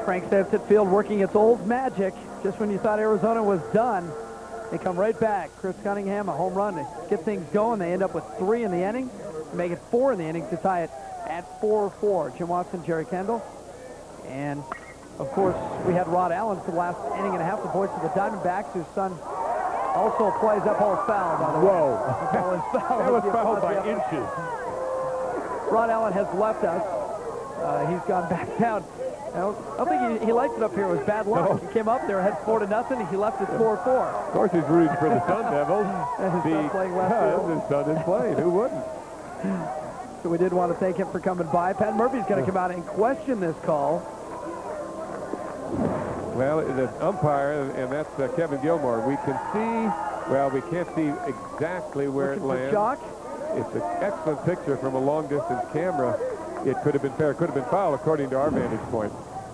Frank Steps at field working its old magic. Just when you thought Arizona was done, they come right back. Chris Cunningham, a home run to get things going. They end up with 3 in the inning, make it 4 in the inning to tie it at 4-4. Jim Watson, Jerry Kendall, and of course we had Rod Allen for the last inning and a half. The voice of the Diamondbacks, whose son also plays. That ball is foul, by the way. Whoa. That ball is foul. That was fouled by inches. Rod Allen has left us. He's gone back down. I don't think he liked it up here. It was bad luck. No. He came up there, had 4-0. He left it 4-4. Of course, he's rooting for the Sun Devils because his son is playing. Who wouldn't? So we did want to thank him for coming by. Pat Murphy's going to come out and question this call. Well, the umpire, and that's Kevin Gilmore. We can see, well, we can't see exactly where it lands. Jock. It's an excellent picture from a long-distance camera. It could have been fair, could have been foul, according to our vantage point.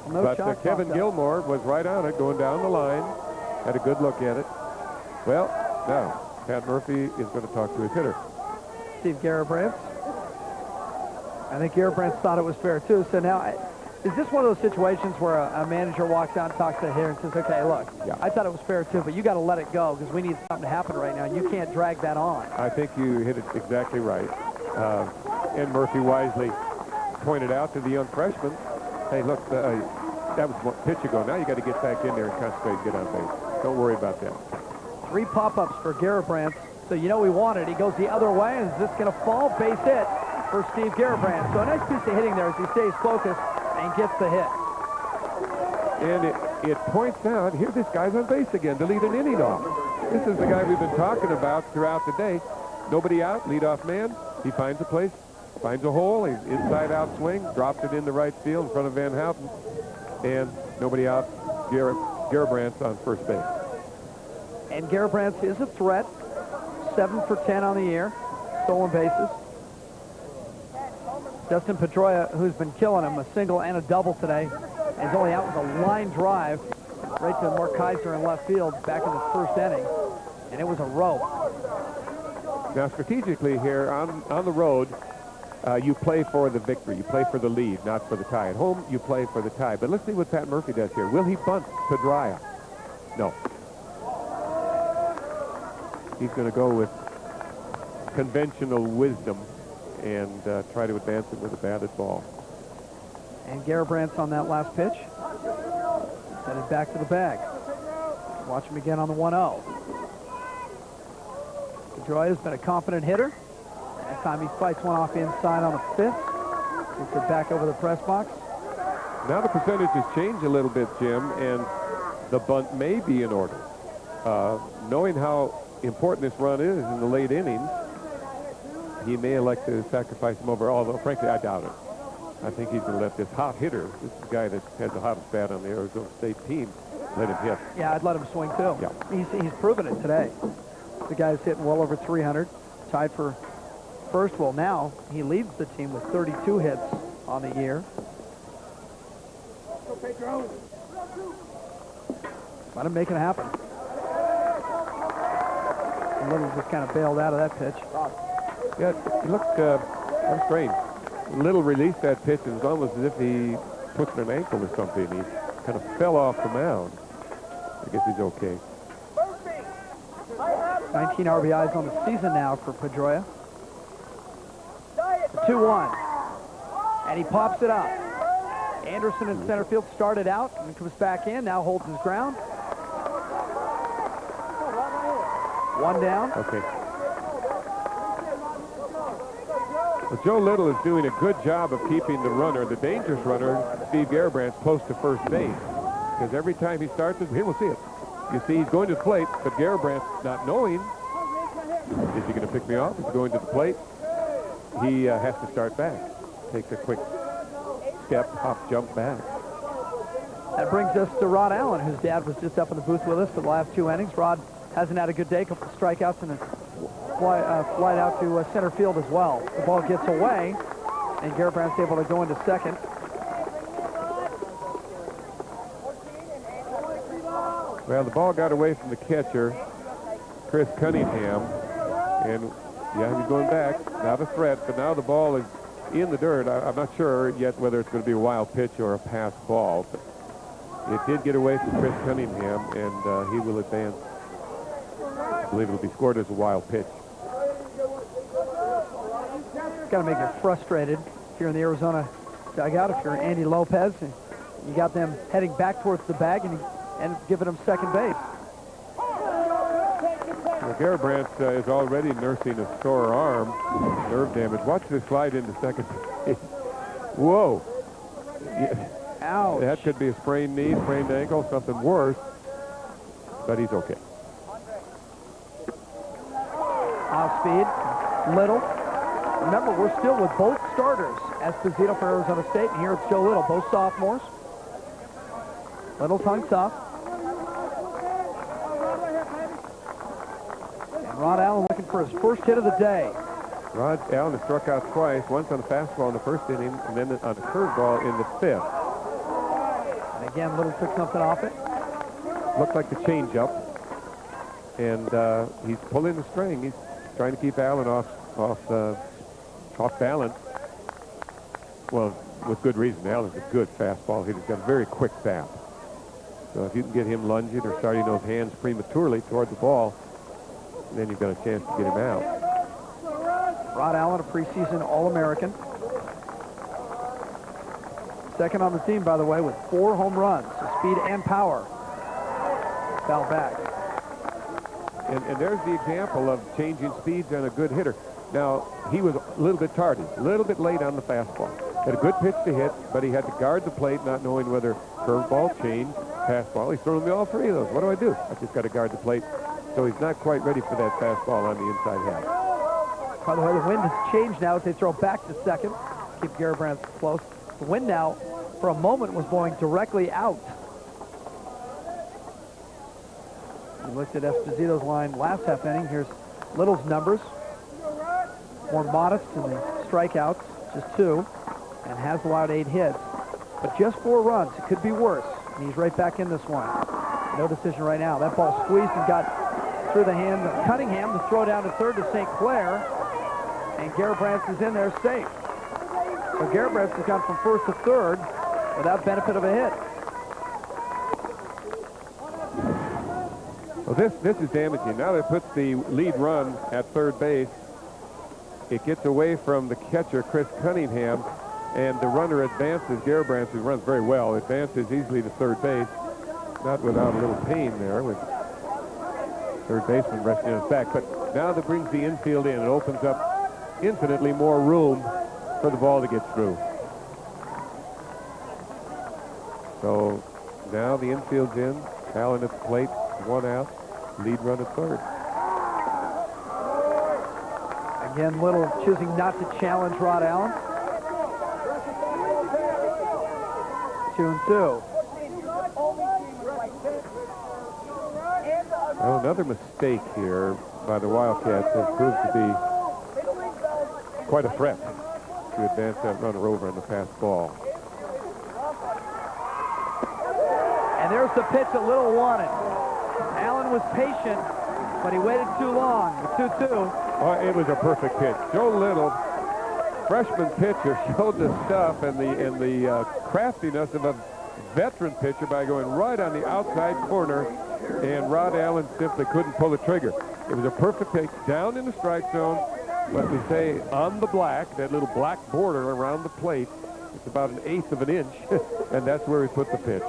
No but shot Kevin popped up. Gilmore was right on it, going down the line. Had a good look at it. Well, now, Pat Murphy is going to talk to his hitter. Steve Garibrandt. I think Garibrandt thought it was fair, too. So now, is this one of those situations where a manager walks out and talks to the hitter and says, okay, look, I thought it was fair, too, but you got to let it go because we need something to happen right now. You can't drag that on. I think you hit it exactly right. And Murphy wisely pointed out to the young freshman, hey, look, that was 1 pitch ago. Now you got to get back in there and concentrate and get on base. Don't worry about that. 3 pop-ups for Garibrandt. So you know we want it. He goes the other way, and is this going to fall? Base hit for Steve Garibrandt. So a nice piece of hitting there as he stays focused and gets the hit. And it points out, here this guy's on base again to lead an inning off. This is the guy we've been talking about throughout the day. Nobody out, leadoff man. He finds a place, finds a hole. He's inside-out swing, drops it into right field in front of Van Houten. And nobody out. Garibrandt's on first base. And Garibrandt is a threat. 7 for 10 on the year. Stolen bases. Justin Pedroia, who's been killing him, a single and a double today, and is only out with a line drive right to Mark Kaiser in left field back in the first inning. And it was a rope. Now, strategically here on the road, you play for the victory. You play for the lead, not for the tie. At home, you play for the tie. But let's see what Pat Murphy does here. Will he bunt Pedroia? No. He's going to go with conventional wisdom and try to advance it with a batted ball. And Garibrandt's on that last pitch. Headed back to the bag. Watch him again on the 1-0. Pedroia's been a confident hitter. That time he fights one off inside on the 5th. Gets it back over the press box. Now the percentages change a little bit, Jim, and the bunt may be in order. Knowing how important this run is in the late innings, he may elect to sacrifice him over, although frankly I doubt it. I think he's going to let this hot hitter, this is the guy that has the hottest bat on the Arizona State team, let him hit. Yeah, I'd let him swing too. Yeah. He's proven it today. The guy's hitting well over 300, tied for first. Well, now he leads the team with 32 hits on the year. Let him make it happen. Little just kind of bailed out of that pitch. Yeah, he looked kind of strange. Little released that pitch. It was almost as if he twisted an ankle or something. He kind of fell off the mound. I guess he's okay. 19 RBIs on the season now for Pedroia. 2-1. And he pops it up. Anderson in center field started out and comes back in. Now holds his ground. 1 down. Okay. Well, Joe Little is doing a good job of keeping the runner, the dangerous runner, Steve Garabrandt, close to first base. Because every time he starts it, here we'll see it. You see he's going to the plate, but Garabrandt, not knowing, is he going to pick me off? He's going to the plate. He has to start back. Takes a quick step, hop, jump back. That brings us to Rod Allen, whose dad was just up in the booth with us for the last 2 innings. Rod hasn't had a good day, a couple of strikeouts and a flight out to center field as well. The ball gets away, and Garabrandt's able to go into second. Well, the ball got away from the catcher, Chris Cunningham, and yeah, he's going back. Not a threat, but now the ball is in the dirt. I'm not sure yet whether it's going to be a wild pitch or a pass ball, but it did get away from Chris Cunningham, and he will advance. I believe it'll be scored as a wild pitch. It's got to make you frustrated if you're in the Arizona dugout. If you're Andy Lopez, and you got them heading back towards the bag and giving them second base. Well, Garabrandt is already nursing a sore arm, nerve damage. Watch this slide into second base. Whoa. Yeah. Ouch. That could be a sprained knee, sprained ankle, something worse, but he's okay. Off speed, Little. Remember, we're still with both starters. Esposito for Arizona State, and here it's Joe Little, both sophomores. Little's hung tough. And Rod Allen looking for his first hit of the day. Rod Allen has struck out twice, once on a fastball in the first inning, and then on a curveball in the fifth. And again, Little took something off it. Looked like the changeup, and he's pulling the string. He's trying to keep Allen off balance. Well, with good reason. Allen's a good fastball hitter. He's got a very quick bat. So if you can get him lunging or starting those hands prematurely toward the ball, then you've got a chance to get him out. Rod Allen, a preseason All-American. Second on the team, by the way, with 4 home runs. So speed and power. Foul back. And there's the example of changing speeds on a good hitter. Now, he was a little bit tardy, a little bit late on the fastball. Had a good pitch to hit, but he had to guard the plate, not knowing whether curveball, change, fastball. He's throwing me all 3 of those. What do I do? I just got to guard the plate. So he's not quite ready for that fastball on the inside half. By the way, the wind has changed now as they throw back to second. Keep Garabrandt close. The wind now, for a moment, was blowing directly out. We looked at Esposito's line last half inning. Here's Little's numbers. More modest in the strikeouts, just 2, and has allowed 8 hits. But just 4 runs. It could be worse. And he's right back in this one. No decision right now. That ball squeezed and got through the hand of Cunningham. The throw down to third to St. Clair. And Garabrandt is in there safe. So Garabrandt has gone from first to third without benefit of a hit. Well, this is damaging. Now that puts the lead run at third base. It gets away from the catcher, Chris Cunningham, and the runner advances. Garabrandt, who runs very well, advances easily to third base. Not without a little pain there with third baseman resting on his back. But now that brings the infield in. It opens up infinitely more room for the ball to get through. So now the infield's in. Allen at the plate, 1 out. Lead run at third. Again, Little choosing not to challenge Rod Allen. 2-2. Well, another mistake here by the Wildcats has proved to be quite a threat to advance that runner over on the pass ball. And there's the pitch that Little wanted. Allen was patient, but he waited too long. The 2-2. Oh, it was a perfect pitch. Joe Little, freshman pitcher, showed the stuff and the craftiness of a veteran pitcher by going right on the outside corner, and Rod Allen simply couldn't pull the trigger. It was a perfect pitch down in the strike zone, what we say on the black, that little black border around the plate. It's about 1/8 of an inch, and that's where he put the pitch.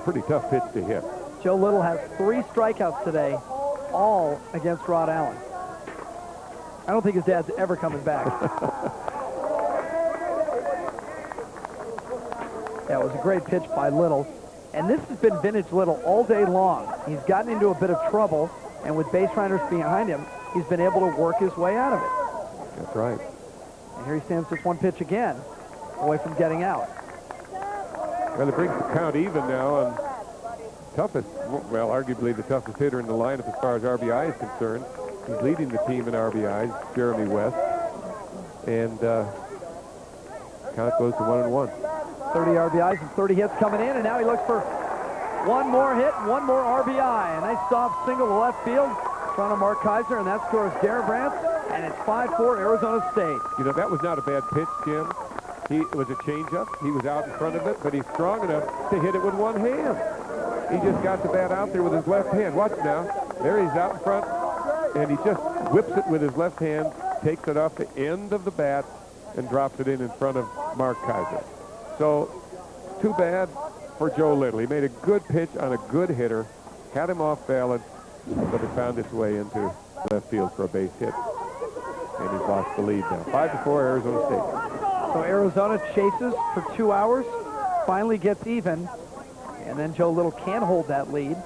Pretty tough pitch to hit. Joe Little has 3 strikeouts today, all against Rod Allen. I don't think his dad's ever coming back. Yeah, it was a great pitch by Little. And this has been vintage Little all day long. He's gotten into a bit of trouble, and with base runners behind him, he's been able to work his way out of it. That's right. And here he stands just one pitch again, away from getting out. Well, it brings the count even now, and toughest, well, arguably the toughest hitter in the lineup as far as RBI is concerned. He's leading the team in RBIs, Jeremy West. And count goes to 1-1. 30 RBIs and 30 hits coming in, and now he looks for one more hit and one more RBI. A nice soft single to left field in front of Mark Kaiser, and that scores Garabrandt, and it's 5-4 Arizona State. You know, that was not a bad pitch, Jim. It was a changeup. He was out in front of it, but he's strong enough to hit it with one hand. He just got the bat out there with his left hand. Watch now. There he's out in front, and he just whips it with his left hand, takes it off the end of the bat, and drops it in front of Mark Kaiser. So, too bad for Joe Little. He made a good pitch on a good hitter, had him off balance, but it found its way into left field for a base hit. And he's lost the lead now. 5-4 Arizona State. So Arizona chases for 2 hours, finally gets even, and then Joe Little can hold that lead.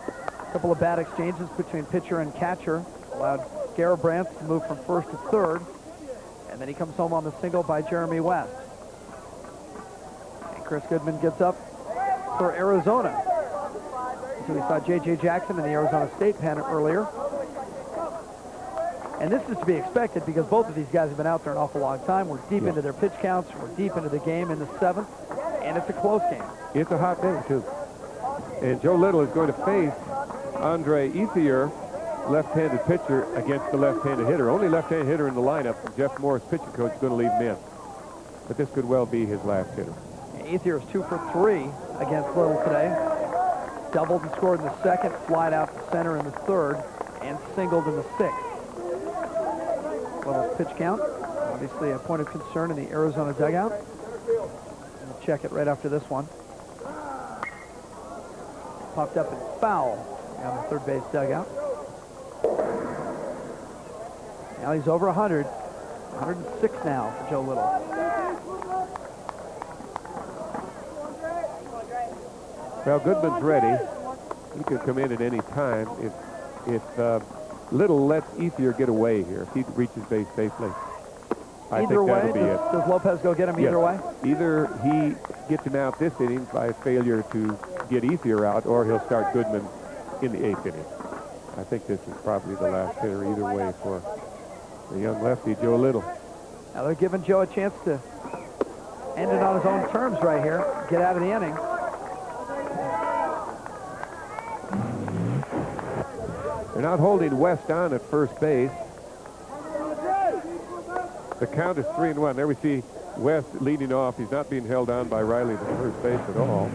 A couple of bad exchanges between pitcher and catcher allowed Garabrandt to move from first to third, and then he comes home on the single by Jeremy West. Chris Goodman gets up for Arizona. So we saw J.J. Jackson in the Arizona State pen earlier. And this is to be expected because both of these guys have been out there an awful long time. We're deep into their pitch counts. We're deep into the game in the 7th. And it's a close game. It's a hot day, too. And Joe Little is going to face Andre Ethier, left-handed pitcher, against the left-handed hitter. Only left-handed hitter in the lineup. Jeff Morris, pitching coach, is going to leave him in. But this could well be his last hitter. Ethier is 2 for 3 against Little today. Doubled and scored in the 2nd, flied out to center in the 3rd, and singled in the 6th. Little's pitch count, obviously a point of concern in the Arizona dugout. We'll check it right after this one. Popped up and foul on the third base dugout. Now he's over 100. 106 now for Joe Little. Well, Goodman's ready. He could come in at any time if Little lets Ethier get away here. If he reaches base safely, I think that'll be it. Does Lopez go get him either way? Either he gets him out this inning by failure to get Ethier out, or he'll start Goodman in the 8th inning. I think this is probably the last hitter either way for the young lefty, Joe Little. Now they're giving Joe a chance to end it on his own terms right here, get out of the inning. They're not holding West on at first base. The count is 3-1. There we see West leading off. He's not being held on by Riley to first base at all.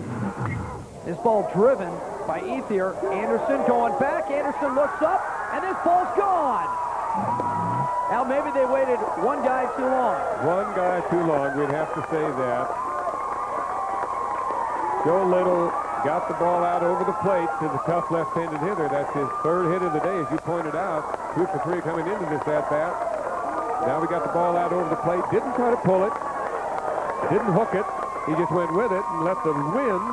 This ball driven by Ethier. Anderson going back. Anderson looks up, and this ball's gone. Now maybe they waited one guy too long. One guy too long, we'd have to say that. Joe Little got the ball out over the plate to the tough left-handed hitter. That's his 3rd hit of the day, as you pointed out. 2 for 3 coming into this at-bat. Now we got the ball out over the plate. Didn't try to pull it. Didn't hook it. He just went with it and let the wind,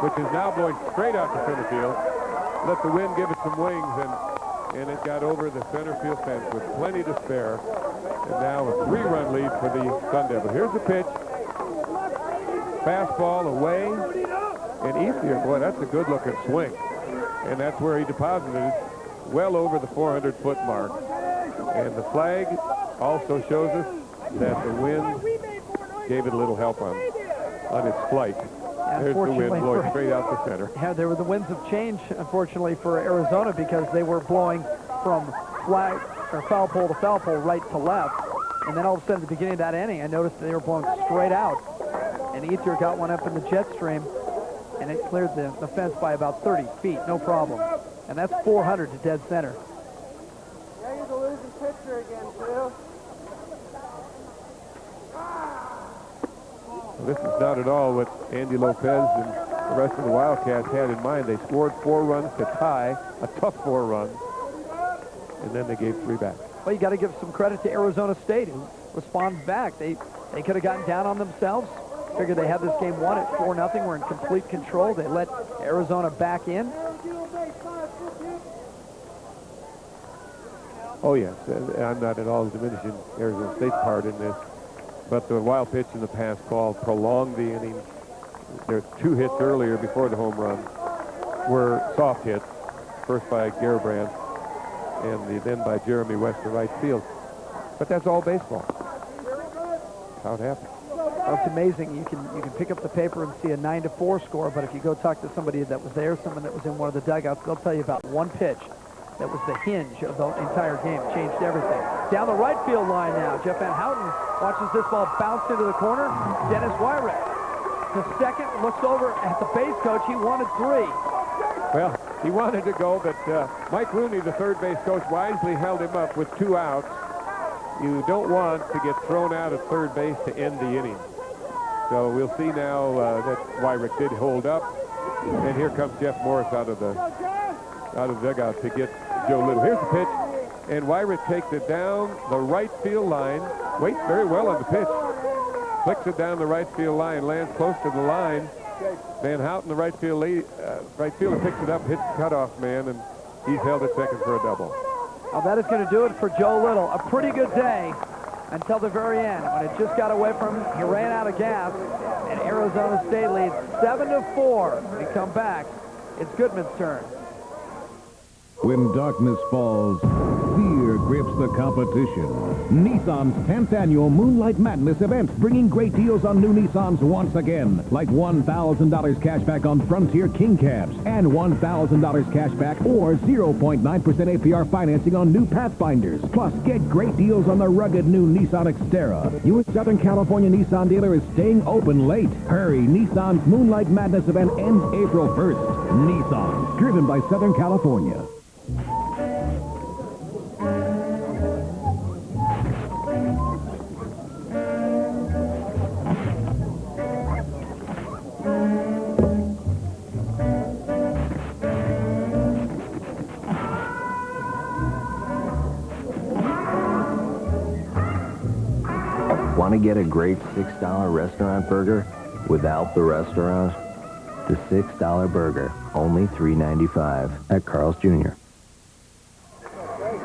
which is now blowing straight out to center field, let the wind give it some wings, and it got over the center field fence with plenty to spare. And now a 3-run lead for the Sun Devils. Here's the pitch. Fastball away. And Ethier, boy, that's a good-looking swing. And that's where he deposited it, well over the 400-foot mark. And the flag also shows us that the wind gave it a little help on its flight. There's the wind blowing straight out the center. Yeah, there were the winds of change, unfortunately, for Arizona because they were blowing from flag or foul pole to foul pole, right to left. And then all of a sudden, at the beginning of that inning, I noticed they were blowing straight out. And Ethier got one up in the jet stream, and it cleared the fence by about 30 feet, no problem. And that's 400 to dead center. Yeah, he's a losing pitcher again, too. Well, this is not at all what Andy Lopez and the rest of the Wildcats had in mind. They scored 4 runs to tie, a tough 4 runs, and then they gave 3 back. Well, you got to give some credit to Arizona State, who responded back. They could have gotten down on themselves, Figured they had this game won at 4-0. We're in complete control. They let Arizona back in. Oh, yes. I'm not at all diminishing Arizona State's part in this. But the wild pitch in the pass call prolonged the inning. There's 2 hits earlier before the home run were soft hits. First by Gerbrand and then by Jeremy West to right field. But that's all baseball. That's how it happens. Well, it's amazing. You can pick up the paper and see a 9-4 score, but if you go talk to somebody that was there, someone that was in one of the dugouts, they'll tell you about one pitch that was the hinge of the entire game. Changed everything. Down the right field line now. Jeff Van Houten watches this ball bounce into the corner. Dennis Wyrick to second, looks over at the base coach. He wanted 3. Well, he wanted to go, but Mike Rooney, the third base coach, wisely held him up with 2 outs. You don't want to get thrown out at third base to end the inning. So we'll see now that Wyrick did hold up. And here comes Jeff Morris out of the dugout to get Joe Little. Here's the pitch, and Wyrick takes it down the right field line. Waits very well on the pitch. Flicks it down the right field line, lands close to the line. Van Houten, the right fielder, picks it up, hits the cutoff man, and he's held at second for a double. Well, that is going to do it for Joe Little. A pretty good day until the very end, when it just got away from him. He ran out of gas, and Arizona State leads 7-4. When we come back, it's Goodman's turn. When darkness falls, fear grips the competition. Nissan's 10th annual Moonlight Madness event, bringing great deals on new Nissans once again, like $1,000 cash back on Frontier King Cabs and $1,000 cash back or 0.9% APR financing on new Pathfinders. Plus, get great deals on the rugged new Nissan Xterra. Your Southern California Nissan dealer is staying open late. Hurry, Nissan's Moonlight Madness event ends April 1st. Nissan, driven by Southern California. Want to get a great $6 restaurant burger without the restaurant? The $6 burger, only $3.95 at Carl's Jr.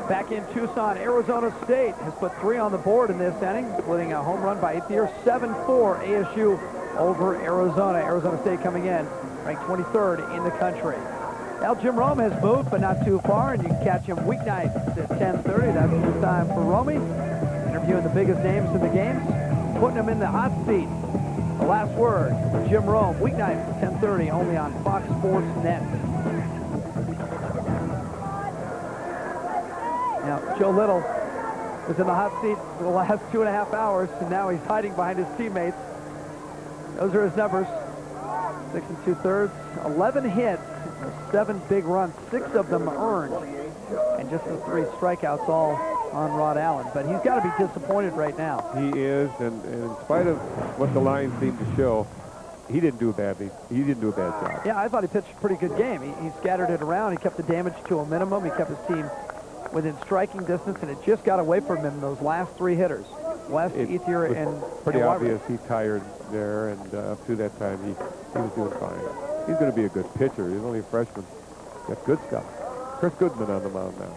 Back in Tucson, Arizona State has put 3 on the board in this inning, including a home run by 8th year. 7-4 ASU over Arizona. Arizona State coming in, ranked 23rd in the country. Now Jim Rome has moved, but not too far, and you can catch him weeknights at 10:30. That's the time for Romy, interviewing the biggest names in the games, putting them in the hot seat. The last word for Jim Rome, weeknights at 10:30, only on Fox Sports Net. Now, Joe Little was in the hot seat for the last 2.5 hours, and now he's hiding behind his teammates. Those are his numbers. 6 2/3, 11 hits, 7 big runs, 6 of them earned, and just the 3 strikeouts all on Rod Allen. But he's got to be disappointed right now. He is, and in spite of what the lines seem to show, he didn't do badly. He didn't do a bad job. Yeah, I thought he pitched a pretty good game. He scattered it around. He kept the damage to a minimum. He kept his team within striking distance, and it just got away from him, those last 3 hitters. West, Ethier, and pretty and obvious he tired there, and up to that time he was doing fine. He's going to be a good pitcher. He's only a freshman. Got good stuff. Chris Goodman on the mound now.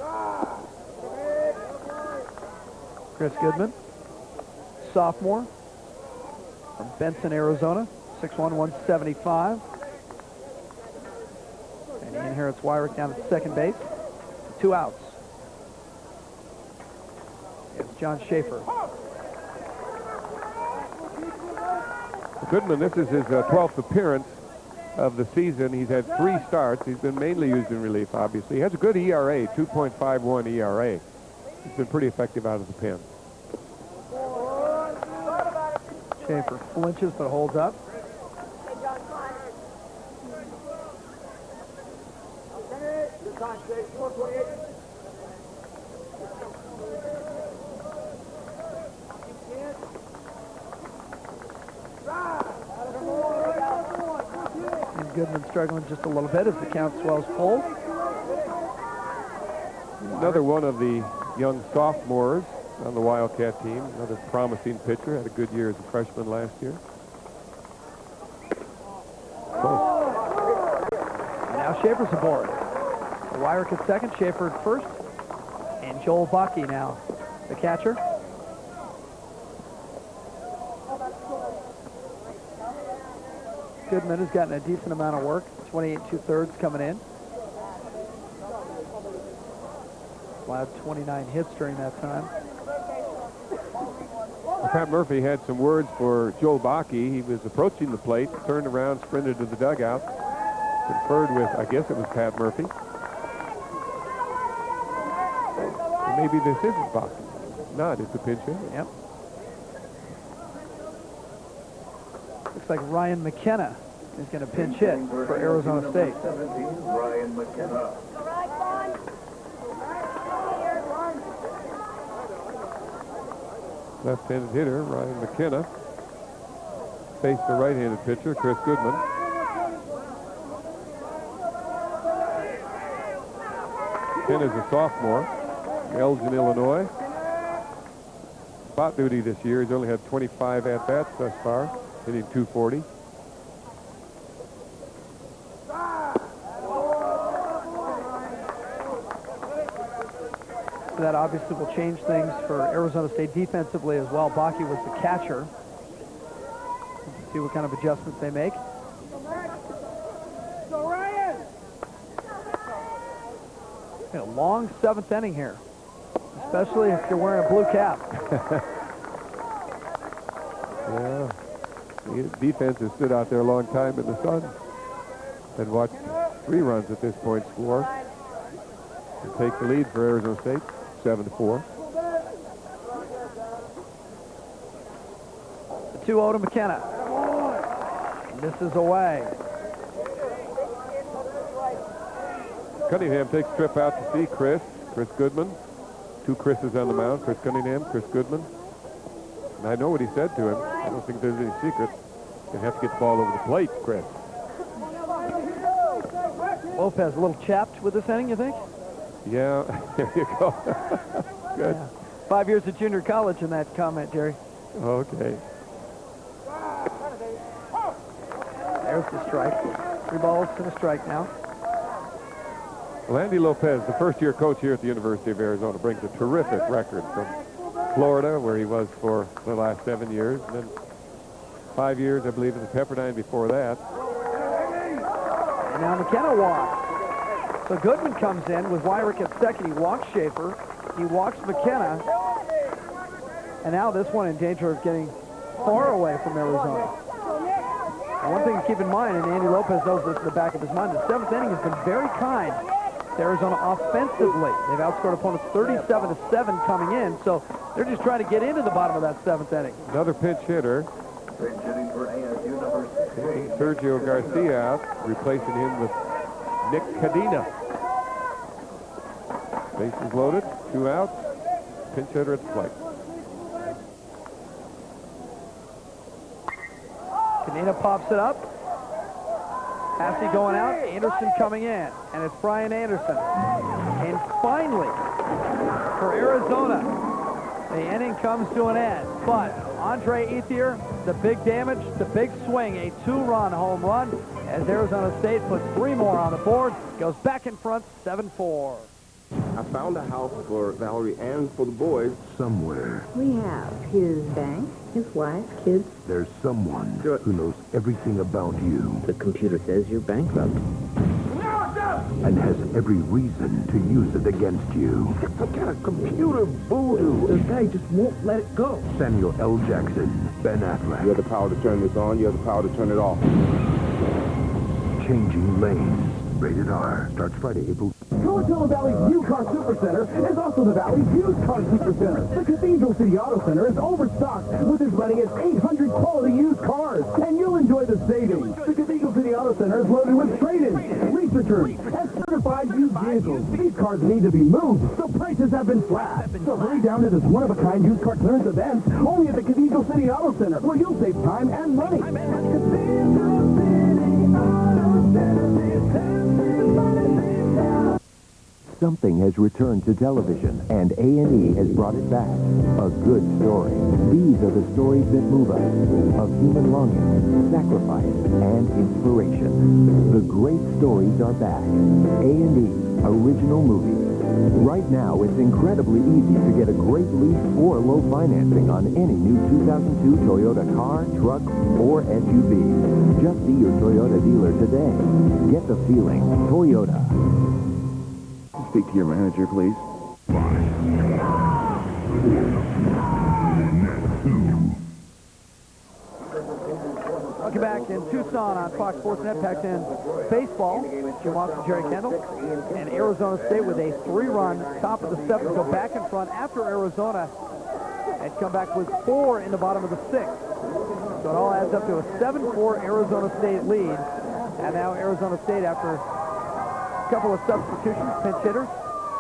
Chris Goodman, sophomore from Benson, Arizona, 6'1", 175. And he inherits Wyrick down at second base. 2 outs. It's John Schaefer. Goodman, this is his 12th appearance of the season. He's had 3 starts. He's been mainly used in relief, obviously. He has a good ERA, 2.51 ERA. He's been pretty effective out of the pen. Schaefer flinches but holds up. And Goodman struggling just a little bit as the count swells full. Another one of the young sophomores on the Wildcat team, another promising pitcher, had a good year as a freshman last year. Schaefer's aboard. Wyrick at second, Schaefer at first, and Joel Bucky now, the catcher. Goodman has gotten a decent amount of work, 28 2/3 coming in. Allowed 29 hits during that time. Pat Murphy had some words for Joel Bakke. He was approaching the plate, turned around, sprinted to the dugout, conferred with, I guess it was Pat Murphy. And maybe this isn't Bakke. Not, it's a pinch hit. Yep. Looks like Ryan McKenna is going to pinch hit for Arizona State. Ryan McKenna. Left-handed hitter, Ryan McKenna, faced the right-handed pitcher, Chris Goodman. McKenna's a sophomore, Elgin, Illinois. Spot duty this year. He's only had 25 at-bats thus far, hitting .240. That obviously will change things for Arizona State defensively as well. Bakke was the catcher. See what kind of adjustments they make. A long seventh inning here, especially if you're wearing a blue cap. Yeah, the defense has stood out there a long time in the sun and watched 3 runs at this point score and take the lead for Arizona State. 7-4. The 2-0 to McKenna. Misses away. Cunningham takes a trip out to see Chris Goodman. 2 Chris's on the mound. Chris Cunningham, Chris Goodman. And I know what he said to him. I don't think there's any secret. You have to get the ball over the plate, Chris. Lopez a little chapped with this inning, you think? Yeah, there you go. Good. Yeah. 5 years at junior college in that comment, Jerry. Okay. There's the strike. 3 balls to the strike now. Well, Andy Lopez, the first-year coach here at the University of Arizona, brings a terrific record from Florida, where he was for the last 7 years, and then 5 years, I believe, in the Pepperdine before that. And now McKenna walks. So Goodman comes in with Wyrick at second. He walks Schaefer. He walks McKenna. And now this one in danger of getting far away from Arizona. And one thing to keep in mind, and Andy Lopez knows this in the back of his mind, the 7th inning has been very kind to Arizona offensively. They've outscored opponents 37-7 coming in, so they're just trying to get into the bottom of that 7th inning. Another pinch hitter. Pinch hitting for ASU number 6. Taking Sergio Garcia out, replacing him with Nick Cadena. Bases loaded, 2 outs, pinch hitter at the plate. Cadena pops it up. Passy going out, Anderson coming in, and it's Brian Anderson. And finally, for Arizona, the inning comes to an end. But Andre Ethier, the big damage, the big swing, a 2-run home run, as Arizona State puts 3 more on the board, goes back in front, 7-4. I found a house for Valerie and for the boys. Somewhere, We have his bank, his wife, kids. there's someone who knows everything about you. The computer says you're bankrupt. And has every reason to use it against you. Some kind of computer voodoo. The guy just won't let it go. Samuel L. Jackson, Ben Affleck. You have the power to turn this on. You have the power to turn it off. Changing Lanes. Rated R. Starts Friday, April. Coachella Valley's New Car Supercenter is also the Valley's Used Car Supercenter. The Cathedral City Auto Center is overstocked with as many as 800 quality used cars, and you'll enjoy the savings. The Cathedral City Auto Center is loaded with trade-ins, lease returns, and certified used vehicles. These cars need to be moved, so prices have been slashed. So hurry down to this one-of-a-kind used car clearance event only at the Cathedral City Auto Center, where you'll save time and money. Cathedral City Auto Center. Something has returned to television, and A&E has brought it back. A good story. These are the stories that move us. Of human longing, sacrifice, and inspiration. The great stories are back. A&E, original movies. Right now, it's incredibly easy to get a great lease or low financing on any new 2002 Toyota car, truck, or SUV. Just see your Toyota dealer today. Get the feeling. Toyota. Speak to your manager, please. Welcome back in Tucson on Fox Sports Net. Pac-10 baseball. Jim Watson, Jerry Kendall, and Arizona State with a 3-run top of the 7th. Go back in front after Arizona had come back with 4 in the bottom of the 6th. So it all adds up to a 7-4 Arizona State lead. And now Arizona State, after a couple of substitutions, pinch hitters,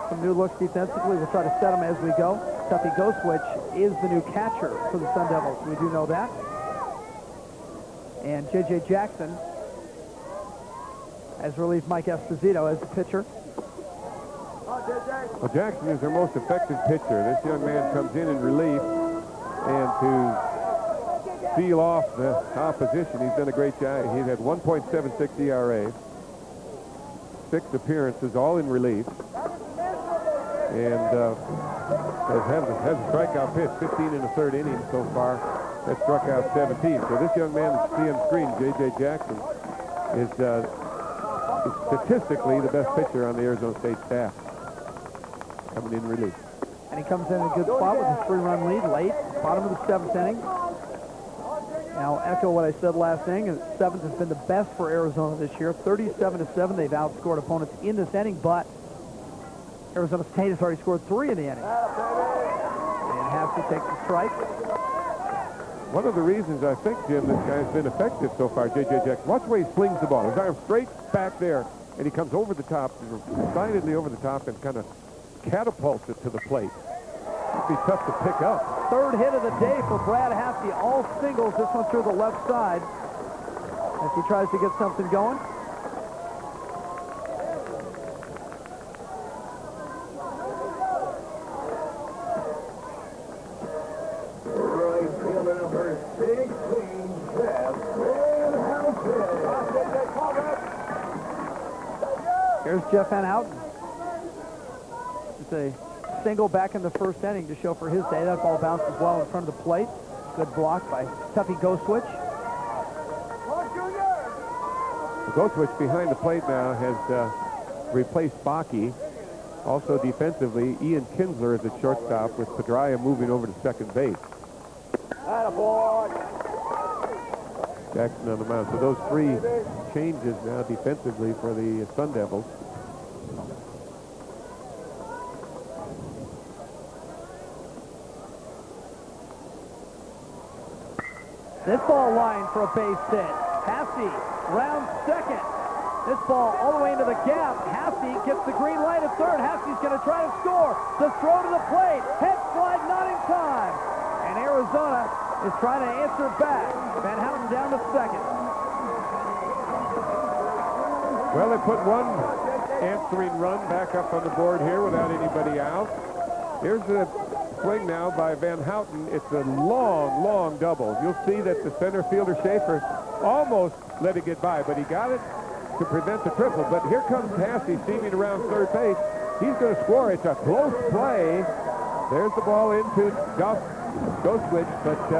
some new looks defensively. We'll try to set them as we go. Tuffy Goswitch is the new catcher for the Sun Devils. We do know that. And J.J. Jackson has relieved Mike Esposito as the pitcher. Well, Jackson is their most effective pitcher. This young man comes in relief, and to seal off the opposition, he's done a great job. He's had 1.76 ERA, 6 appearances, all in relief, and has a strikeout pitch, 15 in the 3rd inning so far. That struck out 17. So this young man that you see on the screen, J.J. Jackson, is statistically the best pitcher on the Arizona State staff, coming in relief. And he comes in a good spot with a 3-run lead late, bottom of the 7th inning. Now, echo what I said last inning, and 7th has been the best for Arizona this year. 37-7, they've outscored opponents in this inning, but Arizona State has already scored 3 in the inning. And Haskell takes the strike. One of the reasons I think, Jim, this guy's been effective so far, J.J. Jackson. Watch the way he slings the ball. His arm straight back there, and he comes over the top, decidedly over the top, and kind of catapults it to the plate. It'd be tough to pick up. 3rd hit of the day for Brad Haskell. All singles, this one through the left side as he tries to get something going. Here's Jeff Van Houten. It's a single back in the 1st inning to show for his day. That ball bounces well in front of the plate. Good block by Tuffy Goswitch. Goswitch behind the plate now has replaced Bakke. Also defensively, Ian Kinsler is at shortstop with Pedraya moving over to second base. Jackson on the mound. So those 3 changes now defensively for the Sun Devils. This ball lined for a base hit. Haskell round second. This ball all the way into the gap. Haskell gets the green light at 3rd. Haskell's going to try to score. The throw to the plate. Head slide not in time. And Arizona is trying to answer back. Van Houten down to 2nd. Well, they put one answering run back up on the board here without anybody out. Here's the swing now by Van Houten. It's a long, long double. You'll see that the center fielder Schaefer almost let it get by, but he got it to prevent the triple. But here comes Haskell steaming around 3rd base. He's going to score. It's a close play. There's the ball into Goswitch, but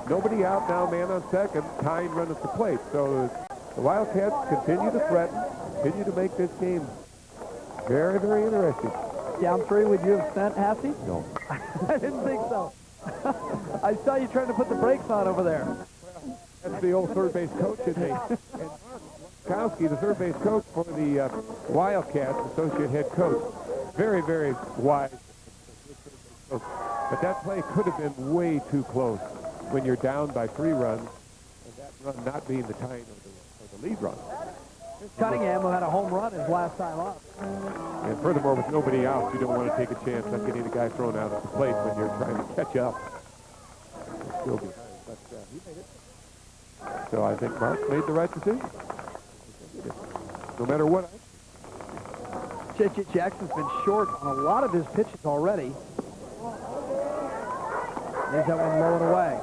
nobody out now, man on second, tying run at the plate. So the Wildcats continue to threaten, continue to make this game very, very interesting. Down 3, would you have sent Haskell? No. I didn't think so. I saw you trying to put the brakes on over there. That's the old 3rd base coach in me. And Mark Kowski, the 3rd base coach for the Wildcats, associate head coach. Very, very wise. But that play could have been way too close when you're down by 3 runs, and that run not being the tying of the lead run. Cunningham, who had a home run his last time up. And furthermore, with nobody out, you don't want to take a chance on getting a guy thrown out at the plate when you're trying to catch up. He's still behind, but he made it. So I think Mark made the right decision. No matter what. J.J. Jackson's been short on a lot of his pitches already. There's that one low and away.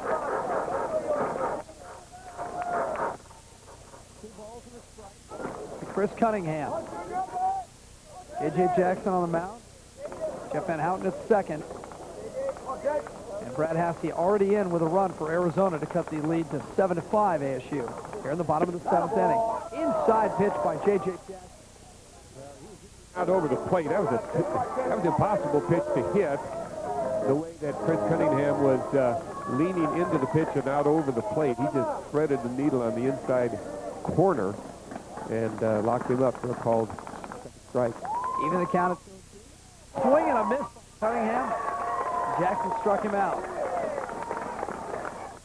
2 balls and a strike to Chris Cunningham. J.J. Jackson on the mound. Jeff Van Houten at second. And Brad Hassey already in with a run for Arizona to cut the lead to 7-5 ASU. Here in the bottom of the 7th inning. Inside pitch by J.J. Jackson. Out over the plate. That was an impossible pitch to hit. The way that Chris Cunningham was leaning into the pitch and out over the plate, he just threaded the needle on the inside corner and locked him up for a called strike. Even the count of 2. Swing and a miss by Cunningham. Jackson struck him out.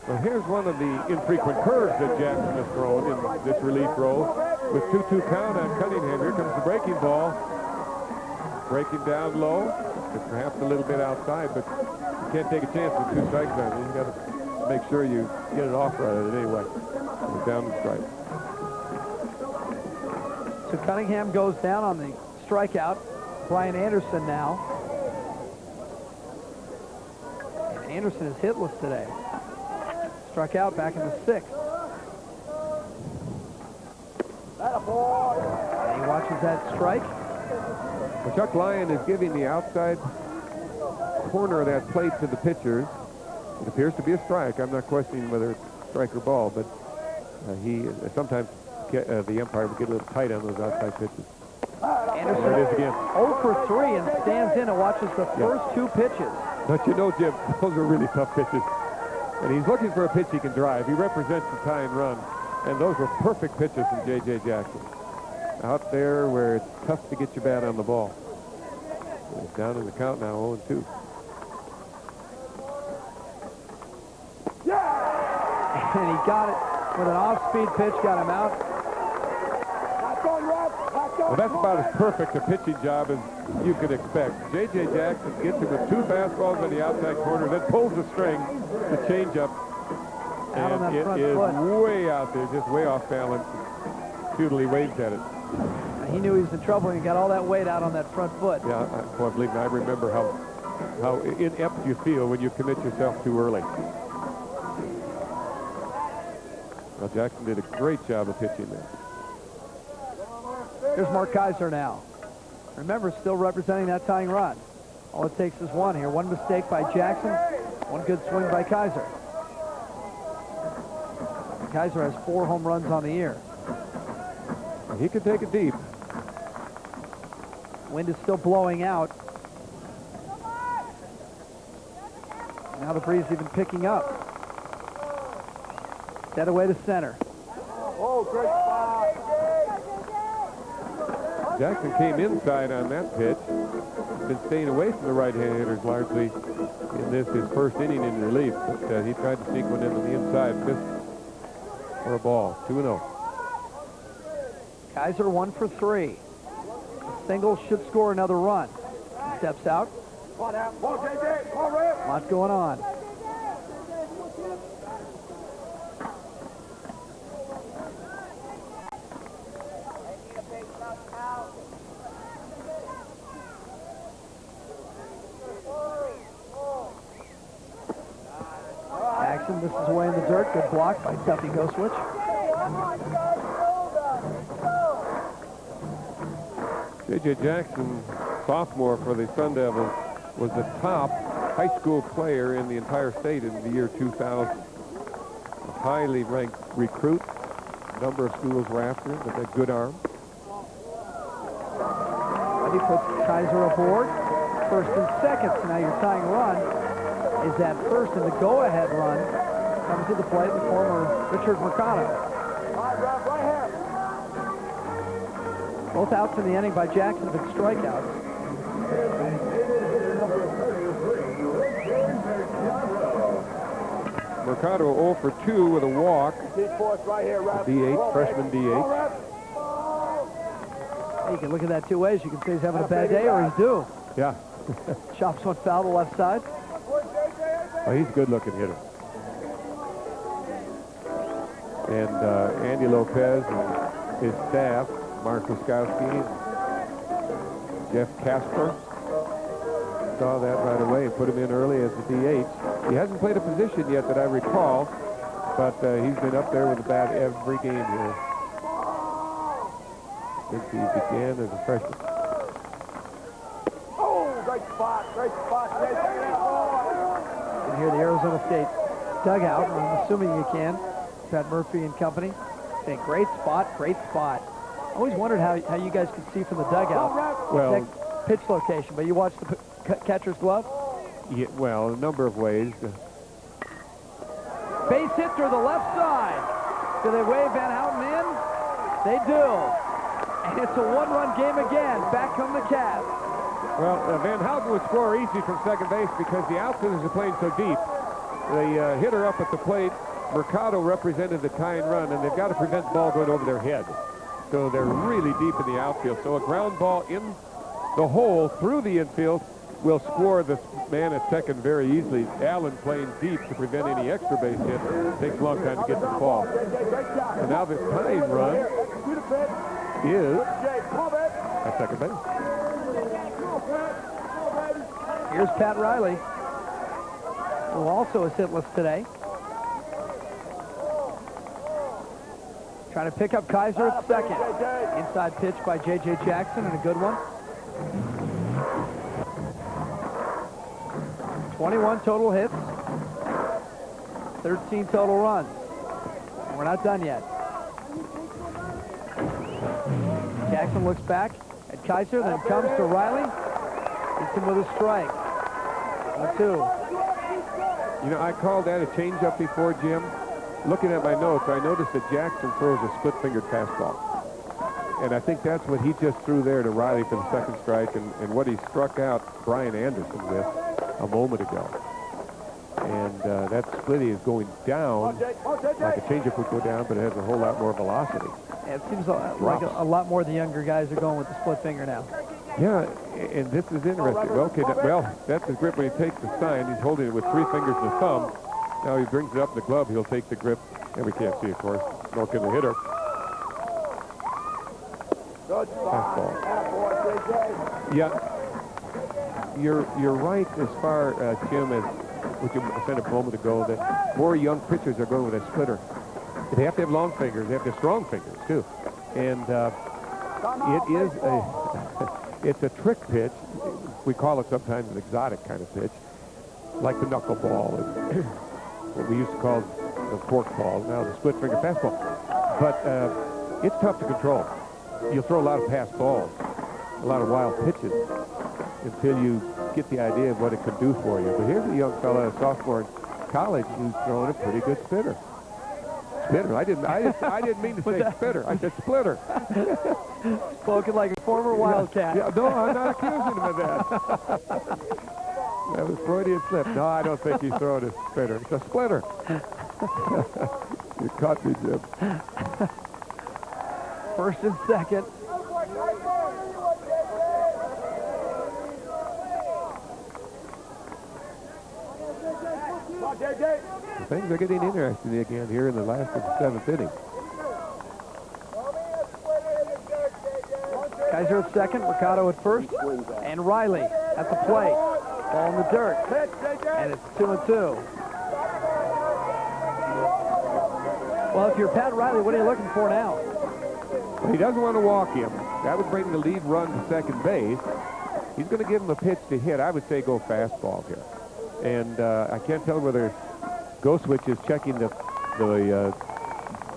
Well, here's one of the infrequent curves that Jackson has thrown in this relief role. With 2-2 count on Cunningham, here comes the breaking ball. Breaking down low, just perhaps a little bit outside, but you can't take a chance with 2 strikes on it. You got to make sure you get it off right at it anyway. It's down the strike. So Cunningham goes down on the strikeout. Brian Anderson now. And Anderson is hitless today. Struck out back in the 6th. And he watches that strike. Well, Chuck Lyon is giving the outside corner of that plate to the pitchers. It appears to be a strike. I'm not questioning whether it's strike or ball, but he sometimes the umpire will get a little tight on those outside pitches. Anderson there it is again. 0 for 3 and stands in and watches the first 2 pitches. Don't you know, Jim, those are really tough pitches. And he's looking for a pitch he can drive. He represents the tie and run. And those were perfect pitches from J.J. Jackson. Out there where it's tough to get your bat on the ball. It's down in the count now, 0-2. And he got it with an off-speed pitch, got him out. Well, that's about as perfect a pitching job as you could expect. J.J. Jackson gets him with 2 fastballs on the outside corner, then pulls the string, the changeup, and it is way out there, just way off balance. Futilely waves at it. He knew he was in trouble, and he got all that weight out on that front foot. Yeah, boy, believe me, I remember how inept you feel when you commit yourself too early. Well, Jackson did a great job of pitching there. Here's Mark Kaiser now. Remember, still representing that tying run. All it takes is one here. One mistake by Jackson, one good swing by Kaiser. Kaiser has 4 home runs on the year. He can take it deep. Wind is still blowing out. Now the breeze even picking up. Dead away to center. Oh, great spot. Jackson came inside on that pitch. Been staying away from the right-hand hitters largely in this, his first inning in relief. But he tried to sneak one into the inside, missed for a ball. 2-0. Kaiser 1 for 3. A single should score another run. He steps out. Lots going on. Jackson, this is away in the dirt. Good block by Duffy Goswitch. J.J. Jackson, sophomore for the Sun Devils, was the top high school player in the entire state in the year 2000. A highly ranked recruit. A number of schools were after him with that good arm. He puts Kaiser aboard. First and second. So now your tying run is that first and the go-ahead run comes to the plate, the former Richard Mercado. Both outs in the inning by Jackson have been strikeouts. Mercado 0 for 2 with a walk. D8, freshman D8. You can look at that 2 ways. You can say he's having a bad day or he's due. Yeah. Chops one foul to the left side. Oh, he's a good-looking hitter. And Andy Lopez and his staff, Mark Wiskowski, Jeff Casper saw that right away and put him in early as a DH. He hasn't played a position yet that I recall, but he's been up there with the bat every game here since he began as a freshman. Oh, great spot, great spot. You can hear the Arizona State dugout, I'm assuming you can. Pat Murphy and company saying, great spot, great spot. I always wondered how you guys could see from the dugout. Well, next pitch location, but you watched the catcher's glove? Yeah, well, a number of ways. Base hit through the left side. Do they wave Van Houten in? They do. And it's a one-run game again. Back come the Cavs. Well, Van Houten would score easy from second base because the outfielders are playing so deep. The hitter up at the plate, Mercado, represented the tying run, and they've got to prevent the ball going over their head. So they're really deep in the outfield. So a ground ball in the hole through the infield will score the man at second very easily. Allen playing deep to prevent any extra base hit. Takes a long time to get to the ball. And now the tying run is at second base. Here's Pat Riley, who also is hitless today. Trying to pick up Kaiser at second. Inside pitch by J.J. Jackson, and a good one. 21 total hits, 13 total runs. And we're not done yet. Jackson looks back at Kaiser, then comes to Riley. Hits him with a strike. 1-2. You know, I called that a changeup before, Jim. Looking at my notes, I noticed that Jackson throws a split-fingered fastball. And I think that's what he just threw there to Riley for the second strike, and what he struck out Brian Anderson with a moment ago. And that split is going down like a changeup would go down, but it has a whole lot more velocity. Yeah, it seems like a lot more of the younger guys are going with the split finger now. Yeah, and this is interesting. Okay, well, that's his grip when he takes the sign. He's holding it with 3 fingers and a thumb. Now he brings it up in the glove. He'll take the grip, and we can't see, of course, nor can the hitter. Fastball. Yeah, you're right as far, Jim, as what you said a moment ago, that more young pitchers are going with a splitter. They have to have long fingers. They have to have strong fingers, too. And it's a trick pitch. We call it sometimes an exotic kind of pitch, like the knuckleball, and what we used to call the forkball, now the split-finger fastball. But it's tough to control. You'll throw a lot of pass balls, a lot of wild pitches, until you get the idea of what it can do for you. But here's a young fella, a sophomore in college, who's throwing a pretty good spitter. Spitter. I didn't mean to say spitter. I said splitter. Spoken like a former Wildcat. Yeah, no, I'm not accusing him of that. That was Freudian slip. No, I don't think he's throwing a spitter. It's a splitter. You caught me, Jim. First and second. Things are getting interesting again here in the last of the 7th inning. Kaiser at second, Mercado at first, and Riley at the plate. Ball in the dirt, and it's 2-2. Well, if you're Pat Riley, what are you looking for now? He doesn't want to walk him. That would bring the lead run to second base. He's going to give him a pitch to hit. I would say go fastball here. And I can't tell whether Goswitch is checking the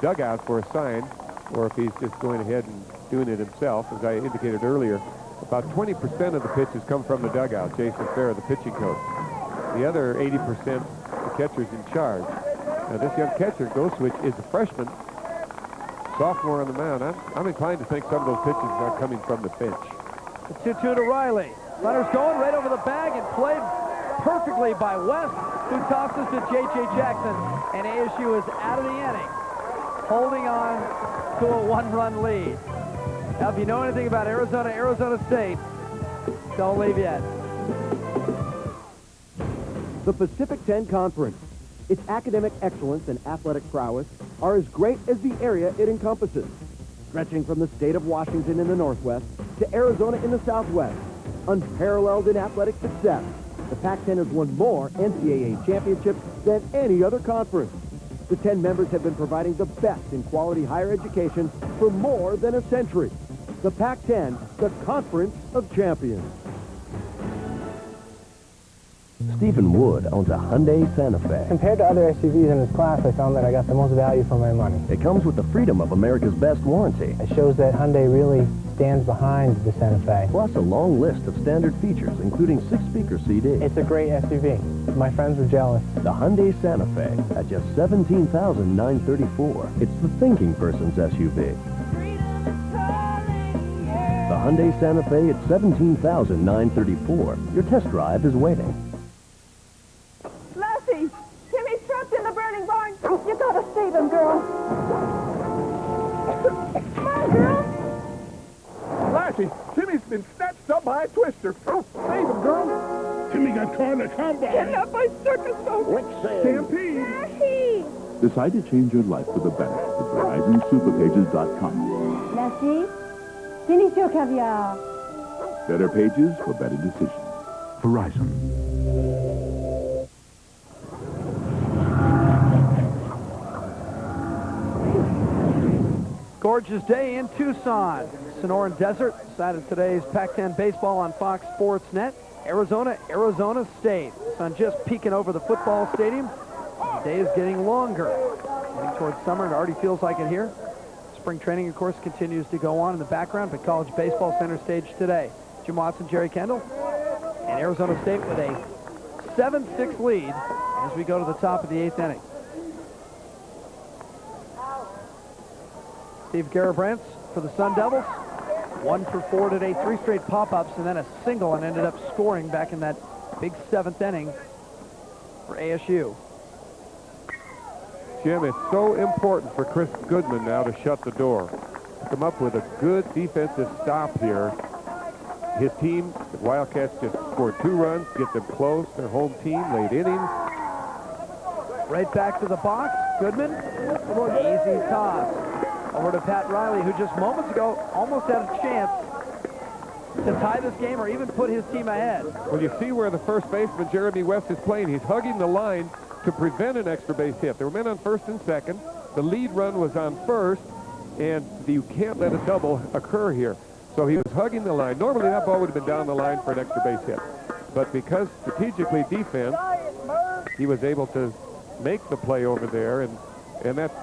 dugout for a sign, or if he's just going ahead and doing it himself. As I indicated earlier, about 20% of the pitches come from the dugout. Jason Farrah, the pitching coach. The other 80%, the catcher's in charge. Now, this young catcher, Goswitch, is a freshman, sophomore on the mound. I'm inclined to think some of those pitches are coming from the bench. The 2-2 to Riley. Runner's going right over the bag and played perfectly by West, who tosses to J.J. Jackson, and ASU is out of the inning, holding on to a 1-run lead. Now, if you know anything about Arizona State, don't leave yet. The Pacific 10 Conference. Its academic excellence and athletic prowess are as great as the area it encompasses. Stretching from the state of Washington in the northwest to Arizona in the Southwest. Unparalleled in athletic success, the Pac-10 has won more NCAA championships than any other conference. The 10 members have been providing the best in quality higher education for more than a century. The Pac-10, the Conference of Champions. Stephen Wood owns a Hyundai Santa Fe. Compared to other SUVs in its class, I found that I got the most value for my money. It comes with the freedom of America's best warranty. It shows that Hyundai really stands behind the Santa Fe. Plus a long list of standard features, including 6-speaker CD. It's a great SUV. My friends were jealous. The Hyundai Santa Fe at just $17,934. It's the thinking person's SUV. The Hyundai Santa Fe at $17,934. Your test drive is waiting. Lassie, Timmy's trapped in the burning barn. You gotta save him, girl. Come on, girl. Lassie, Timmy's been snatched up by a twister. Save him, girl. Timmy got caught in a combine. Kidnapped by circus folks. Stampede. Lassie. Decide to change your life for the better at VerizonSuperPages.com. Lassie, finish your caviar. Better pages for better decisions. Verizon. Gorgeous day in Tucson. Sonoran Desert decided today's Pac-10 baseball on Fox Sports Net. Arizona State. Sun just peeking over the football stadium. The day is getting longer. Heading towards summer, it already feels like it here. Spring training, of course, continues to go on in the background, but college baseball center stage today. Jim Watson, Jerry Kendall, and Arizona State with a 7-6 lead as we go to the top of the 8th inning. Steve Garibrandt for the Sun Devils. 1 for 4 today, 3 straight pop-ups, and then a single, and ended up scoring back in that big 7th inning for ASU. Jim, it's so important for Chris Goodman now to shut the door. Come up with a good defensive stop here. His team, the Wildcats, just scored 2 runs, get them close. Their home team, late innings. Right back to the box. Goodman, easy toss. Over to Pat Riley, who just moments ago almost had a chance to tie this game or even put his team ahead. Well, you see where the first baseman, Jeremy West, is playing. He's hugging the line to prevent an extra base hit. There were men on first and second. The lead run was on first, and you can't let a double occur here. So he was hugging the line. Normally that ball would have been down the line for an extra base hit. But because strategically defense, he was able to make the play over there, and that's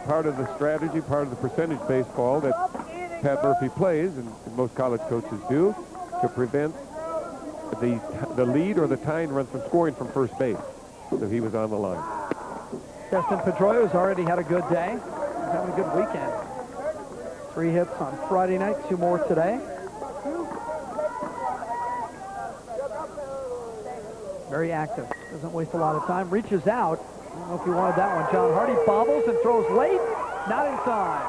part of the strategy, part of the percentage baseball that Pat Murphy plays, and most college coaches do, to prevent the lead or the tying run from scoring from first base. So he was on the line. Justin Pedroia's already had a good day. He's having a good weekend. 3 hits on Friday night, 2 more today. Very active. Doesn't waste a lot of time. Reaches out. I don't know if you wanted that one. John Hardy bobbles and throws late. Not in time.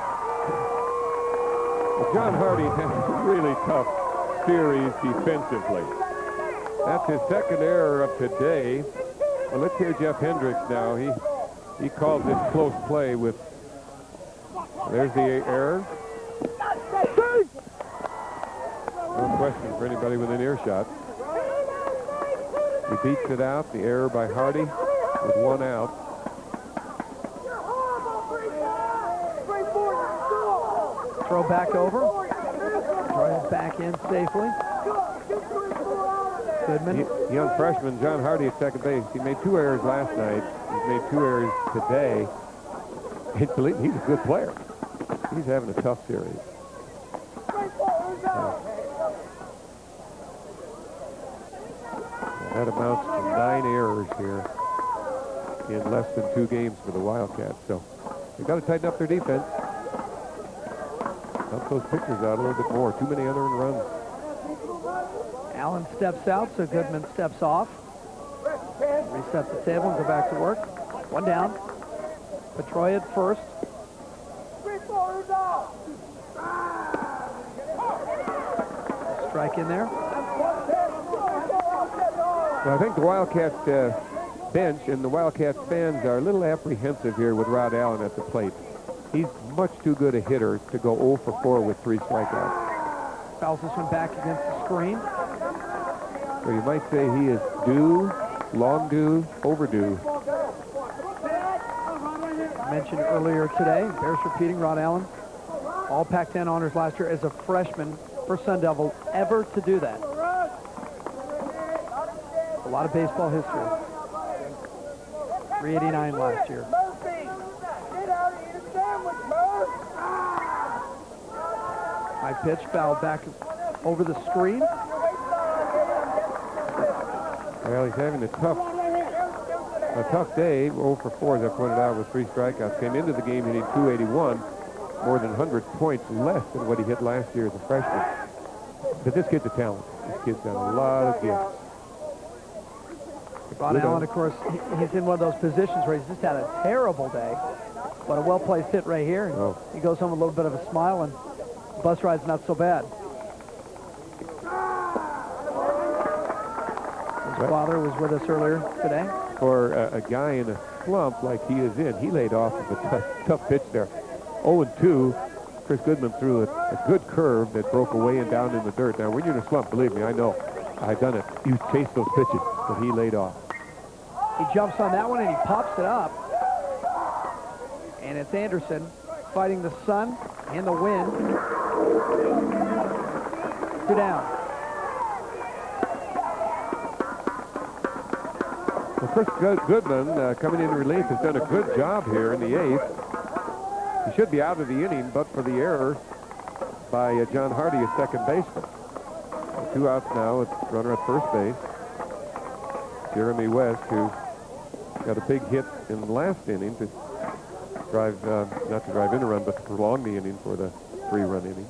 Well, John Hardy has a really tough series defensively. That's his second error of today. Well, let's hear Jeff Hendricks now. He called this close play with... There's the error. No question for anybody within earshot. He beats it out. The error by Hardy with 1 out. Throw back over. Throw it back in safely. Goodman. Young freshman John Hardy at second base. He made 2 errors last night. He's made 2 errors today. He's a good player. He's having a tough series. That amounts to 9 errors here in less than 2 games for the Wildcats. So they've got to tighten up their defense. Help those pitchers out a little bit more. Too many unearned runs. Allen steps out, so Goodman steps off. Reset the table and go back to work. 1 down. Pedroia at first. Strike in there. Well, I think the Wildcats bench and the Wildcats fans are a little apprehensive here with Rod Allen at the plate. He's much too good a hitter to go 0 for 4 with 3 strikeouts. Fouls this one back against the screen. So you might say he is due, long due, overdue. I mentioned earlier today, bears repeating, Rod Allen, all Pac-10 honors last year as a freshman, first Sun Devil ever to do that. A lot of baseball history. 389 last year. High pitch, foul back over the screen. Well, he's having a tough day. 0 for 4, as I pointed out, with 3 strikeouts. Came into the game hitting .281, more than 100 points less than what he hit last year as a freshman. But this kid's a talent. This kid's got a lot of gifts. Rod Allen, of course, he's in one of those positions where he's just had a terrible day. But a well-placed hit right here. And he goes home with a little bit of a smile, and the bus ride's not so bad. His father was with us earlier today. For a guy in a slump like he is in, he laid off of a tough pitch there. 0-2, Chris Goodman threw a good curve that broke away and down in the dirt. Now, when you're in a slump, believe me, I know. I've done it. You chase those pitches that he laid off. He jumps on that one and he pops it up. And it's Anderson fighting the sun and the wind. 2 down. Well, Chris Goodman, coming in relief, has done a good job here in the 8th. He should be out of the inning, but for the error by John Hardy, a second baseman. 2 outs now with runner at first base. Jeremy West, who got a big hit in the last inning to drive, not to drive in a run, but to prolong the inning for the 3-run inning.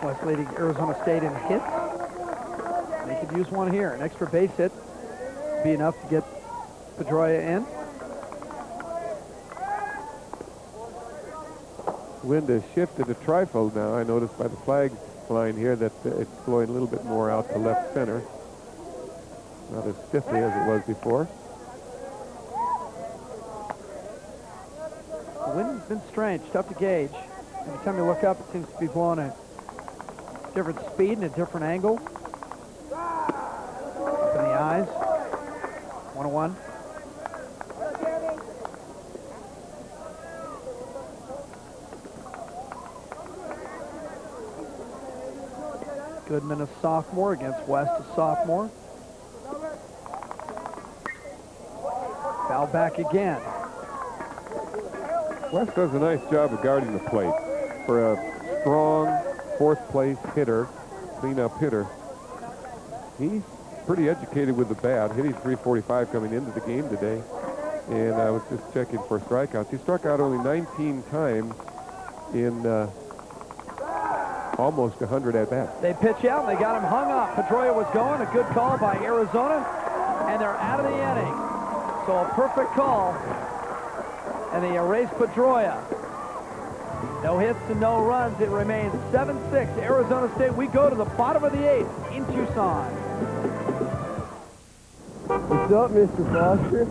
West leading Arizona State in hits. They could use one here. An extra base hit would be enough to get Pedroia in. Wind has shifted to trifle now. I noticed by the flag line here that it's blowing a little bit more out to left center. Not as stiffly as it was before. The wind's been strange, tough to gauge. Every time you look up, it seems to be blowing at different speed and a different angle. Up in the eyes. 1-1. Goodman, a sophomore, against West, a sophomore. Foul back again. West does a nice job of guarding the plate. For a strong fourth-place hitter, cleanup hitter, he's pretty educated with the bat. Hitting .345 coming into the game today. And I was just checking for strikeouts. He struck out only 19 times in almost 100 at-bats. They pitch out, and they got him hung up. Pedroia was going. A good call by Arizona, and they're out of the inning. So a perfect call, and they erase Pedroia. No hits and no runs. It remains 7-6 Arizona State. We go to the bottom of the 8th in Tucson. What's up, Mr. Foster?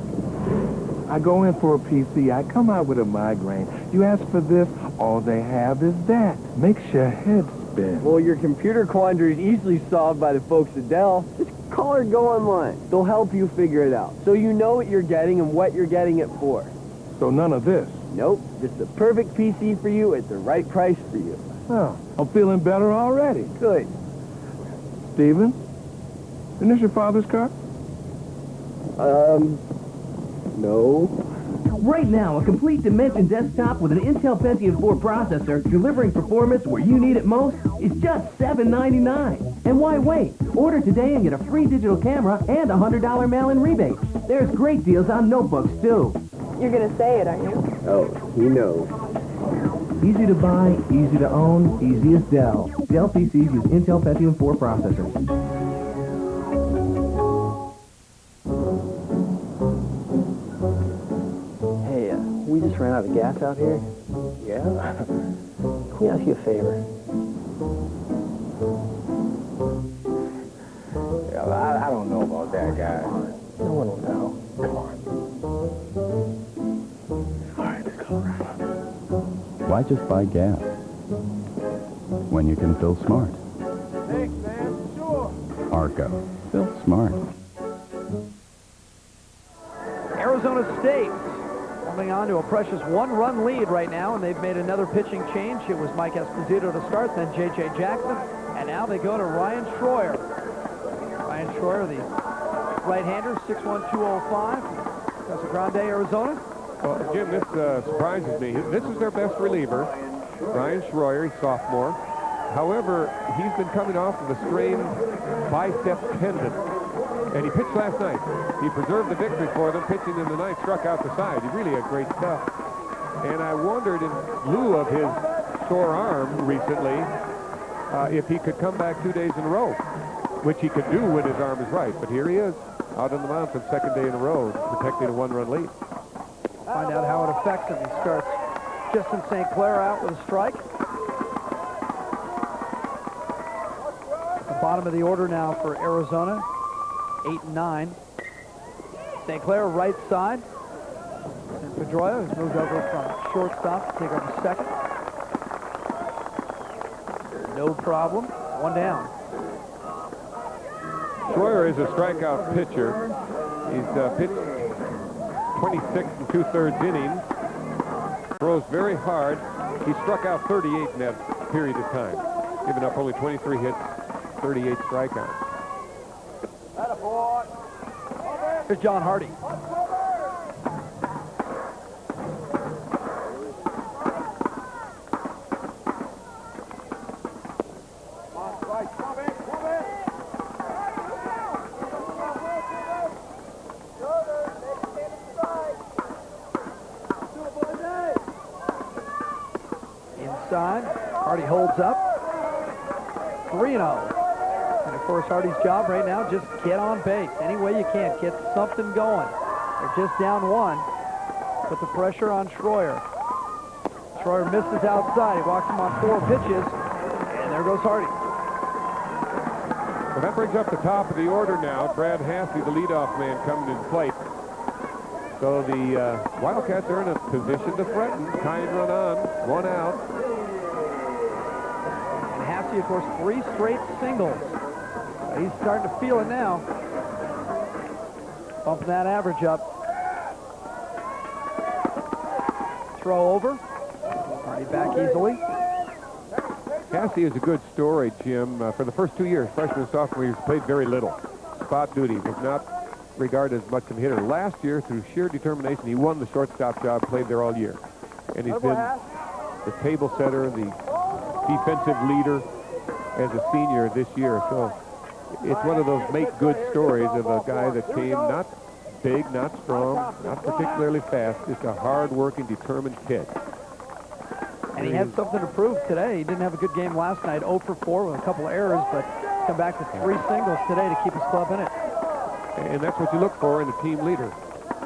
I go in for a PC. I come out with a migraine. You ask for this, all they have is that. Makes your head spin. Well, your computer quandary is easily solved by the folks at Dell. Just call or go online. They'll help you figure it out, so you know what you're getting and what you're getting it for. So none of this? Nope. Just the perfect PC for you at the right price for you. Oh, I'm feeling better already. Good. Steven, isn't this your father's car? No. Right now, a complete Dimension desktop with an Intel Pentium 4 processor delivering performance where you need it most is just $7.99. And why wait? Order today and get a free digital camera and a $100 mail-in rebate. There's great deals on notebooks, too. You're going to say it, aren't you? Oh, he knows. Easy to buy, easy to own, easy as Dell. Dell PCs use Intel Pentium 4 processors. Hey, we just ran out of gas out here. Yeah? Can we ask you a favor? that, guys. No one will know. Come on. All right, let's go. Why just buy gas when you can fill smart? Thanks, man. Sure. Arco. Fill smart. Arizona State coming on to a precious one-run lead right now, and they've made another pitching change. It was Mike Esposito to start, then J.J. Jackson, and now they go to Ryan Schroyer. Ryan Schroyer, the right-hander, 6'1", 205, Casa Grande, Arizona. Well, Jim, this surprises me. This is their best reliever, Ryan Schroyer, he's sophomore. However, he's been coming off of a strained bicep tendon, and he pitched last night. He preserved the victory for them, pitching in the ninth, struck out the side. He really had great stuff. And I wondered, in lieu of his sore arm recently, if he could come back 2 days in a row, which he could do when his arm is right. But here he is, out on the mound for the second day in a row, protecting a one-run lead. Find out how it affects him. He starts Justin St. Clair out with a strike. The bottom of the order now for Arizona, 8 and 9. St. Clair right side. And Pedroia has moved over from shortstop to take over second. No problem. One down. Schroyer is a strikeout pitcher. He's pitched 26 and 2/3 innings. Throws very hard. He struck out 38 in that period of time, giving up only 23 hits, 38 strikeouts. Here's John Hardy. Inside, Hardy holds up. 3-0. And of course, Hardy's job right now, just get on base. Any way you can, get something going. They're just down one. Put the pressure on Schroyer. Schroyer misses outside. He walks him on 4 pitches. And there goes Hardy. Well, that brings up the top of the order now. Brad Hassey, the leadoff man, coming to plate. So the Wildcats are in a position to threaten. Tying run on, 1 out. And Hassey, of course, 3 straight singles. He's starting to feel it now. Bumping that average up. Throw over. Hardy back easily. Hassey is a good story, Jim. For the first 2 years, freshman and sophomore years, played very little. Spot duty, was not regarded as much of a hitter. Last year, through sheer determination, he won the shortstop job, played there all year. And he's been the table setter, the defensive leader as a senior this year. So it's one of those make-good stories of a guy that came not big, not strong, not particularly fast, just a hard-working, determined kid. And he had something to prove today. He didn't have a good game last night, 0 for 4 with a couple of errors, but come back to 3 singles today to keep his club in it. And that's what you look for in a team leader.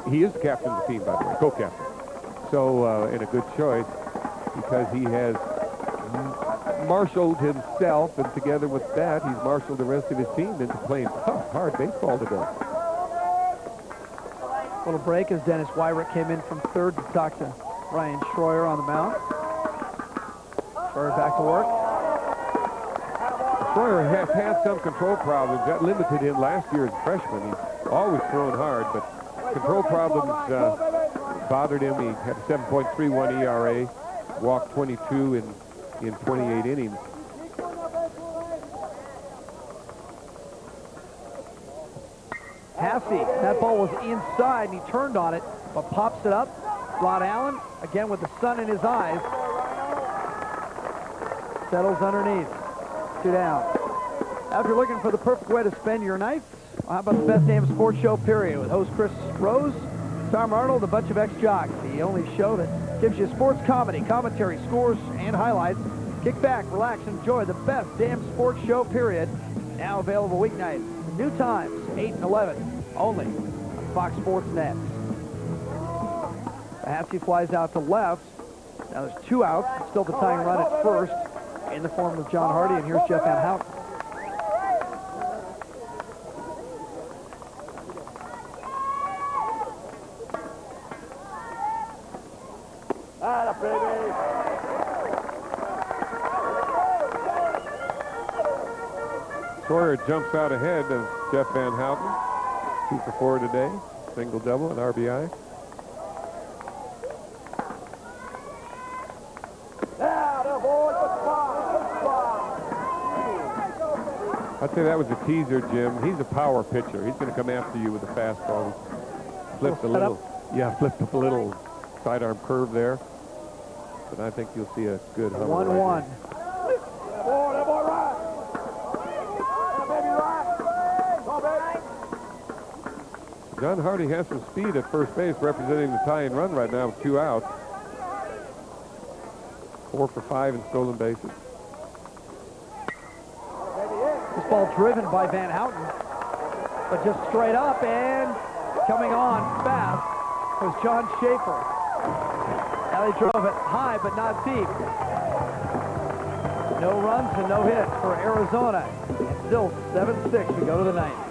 He is the captain of the team, by the way, co-captain. So, and a good choice, because he has marshaled himself, and together with that, he's marshaled the rest of his team into playing tough, hard baseball today. Little break as Dennis Wyrick came in from third to talk to Ryan Schroyer on the mound. Schroyer back to work. Schroyer has had some control problems. That limited him last year as a freshman. He's always thrown hard, but control problems bothered him. He had a 7.31 ERA, walked 22 in 28 innings. Hassey, that ball was inside, and he turned on it, but pops it up. Rod Allen, again with the sun in his eyes, settles underneath. 2 down. Now, if you're looking for the perfect way to spend your night, how about the best damn sports show, period, with host Chris Rose, Tom Arnold, a bunch of ex-jocks. The only show that gives you sports comedy, commentary, scores, and highlights. Kick back, relax, enjoy the best damn sports show, period. Now available weeknights. New times, 8 and 11, only on Fox Sports Net. Hassey flies out to left. Now there's 2 outs. Still the tying run at first in the form of John Hardy, and here's Jeff Van Houten. Sawyer jumps out ahead of Jeff Van Houten. 2 for 4 today. Single double and RBI. I'd say that was a teaser, Jim. He's a power pitcher. He's going to come after you with a fastball. He flipped a little, flipped up a little sidearm curve there. But I think you'll see a good hummer. 1-1. John Hardy has some speed at first base, representing the tying run right now with 2 outs. 4 for 5 in stolen bases. This ball driven by Van Houten, but just straight up and coming on fast was John Schaefer. Now they drove it high, but not deep. No runs and no hits for Arizona. And still 7-6 to go to the ninth.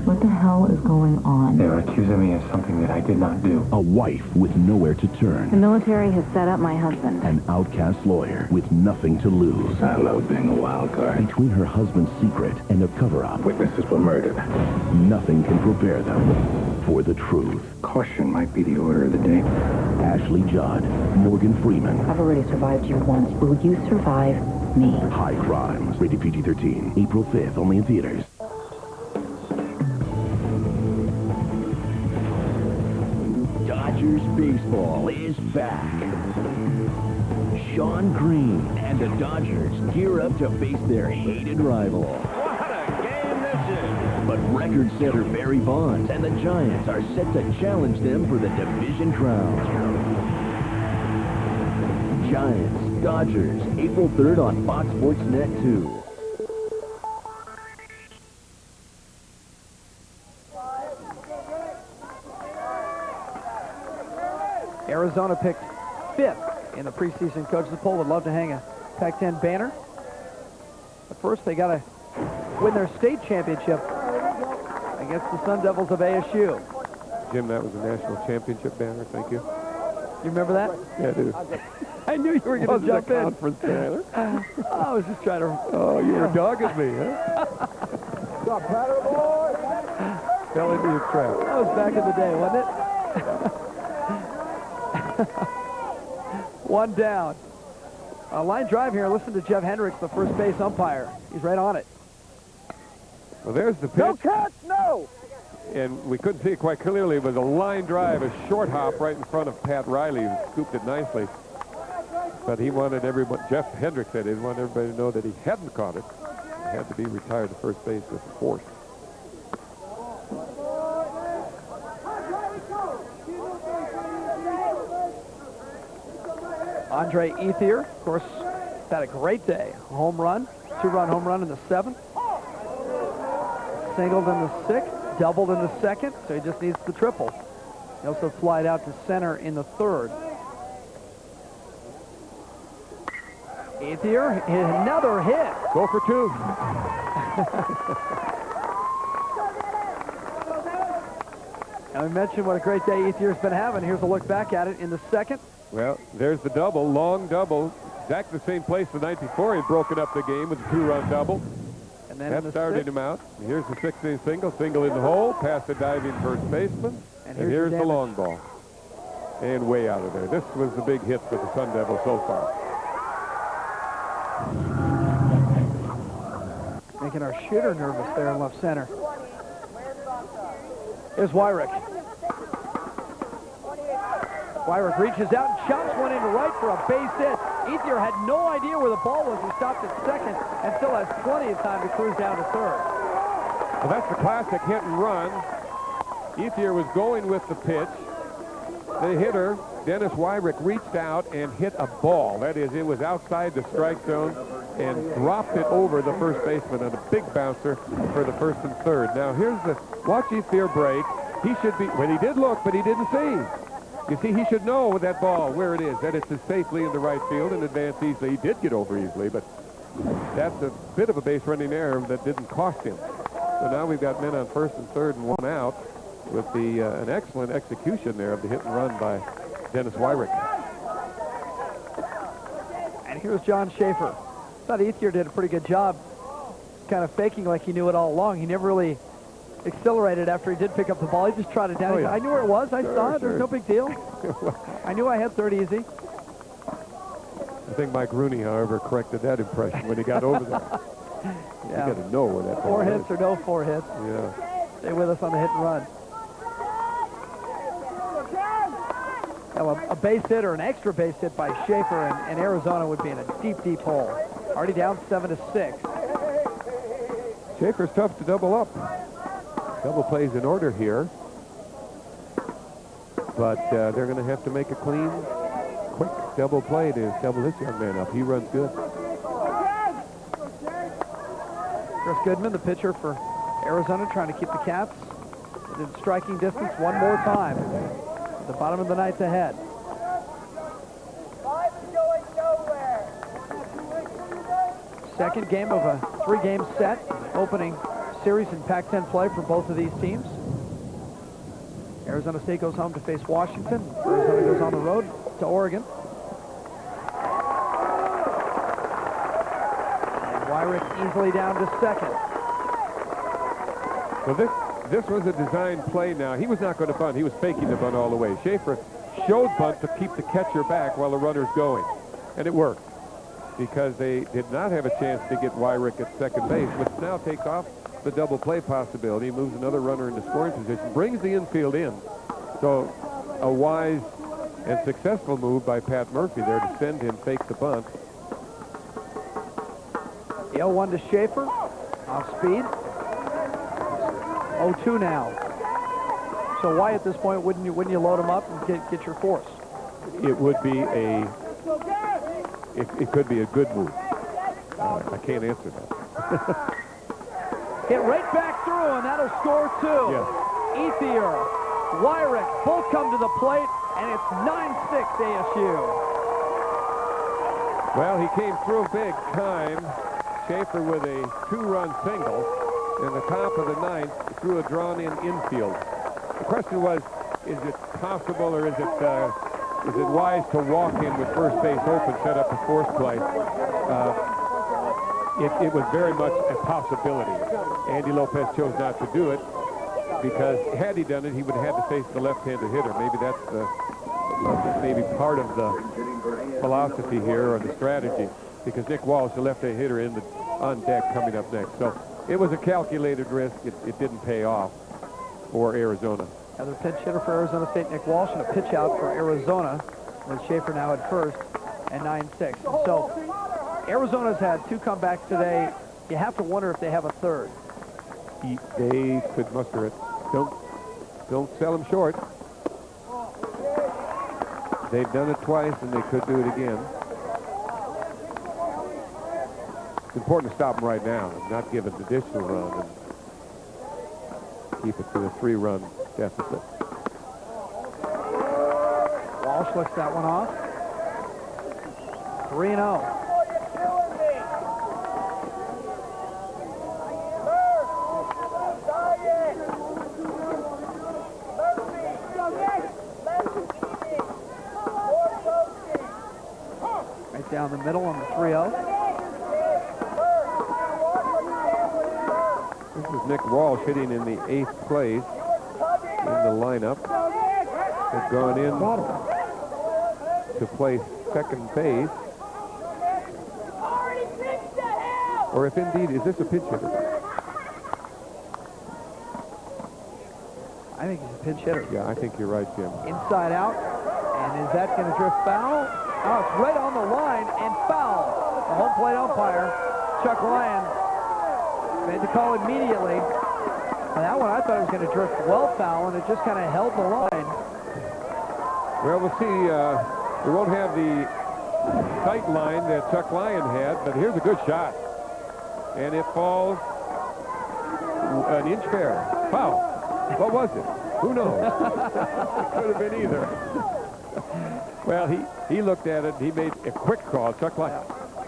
What the hell is going on? They're accusing me of something that I did not do. A wife with nowhere to turn. The military has set up my husband. An outcast lawyer with nothing to lose. I love being a wild card. Between her husband's secret and a cover-up, Witnesses were murdered. nothing can prepare them for the truth. Caution might be the order of the day. Ashley Judd, Morgan Freeman. I've already survived you once. Will you survive me? High Crimes. Rated PG-13. April 5th, only in theaters. Dodgers baseball is back. Sean Green and the Dodgers gear up to face their hated rival. What a game this is! But record setter Barry Bonds and the Giants are set to challenge them for the division crown. Giants, Dodgers, April 3rd on Fox Sports Net 2. Arizona picked 5th in the preseason coaches poll. Would love to hang a Pac-10 banner. But first, they got to win their state championship against the Sun Devils of ASU. Jim, that was a national championship banner. Thank you. You remember that? Yeah, I do. I knew you were going to jump in. Conference, Tyler. I was just trying to... Oh, you were dogging me, huh? Stop, Patter, boy! Fell into your trap. That was back in the day, wasn't it? One down. A line drive here. Listen to Jeff Hendricks, the first base umpire. He's right on it. Well, there's the pitch. No catch, no! And we couldn't see it quite clearly. It was a line drive, a short hop right in front of Pat Riley, who scooped it nicely. But he wanted everyone, Jeff Hendricks said, he wanted everybody to know that he hadn't caught it. He had to be retired to first base with force. Andre Ethier, of course, had a great day. Home run, 2-run home run in the 7th. Singled in the 6th, doubled in the 2nd, so he just needs the triple. He also flied out to center in the 3rd. Ethier, another hit. Go for 2. And we mentioned what a great day Ethier's been having. Here's a look back at it in the 2nd. Well, there's the double, long double. Exactly the same place the night before. He'd broken up the game with a 2-run double. And then that started him out. Here's the 6th-inning single in the hole, past the diving first baseman. And here's the long ball. And way out of there. This was the big hit for the Sun Devils so far. Making our shooter nervous there in left center. Here's Wyrick. Wyrick reaches out and chops one into right for a base hit. Ethier had no idea where the ball was. He stopped at 2nd and still has plenty of time to cruise down to 3rd. Well, that's the classic hit and run. Ethier was going with the pitch. the hitter, Dennis Wyrick, reached out and hit a ball. That is, it was outside the strike zone and dropped it over the first baseman on a big bouncer for the first and third. Now, here's the, watch Ethier break. He should be, well, he did look, but he didn't see. You see, he should know with that ball where it is, that it's safely in the right field and advance easily. He did get over easily, but that's a bit of a base running error that didn't cost him. So now we've got men on first and third and one out with the an excellent execution there of the hit and run by Dennis Wyrick. And here's John Schaefer. Thought Ethier did a pretty good job kind of faking like he knew it all along. He never really accelerated after he did pick up the ball. He just trotted down. Oh, yeah. I knew where it was. I saw it. There's no big deal. I knew I had third easy. I think Mike Rooney, however, corrected that impression when he got over there. Yeah. You got to know where that ball Four is. hits or no four hits. Yeah. Stay with us on the hit and run. Now, a base hit or an extra base hit by Schaefer and Arizona would be in a deep, deep hole. Already down 7-6. Schaefer's tough to double up. Double plays in order here. But they're going to have to make a clean, quick double play to double this young man up. He runs good. Chris Goodman, the pitcher for Arizona, trying to keep the Caps within striking distance one more time. At the bottom of the ninth ahead. Second game of a three-game set, opening series in Pac-10 play for both of these teams. Arizona State goes home to face Washington. Arizona goes on the road to Oregon. And Wyrick easily down to second. Well, this was a design play now. He was not going to bunt. He was faking the bunt all the way. Schaefer showed bunt to keep the catcher back while the runner's going. And it worked because they did not have a chance to get Wyrick at second base, which now takes off the double play possibility, moves another runner into scoring position, brings the infield in. So a wise and successful move by Pat Murphy there to send him fake the bunt. The 0-1 to Schaefer, off speed. 0-2 now. So why at this point wouldn't you load him up and get your force? It would be it could be a good move. I can't answer that. Hit right back through, and that'll score two. Yes. Ethier, Wyrick, both come to the plate, and it's 9-6 ASU. Well, he came through big time. Schaefer with a two-run single in the top of the ninth through a drawn-in infield. The question was, is it possible or is it wise to walk in with first base open, set up a force play? It was very much a possibility. Andy Lopez chose not to do it because had he done it, he would have had to face the left-handed hitter. Maybe that's maybe part of the philosophy here or the strategy, because Nick Walsh, the left-handed hitter, on deck coming up next. So it was a calculated risk. It didn't pay off for Arizona. Another pinch hitter for Arizona State, Nick Walsh, and a pitch out for Arizona with Schaefer now at first and 9-6. So Arizona's had two comebacks today. You have to wonder if they have a third. They could muster it. Don't sell them short. They've done it twice, and they could do it again. It's important to stop them right now and not give an additional run and keep it to a 3-run deficit. Walsh looks that one off. 3-0. Right down the middle on the 3-0. This is Nick Walsh hitting in the 8th place in the lineup. Has gone in to play second base. Or if indeed, is this a pinch hitter? I think he's a pinch hitter. Yeah, I think you're right, Jim. Inside out. And is that going to drift foul? Oh, it's right on the line and foul. The home plate umpire, Chuck Ryan, made the call immediately. And that one I thought it was going to drift well foul, and it just kind of held the line. Well, we'll see. We won't have the sight line that Chuck Lyon had, but here's a good shot. And it falls an inch fair. Foul. What was it? Who knows? It could have been either. Well, he looked at it. He made a quick call. Chuck Lyon,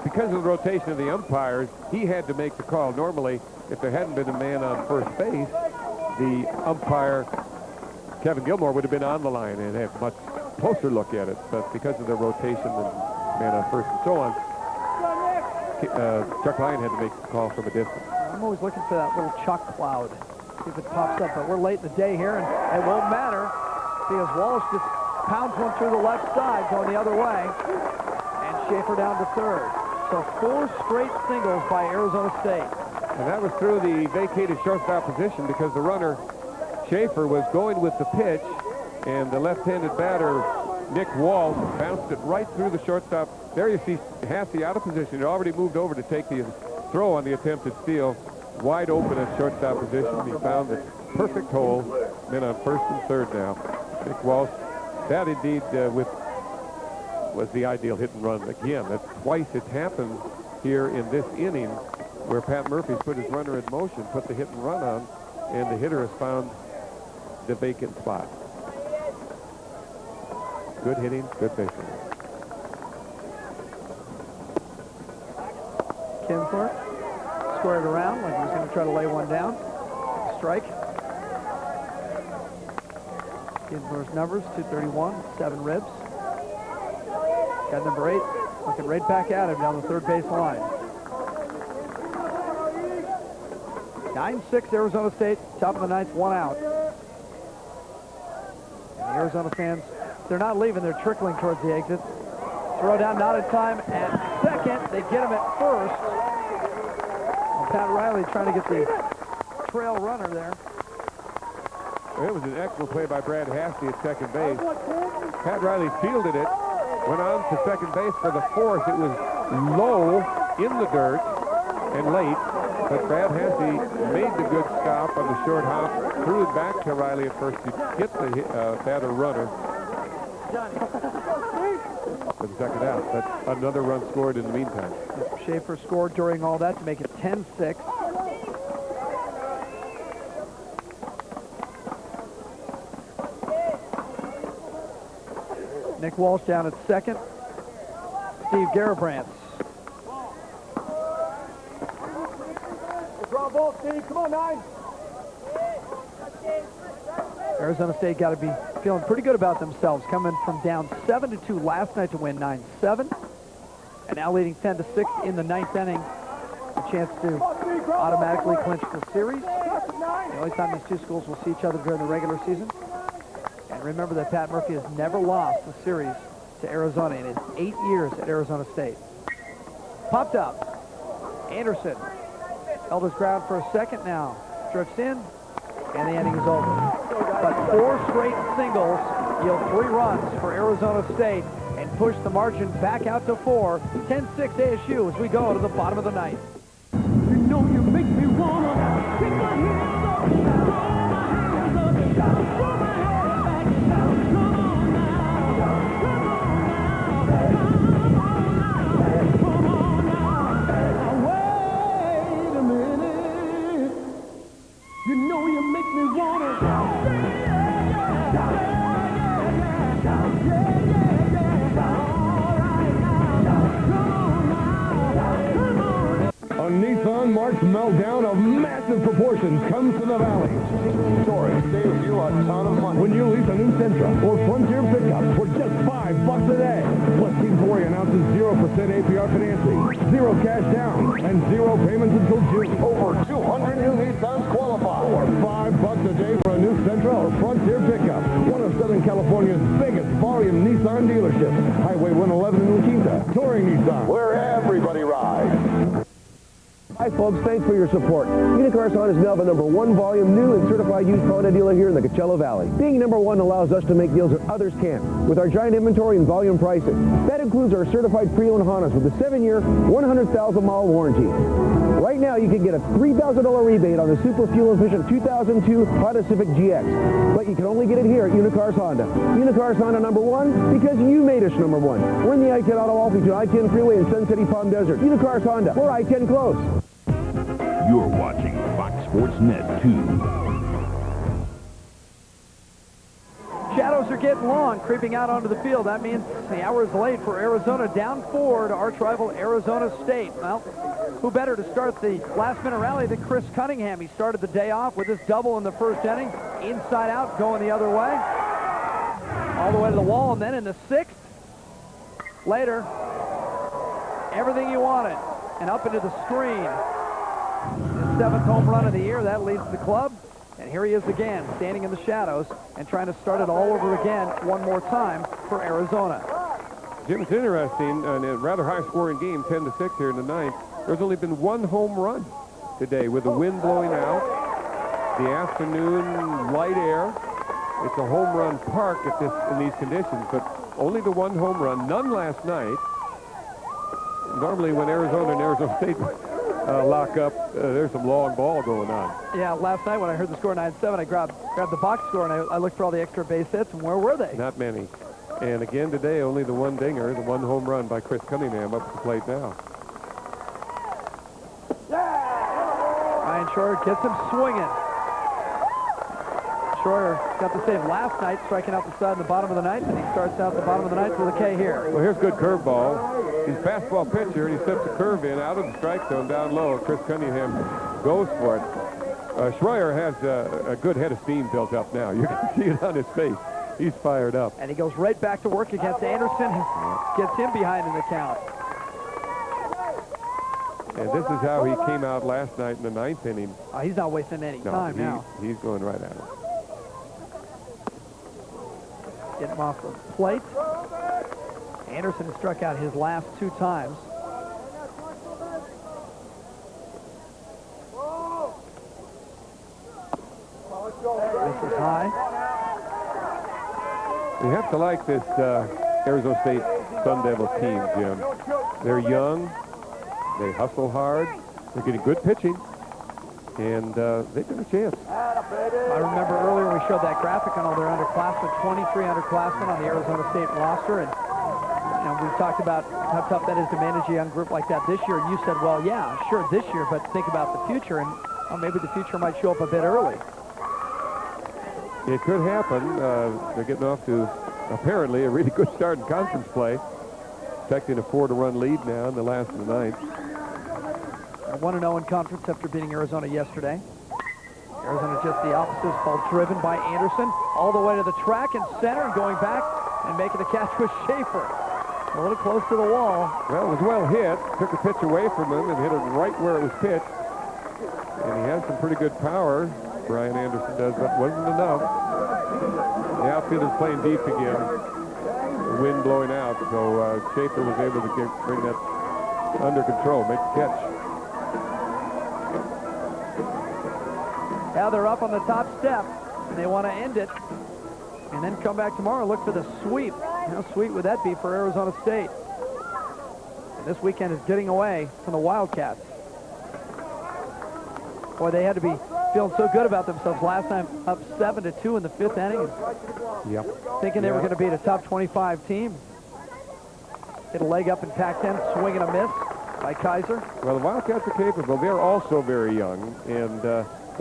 because of the rotation of the umpires, he had to make the call. Normally, if there hadn't been a man on first base, the umpire, Kevin Gilmore, would have been on the line and had a much closer look at it. But because of the rotation and man on first and so on, Chuck Lyon had to make the call from a distance. I'm always looking for that little chalk cloud, see if it pops up. But we're late in the day here, and it won't matter because Walsh just pounds one through the left side going the other way, and Schaefer down to third. So 4 straight singles by Arizona State. And that was through the vacated shortstop position because the runner, Schaefer, was going with the pitch, and the left-handed batter, Nick Walsh, bounced it right through the shortstop. There you see Hasse out of position. He already moved over to take the throw on the attempted steal. Wide open at shortstop position. He found the perfect hole. Men on first and third now. Nick Walsh, that indeed was the ideal hit and run. Again, that's twice it's happened here in this inning where Pat Murphy's put his runner in motion, put the hit and run on, and the hitter has found the vacant spot. Good hitting, good baseball. Kinsler squared around like he was going to try to lay one down. Strike. Kinsler's numbers, 231, 7 ribs. Got number 8, looking right back at him down the third base line. 9-6 Arizona State, top of the ninth, 1 out. And the Arizona fans, they're not leaving, they're trickling towards the exit. Throw down, not in time at second. They get him at first. And Pat Riley trying to get the trail runner there. It was an excellent play by Brad Hasse at second base. Pat Riley fielded it, went on to second base for the fourth. It was low in the dirt and late, but Brad Hasse made the good stop on the short hop, threw it back to Riley at first to get the batter runner for the second out. But another run scored in the meantime. Schaefer scored during all that to make it 10-6. Nick Walsh down at second. Steve Garibrandt. Draw ball, Steve. Come on, 9. Arizona State got to be feeling pretty good about themselves, coming from down 7-2 last night to win 9-7, and now leading 10-6 in the ninth inning. A chance to automatically clinch the series. The only time these two schools will see each other during the regular season. And remember that Pat Murphy has never lost a series to Arizona in his 8 years at Arizona State. Popped up. Anderson held his ground for a second now. Drifts in, and the inning is over. But 4 straight singles yield 3 runs for Arizona State and push the margin back out to 4. 10-6 ASU as we go to the bottom of the ninth. You know you make me wanna kick my heels up, throw my hands up, throw my head back down. Come on now, come on now, come on now. Wait a minute. You know you make me wanna. A Nissan March meltdown of massive proportions comes to the valley. Touring saves you a ton of money when you lease a new Sentra or Frontier pickup for just $5 a day. Plus, Team Corey announces 0% APR financing, 0 cash down, and 0 payments until June. Over 200 new Nissans qualify. Or $5 a day for a new Sentra or Frontier pickup. One of Southern California's biggest volume Nissan dealerships. Highway 111 in La Quinta. Touring Nissan, where everybody rides. Hi, folks. Thanks for your support. Unicars Honda is now the #1 volume new and certified used Honda dealer here in the Coachella Valley. Being #1 allows us to make deals that others can't with our giant inventory and volume pricing. That includes our certified pre-owned Hondas with a 7-year, 100,000-mile warranty. Right now, you can get a $3,000 rebate on the super fuel-efficient 2002 Honda Civic GX. But you can only get it here at Unicars Honda. Unicars Honda #1 because you made us #1. We're in the I-10 Auto Mall between I-10 Freeway and Sun City Palm Desert. Unicars Honda. We're I-10 close. You're watching Fox Sports Net 2. Shadows are getting long, creeping out onto the field. That means the hour is late for Arizona, down 4 to arch rival Arizona State. Well, who better to start the last-minute rally than Chris Cunningham? He started the day off with his double in the first inning, inside out, going the other way, all the way to the wall, and then in the 6th, later, everything you wanted, and up into the screen. His 7th home run of the year, that leads the club. And here he is again, standing in the shadows and trying to start it all over again one more time for Arizona. Jim, it's interesting, in a rather high-scoring game, 10-6 here in the 9th. There's only been one home run today with the wind blowing out, the afternoon light air. It's a home run park in these conditions, but only the one home run, none last night. Normally when Arizona and Arizona State lock up, there's some long ball going on. Yeah, last night when I heard the score 9-7, I grabbed the box score and I looked for all the extra base hits, and where were they? Not many. And again today, only the one dinger, the one home run by Chris Cunningham up at the plate now. Ryan Schroyer gets him swinging. Schroyer got the save last night, striking out the side in the bottom of the ninth, and he starts out the bottom of the ninth with a K here. Well, here's good curveball. He's a fastball pitcher, and he steps a curve in out of the strike zone down low. Chris Cunningham goes for it. Schroyer has a good head of steam built up now. You can see it on his face. He's fired up. And he goes right back to work against Anderson. Gets him behind in the count. And this is how he came out last night in the 9th inning. He's not wasting any time now. He's going right at it. Get him off the plate. Anderson struck out his last 2 times. This is high. You have to like this Arizona State Sun Devils team, Jim. They're young. They hustle hard. They're getting good pitching. And they've got a chance. I remember earlier we showed that graphic on all their underclassmen, 23 underclassmen on the Arizona State roster. And we talked about how tough that is to manage a young group like that this year. And you said, well, yeah, sure, this year, but think about the future. And maybe the future might show up a bit early. It could happen. They're getting off to, apparently, a really good start in conference play. Expecting a 4-to-run lead now in the last of the 9th. 1-0 in conference after beating Arizona yesterday. Arizona just the opposite. Ball driven by Anderson all the way to the track and center, and going back and making the catch with Schaefer. A little close to the wall. Well, it was well hit. Took the pitch away from him and hit it right where it was pitched. And he has some pretty good power. Brian Anderson does, but wasn't enough. The outfielder's playing deep again. The wind blowing out, so Schaefer was able to bring that under control, make the catch. Now they're up on the top step, and they want to end it, and then come back tomorrow and look for the sweep. How sweet would that be for Arizona State? And this weekend is getting away from the Wildcats. Boy, they had to be feeling so good about themselves last time, up 7-2 in the 5th inning. Yep. Thinking they were going to beat a top 25 team. Get a leg up in Pac-10, swing and a miss by Kaiser. Well, the Wildcats are capable. They're also very young, and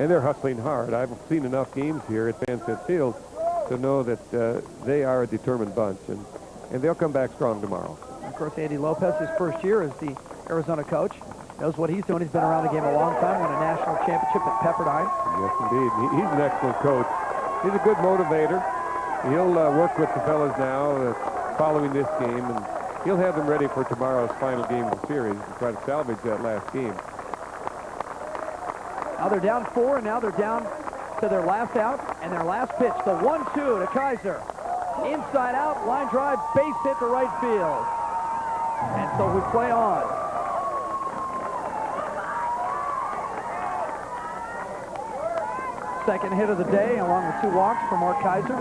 they're hustling hard. I've seen enough games here at Fansett Field to know that they are a determined bunch, and they'll come back strong tomorrow. Of course, Andy Lopez, his first year as the Arizona coach, knows what he's doing. He's been around the game a long time, won a national championship at Pepperdine. Yes, indeed. He's an excellent coach. He's a good motivator. He'll work with the fellas now following this game, and he'll have them ready for tomorrow's final game of the series to try to salvage that last game. Now they're down 4, and now they're down to their last out and their last pitch. The 1-2 to Kaiser. Inside out, line drive, base hit to right field. And so we play on. second hit of the day, along with 2 walks for Mark Kaiser.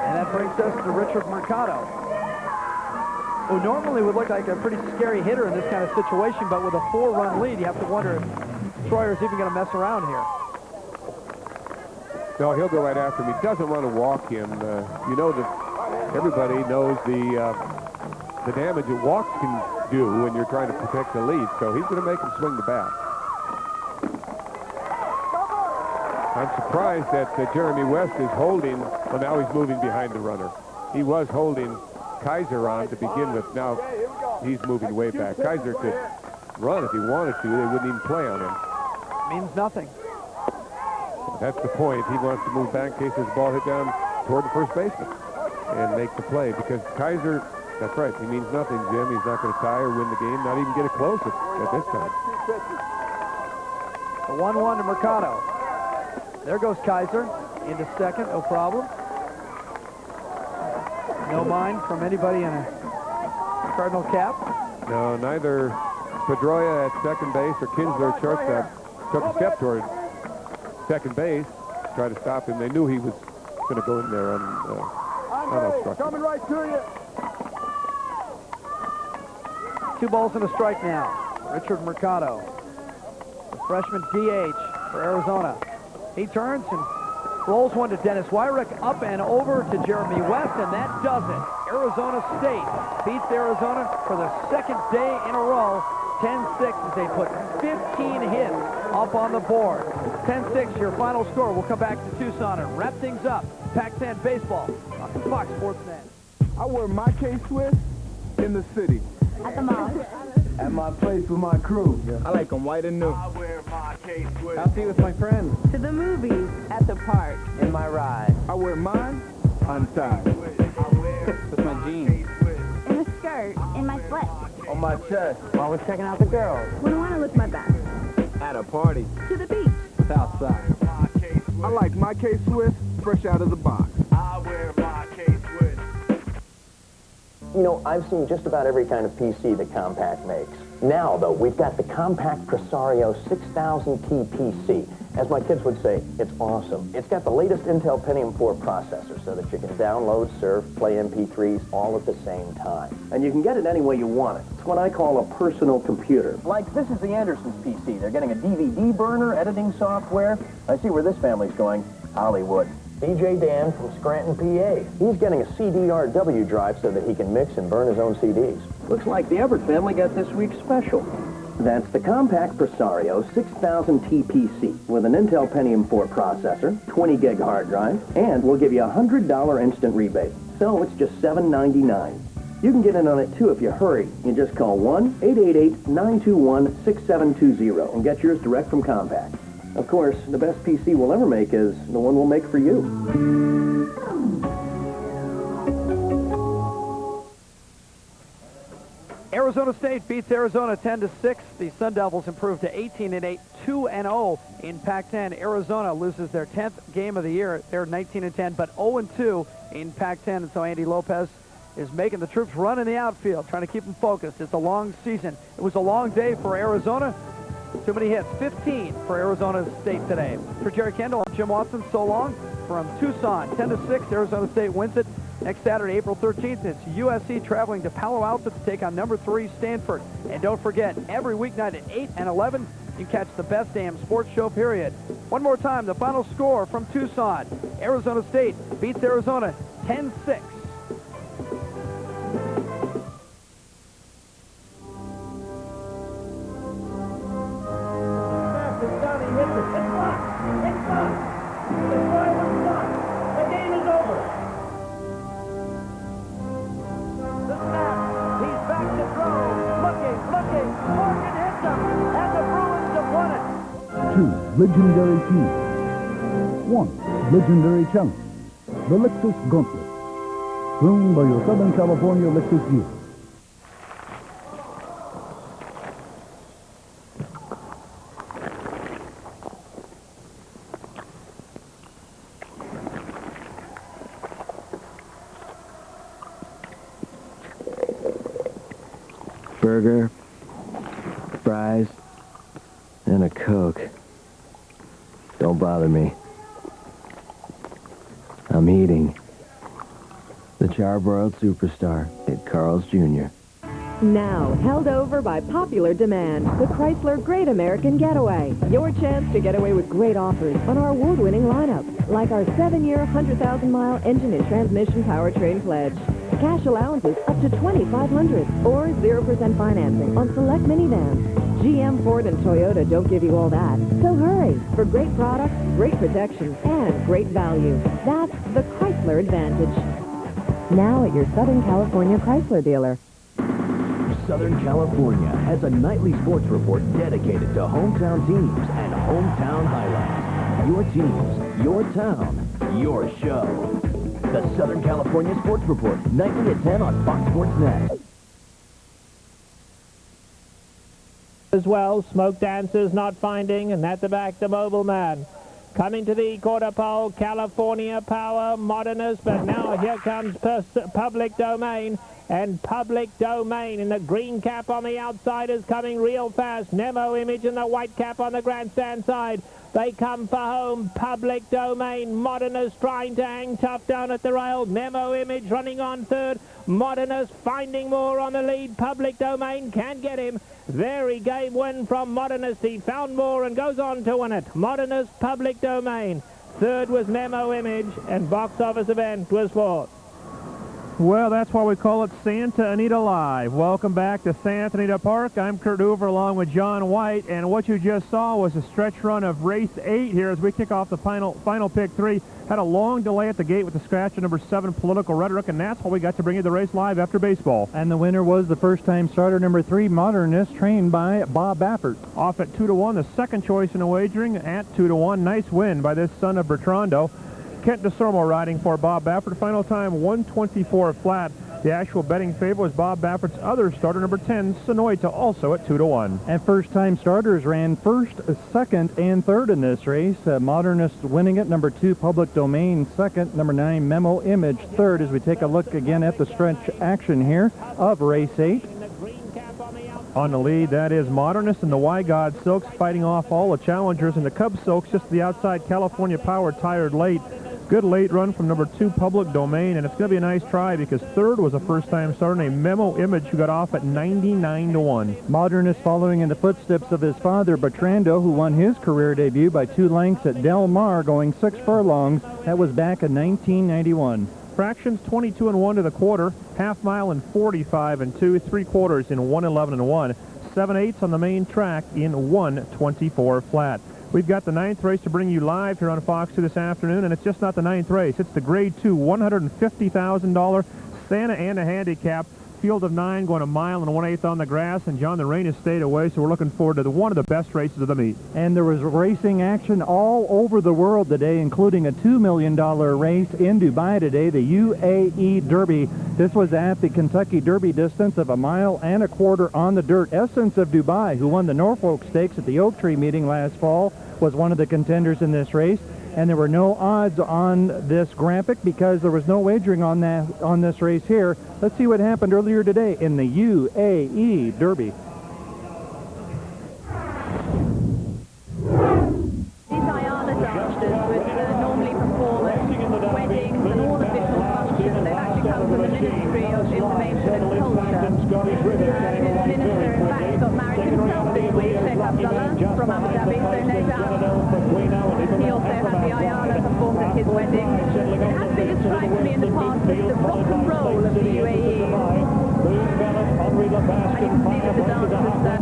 And that brings us to Richard Mercado, who normally would look like a pretty scary hitter in this kind of situation, but with a 4-run lead, you have to wonder if Troyer's even going to mess around here. No, he'll go right after him. He doesn't want to walk him. You know that everybody knows the damage that walks can do when you're trying to protect the lead, so he's going to make him swing the bat. I'm surprised that Jeremy West is holding, well, now he's moving behind the runner. He was holding Kaiser on to begin with. Now he's moving way back. Kaiser could run if he wanted to. They wouldn't even play on him. Means nothing. That's the point. He wants to move back in case his ball hit down toward the first baseman and make the play, because Kaiser, that's right, he means nothing, Jim. He's not going to tie or win the game, not even get it close at this time. The 1-1 to Mercado. There goes Kaiser into second, no problem. No mind from anybody in a Cardinal cap. No, neither Pedroia at second base or Kinsler at shortstop took a step toward second base to try to stop him. They knew he was going to go in there unobstructed. Coming right to you. 2 balls and a strike now. Richard Mercado, the freshman DH for Arizona. He turns and rolls one to Dennis Wyrick, up and over to Jeremy West, and that does it. Arizona State beats Arizona for the second day in a row, 10-6, as they put 15 hits up on the board. 10-6, your final score. We'll come back to Tucson and wrap things up. Pac-10 baseball on Fox Sports Net. I wear my K-Swiss in the city. At the mall. At my place with my crew. I like them white and new. I wear my K-Swiss. Out with my friends. To the movies. At the park. In my ride. I wear mine untied. With my jeans. In a skirt. In my sweats. On my chest. While we're checking out the girls. When I want to look my best. At a party. To the beach. Outside. I like my K-Swiss fresh out of the box. I wear my K-Swiss. You know, I've seen just about every kind of PC that Compaq makes. Now, though, we've got the Compaq Presario 6000T PC. As my kids would say, it's awesome. It's got the latest Intel Pentium 4 processor so that you can download, surf, play MP3s all at the same time. And you can get it any way you want it. It's what I call a personal computer. Like, this is the Andersons PC. They're getting a DVD burner, editing software. I see where this family's going. Hollywood. DJ Dan from Scranton, PA. He's getting a CDRW drive so that he can mix and burn his own CDs. Looks like the Everett family got this week's special. That's the Compaq Presario 6000T PC with an Intel Pentium 4 processor, 20 gig hard drive, and we'll give you a $100 instant rebate. So it's just $7.99. You can get in on it too if you hurry. You just call 1-888-921-6720 and get yours direct from Compaq. Of course, the best PC we'll ever make is the one we'll make for you. Arizona State beats Arizona 10-6. The Sun Devils improve to 18-8, 2-0 in Pac-10. Arizona loses their 10th game of the year. They're 19-10, but 0-2 in Pac-10. And so Andy Lopez is making the troops run in the outfield, trying to keep them focused. It's a long season. It was a long day for Arizona. Too many hits. 15 for Arizona State today. For Jerry Kendall, I'm Jim Watson. So long from Tucson. 10-6. Arizona State wins it. Next Saturday, April 13th, it's USC traveling to Palo Alto to take on number 3 Stanford. And don't forget, every weeknight at 8 and 11, you catch the best damn sports show, period. One more time, the final score from Tucson. Arizona State beats Arizona 10-6. Legendary team. 1. Legendary challenge. The Lexus Gauntlet. Flown by your Southern California Lexus dealer. Burger, fries, and a Coke. Don't bother me. I'm eating. The charbroiled superstar at Carl's Jr. Now, held over by popular demand, the Chrysler Great American Getaway. Your chance to get away with great offers on our award-winning lineup, like our 7-year, 100,000-mile engine and transmission powertrain pledge. Cash allowances up to $2,500 or 0% financing on select minivans. GM, Ford, and Toyota don't give you all that. So hurry for great products, great protection, and great value. That's the Chrysler Advantage. Now at your Southern California Chrysler dealer. Southern California has a nightly sports report dedicated to hometown teams and hometown highlights. Your teams, your town, your show. The Southern California Sports Report, nightly at 10 on Fox Sports Net. As well, Smoke Dancers not finding, and at the back, the Mobile Man. Coming to the quarter pole, California Power, Modernist, but now here comes Public Domain. And Public Domain in the green cap on the outside is coming real fast. Nemo Image in the white cap on the grandstand side. They come for home. Public Domain. Modernist trying to hang tough down at the rail. Nemo Image running on third. Modernist finding more on the lead. Public Domain can get him. Very game win from Modernist. He found more and goes on to win it. Modernist, Public Domain. Third was Nemo Image, and box office event was fourth. Well, that's why we call it Santa Anita Live. Welcome back to Santa Anita Park. I'm Kurt Hoover along with John White, and what you just saw was a stretch run of race 8 here as we kick off the final pick 3. Had a long delay at the gate with the scratch of number 7, Political Rhetoric, and that's why we got to bring you the race live after baseball. And the winner was the first-time starter, number 3, Modernist, trained by Bob Baffert. Off at 2-1, the second choice in the wagering at 2-1. Nice win by this son of Bertrando. Kent DeSormo riding for Bob Baffert. Final time 124 flat. The actual betting favorite was Bob Baffert's other starter, number 10, Sonoita, also at 2-1. And first-time starters ran first, second, and third in this race. Modernist winning it, number 2, Public Domain, second, number 9, Memo Image, third, as we take a look again at the stretch action here of race 8. On the lead, that is Modernist and the Y-God Silks fighting off all the challengers, and the Cub Silks just to the outside. California Power tired late. Good late run from number 2, Public Domain, and it's going to be a nice try because third was a first-time starter named Memo Image who got off at 99-1. Modernist following in the footsteps of his father, Bertrando, who won his career debut by 2 lengths at Del Mar, going 6 furlongs. That was back in 1991. Fractions 22-1 to the quarter, half mile in 45-2, 3/4 in 111-1, 7/8 on the main track in 124 flat. We've got the 9th race to bring you live here on Fox 2 this afternoon, and it's just not the 9th race. It's the Grade 2 $150,000 Santa Ana Handicap. Field of 9 going a mile and 1/8 on the grass, and John, the rain has stayed away, so we're looking forward to one of the best races of the meet. And there was racing action all over the world today, including a $2 million race in Dubai today, the UAE Derby. This was at the Kentucky Derby distance of 1.25 miles on the dirt. Essence of Dubai, who won the Norfolk Stakes at the Oak Tree meeting last fall, was one of the contenders in this race. And there were no odds on this graphic because there was no wagering on this race here. Let's see what happened earlier today in the UAE Derby. These Ayala dancers, which normally perform at weddings and all official functions, they've actually come from the Ministry of Information and Culture. His minister, in fact, got married himself this week, Sheikh Abdullah from Abu Dhabi, so no doubt he also had the Ayala performed at his wedding. It has been described to me in the past as the rock and roll of the UAE.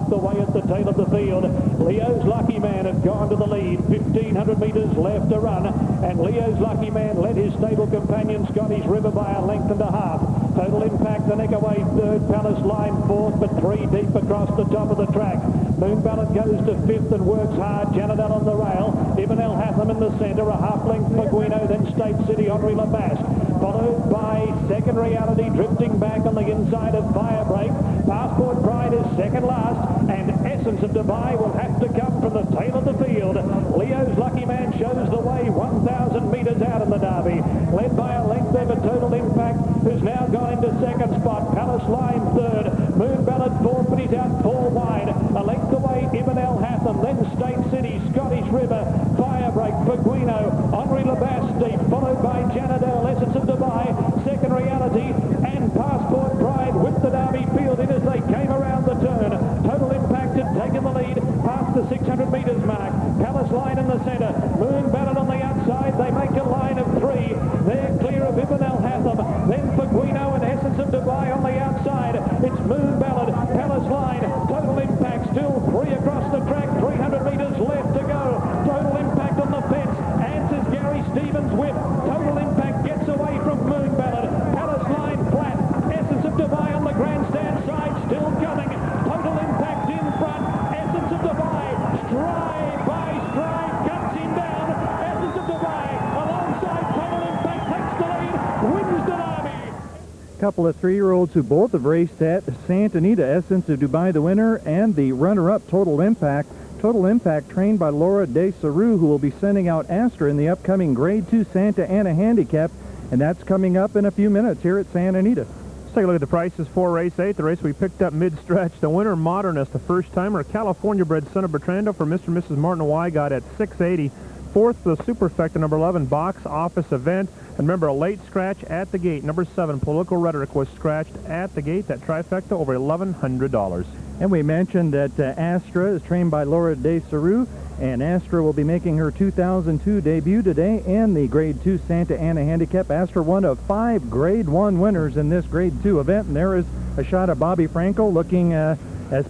The way at the tail of the field. Leo's Lucky Man had gone to the lead. 1,500 metres left to run, and Leo's Lucky Man led his stable companion Scottish River by a length and a half. Total Impact the neck away third. Palace Line fourth, but 3 deep across the top of the track. Moon Ballad goes to 5th and works hard. Janadel on the rail. Ibn El Hatham in the centre. A half length for Guino, then State City Henri Labasque. Followed by Second Reality drifting back on the inside of Firebreak. Passport Pride is second last, and Essence of Dubai will have to come from the tail of the field. Leo's Lucky Man shows the way 1,000 metres out in the Derby, led by a length over Total Impact, who's now gone into second spot. Palace Line third, Moon Ballad fourth, but he's out 4 wide. A length away, Ibn El Hatham, then State City, Scottish River, Firebreak Faguino, Henri Labasti, followed by Janadel, Essence of Dubai, Second Reality, and Passport Pride with the Derby field in as they came around the turn. Total Impact had taken the lead past the 600 metres mark. Palace Line in the centre, Moon Ballad on the outside. They make a line of 3. They're clear of Ibn El Hatham. Then Faguino and Essence of Dubai on the outside. It's Moon Ballad, Palace Line, Total Impact still 3 across the track. 300 metres left to go. Total Impact on the fence. Answers Gary Stevens' whip. Total Impact gets away from Moon Ballad. Palace Line flat. Essence of Dubai on the grandstand side still coming. Total Impact in front. Essence of Dubai stride by stride cuts him down. Essence of Dubai alongside Total Impact takes the lead. Wins the Derby. Couple of 3-year-olds who both have raced at Santa Anita. Essence of Dubai, the winner, and the runner-up, Total Impact. Total Impact trained by Laura De Saru, who will be sending out Astra in the upcoming Grade 2 Santa Ana Handicap, and that's coming up in a few minutes here at Santa Anita. Let's take a look at the prices for race 8, the race we picked up mid-stretch. The winner, Modernist, the first-timer, California-bred son of Bertrando for Mr. and Mrs. Martin Wygott at $680. Fourth, the Superfecta, number 11, Box Office Event. And remember, a late scratch at the gate. Number 7, Political Rhetoric, was scratched at the gate. That trifecta over $1,100. And we mentioned that Astra is trained by Laura De Saru, and Astra will be making her 2002 debut today in the Grade 2 Santa Ana Handicap. Astra, one of 5 Grade 1 winners in this Grade 2 event, and there is a shot of Bobby Franco looking as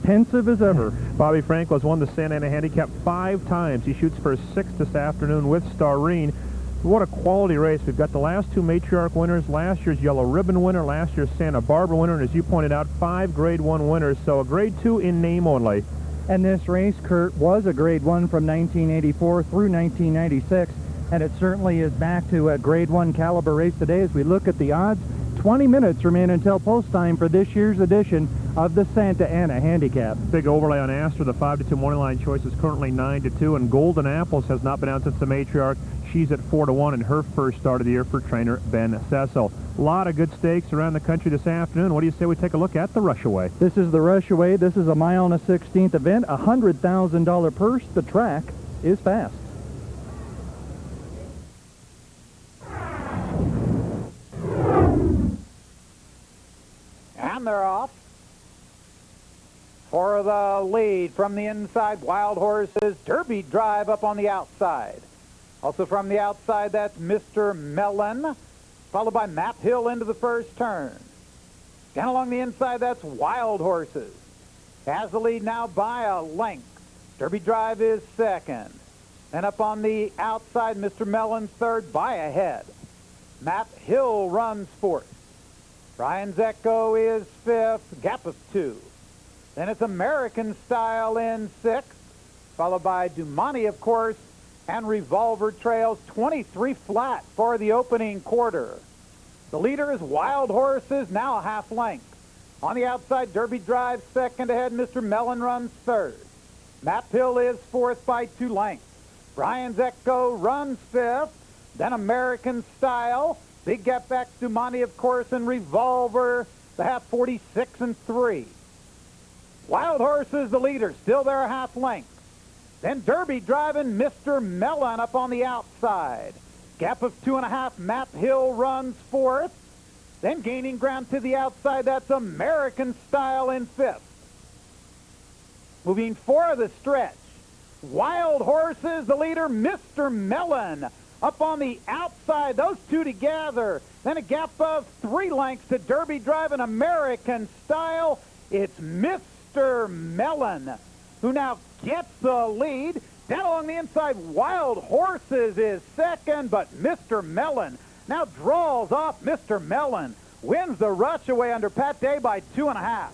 pensive as ever. Bobby Franco has won the Santa Ana Handicap 5 times. He shoots for a 6th this afternoon with Starine. What a quality race. We've got the last 2 matriarch winners, last year's Yellow Ribbon winner, last year's Santa Barbara winner, and as you pointed out, 5 Grade 1 winners, so a Grade 2 in name only. And this race, Kurt, was a Grade 1 from 1984 through 1996, and it certainly is back to a Grade 1 caliber race today as we look at the odds. 20 minutes remain until post time for this year's edition of the Santa Ana Handicap. Big overlay on Astra. The 5-2 morning line choice is currently 9-2, and Golden Apples has not been out since the matriarch. She's at 4-1 in her first start of the year for trainer Ben Cecil. A lot of good stakes around the country this afternoon. What do you say we take a look at the Rushaway? This is the Rushaway. This is a 1 1/16 event, a $100,000 purse. The track is fast. And they're off. For the lead from the inside, Wild Horses, Derby Drive up on the outside. Also from the outside, that's Mr. Mellon, followed by Map Hill into the first turn. Down along the inside, that's Wild Horses. Has the lead now by a length. Derby Drive is second. And up on the outside, Mr. Mellon third by a head. Map Hill runs fourth. Brian's Echo is fifth, gap of 2. Then it's American Style in sixth, followed by Dumani, of course, and Revolver Trails, 23 flat for the opening quarter. The leader is Wild Horses, now a half length. On the outside, Derby Drive second ahead. Mr. Mellon runs third. Map Hill is fourth by 2 lengths. Brian's Echo runs fifth. Then American Style. Big gap back to Dumani, of course, and Revolver, the half 46 and 3. Wild Horses, the leader, still there a half length. Then Derby driving Mr. Mellon up on the outside. Gap of 2.5, Map Hill runs fourth. Then gaining ground to the outside, that's American Style in fifth. Moving for the stretch. Wild Horses, the leader, Mr. Mellon up on the outside. Those two together. Then a gap of 3 lengths to Derby driving American Style. It's Mr. Mellon who now gets the lead. Down along the inside, Wild Horses is second, but Mr. Mellon now draws off. Mr. Mellon wins the Rushaway under Pat Day by 2.5.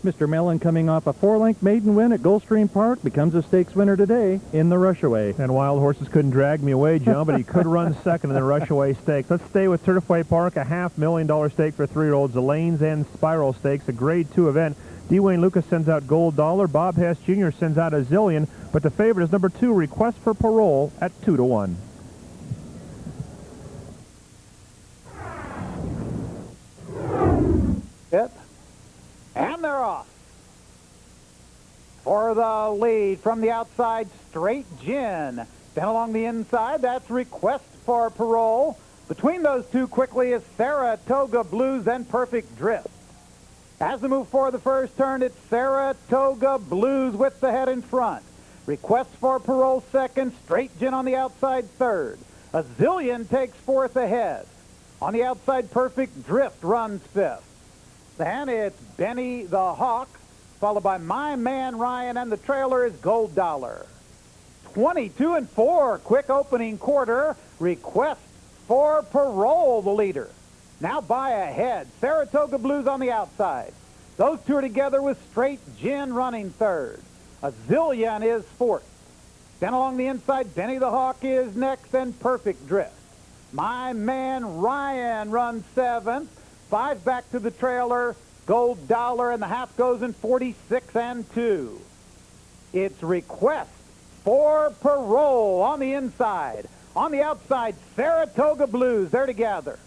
Mr. Mellon, coming off a 4-length maiden win at Gulfstream Park, becomes a stakes winner today in the Rushaway. And Wild Horses couldn't drag me away, John, but he could run second in the Rushaway Stakes. Let's stay with Turfway Park, a $500,000 stake for 3-year-olds, the Lanes End Spiral Stakes, a Grade 2 event. Dwayne Lucas sends out Gold Dollar. Bob Hess Jr. sends out a Zillion, but the favorite is number 2, Request for Parole, at 2-1. Hit. And they're off. For the lead from the outside, Straight Gin Then along the inside, that's Request for Parole. Between those two quickly is Saratoga Blues and Perfect Drift. As they move for the first turn, it's Saratoga Blues with the head in front. Request for Parole second, Straight Gin on the outside third. A Zillion takes fourth ahead. On the outside, Perfect Drift runs fifth. Then it's Benny the Hawk, followed by My Man Ryan, and the trailer is Gold Dollar. 22 and 4, quick opening quarter. Request for Parole, the leader. Now by ahead, Saratoga Blues on the outside. Those two are together with Straight Gin running third. A Zillion is fourth. Then along the inside, Benny the Hawk is next, and Perfect Drift. My Man Ryan runs seventh. 5 back to the trailer. Gold Dollar, and the half goes in 46 and 2. It's Request for Parole on the inside. On the outside, Saratoga Blues. They're together.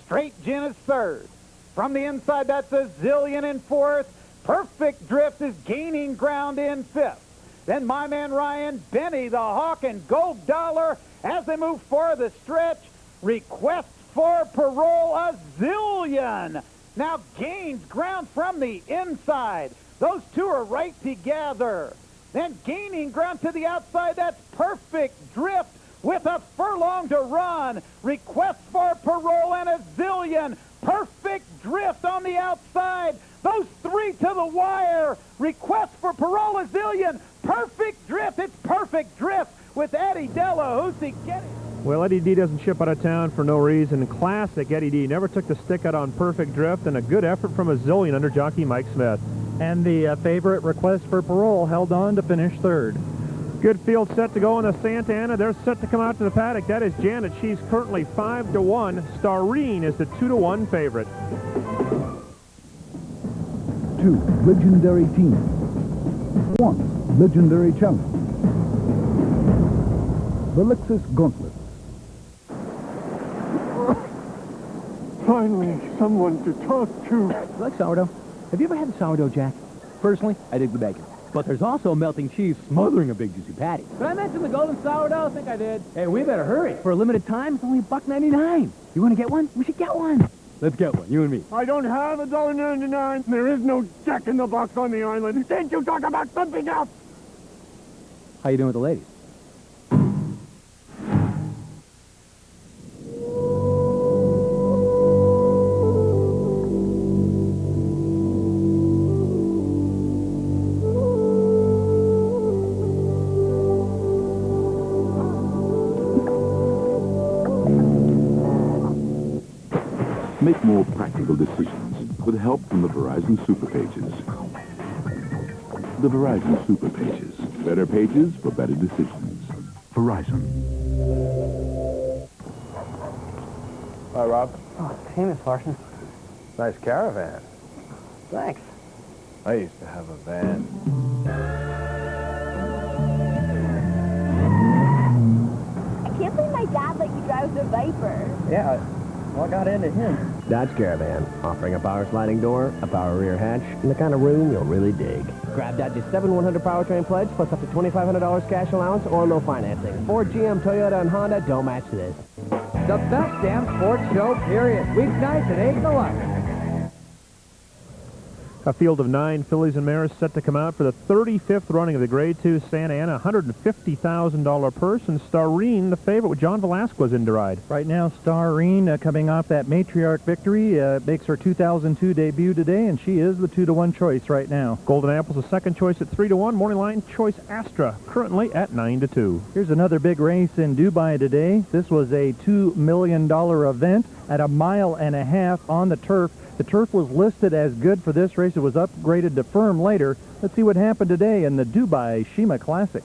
Straight Gin is third. From the inside, that's a Zillion in fourth. Perfect Drift is gaining ground in fifth. Then My Man Ryan, Benny the Hawk, and Gold Dollar as they move for the stretch. Request for Parole, a Zillion. Now gains ground from the inside. Those two are right together. Then gaining ground to the outside, that's Perfect Drift with a furlong to run. Request for Parole and a Zillion. Perfect Drift on the outside. Those three to the wire. Request for Parole, a Zillion. Perfect Drift. It's Perfect Drift with Eddie Delahousie getting. Well, Eddie D doesn't ship out of town for no reason. Classic Eddie D. Never took the stick out on Perfect Drift, and a good effort from a Zillion under jockey Mike Smith. And the favorite Request for Parole held on to finish third. Good field set to go on the Santa Ana. They're set to come out to the paddock. That is Janet. She's currently 5-1. Starine is the 2-1 favorite. 2 legendary teams. 1 legendary challenge. The Lexus Gauntlet. Finally, someone to talk to. You like sourdough? Have you ever had sourdough, Jack? Personally, I dig the bacon. But there's also melting cheese smothering a big juicy patty. Did I mention the golden sourdough? I think I did. Hey, we better hurry. For a limited time, it's only $1.99. You want to get one? We should get one. Let's get one, you and me. I don't have $1.99. There is no Jack in the Box on the island. Didn't you talk about something else? How you doing with the ladies? Make more practical decisions with help from the Verizon Super Pages. The Verizon Super Pages. Better pages for better decisions. Verizon. Hi, Rob. Oh, hey, Miss Larson. Nice caravan. Thanks. I used to have a van. I can't believe my dad let you drive the Viper. Yeah, what got into him? Dad's Caravan, offering a power sliding door, a power rear hatch, and the kind of room you'll really dig. Grab Dad's 7-100 powertrain pledge, plus up to $2,500 cash allowance or no financing. Ford, GM, Toyota, and Honda don't match this. The best damn sports show, period. Weeknights at 8 o'clock. A field of 9 fillies and mares set to come out for the 35th running of the Grade 2 Santa Ana. $150,000 purse, and Starine, the favorite, with John Velasquez in to ride. Right now, Starine, coming off that matriarch victory, makes her 2002 debut today, and she is the 2-1 choice right now. Golden Apple's the second choice at 3-1. Morning line choice Astra, currently at 9-2. Here's another big race in Dubai today. This was a $2 million event at 1.5 miles on the turf. The turf was listed as good for this race. It was upgraded to firm later. Let's see what happened today in the Dubai Shima Classic.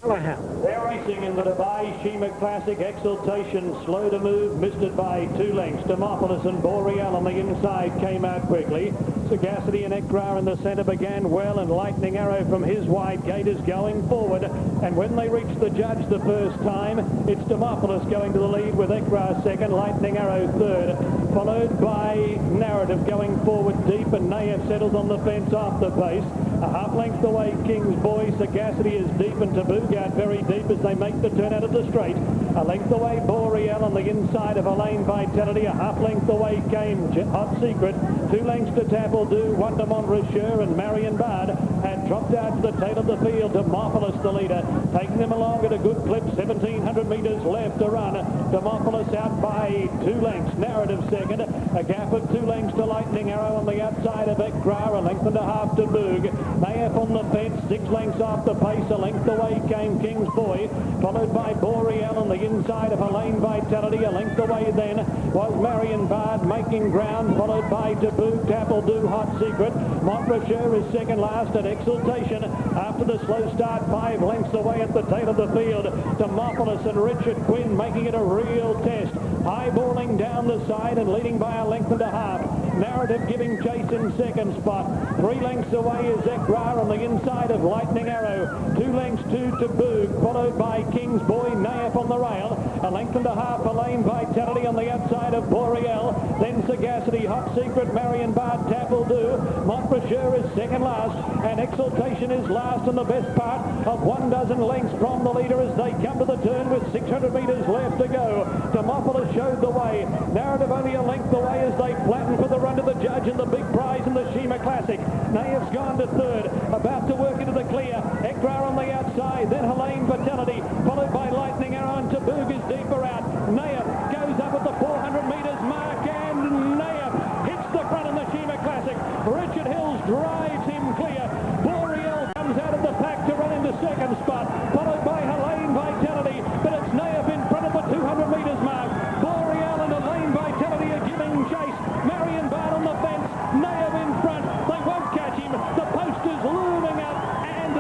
They're racing in the Dubai Shima Classic. Exultation, slow to move, missed it by 2 lengths. Demopolis and Boreal on the inside came out quickly. Sagacity and Ekrar in the centre began well, and Lightning Arrow from his wide gate is going forward. And when they reach the judge the first time, it's Demopolis going to the lead with Ekrar second, Lightning Arrow third, followed by Narrative going forward deep, and Nayef settles on the fence off the pace. A half length away, King's Boy. Sagacity is deep and Taboogout very deep as they make the turn out of the straight. A length away, Boreal on the inside of Elaine Vitality. A half length away came Hot Secret. 2 lengths to Tapple Do, one to Montrachet, and Marion Bard had dropped out to the tail of the field. Demophilus the leader, taking them along at a good clip. 1,700 metres left to run. Demophilus out by 2 lengths. Narrative second. A gap of 2 lengths to Lightning Arrow on the outside of Ekrar. A length and a half to Boog. Mayef on the fence. 6 lengths off the pace. A length away came King's Boy, followed by Boreal on the inside of Elaine Vitality. A length away then was Marion Bard making ground, followed by Taboo, Tapple Do, Hot Secret. Montrachet is second last at Exultation. After the slow start, 5 lengths away at the tail of the field. Demophilus and Richard Quinn making it a real test. Highballing down the side and leading by a length and a half. Narrative giving chase in second spot. 3 lengths away is Ekrar on the inside of Lightning Arrow. 2 lengths to Taboo, followed by King's Boy, Nayef on the rail. A length and a half, Elaine Vitality on the outside of Boreal. Then Sagacity, Hot Secret, Marion Bard, Tapple Do. Montrachet is second last, and Exultation is last in the best part of 12 lengths from the leader as they come to the turn with 600 metres left to go. Demophilus showed the way. Narrative only a length away as they flatten for the run to the judge and the big prize in the Shima Classic. Nayef's gone to third, about to work into the clear. Ekrar on the outside, then Elaine Vitality, followed by Lightning Arrow, and Taboo is deeper out. Nayef goes up at the 400 metres mark, and Nayef hits the front in the Shima Classic. Richard Hills drives him clear. Boreal comes out of the pack to run into second spot, followed by Elaine Vitality, but it's Nayef in front of the 200 metres mark. Boreal and Elaine Vitality are giving chase. Marion Bard on the fence, Nayef in front. They won't catch him. The post is looming up, and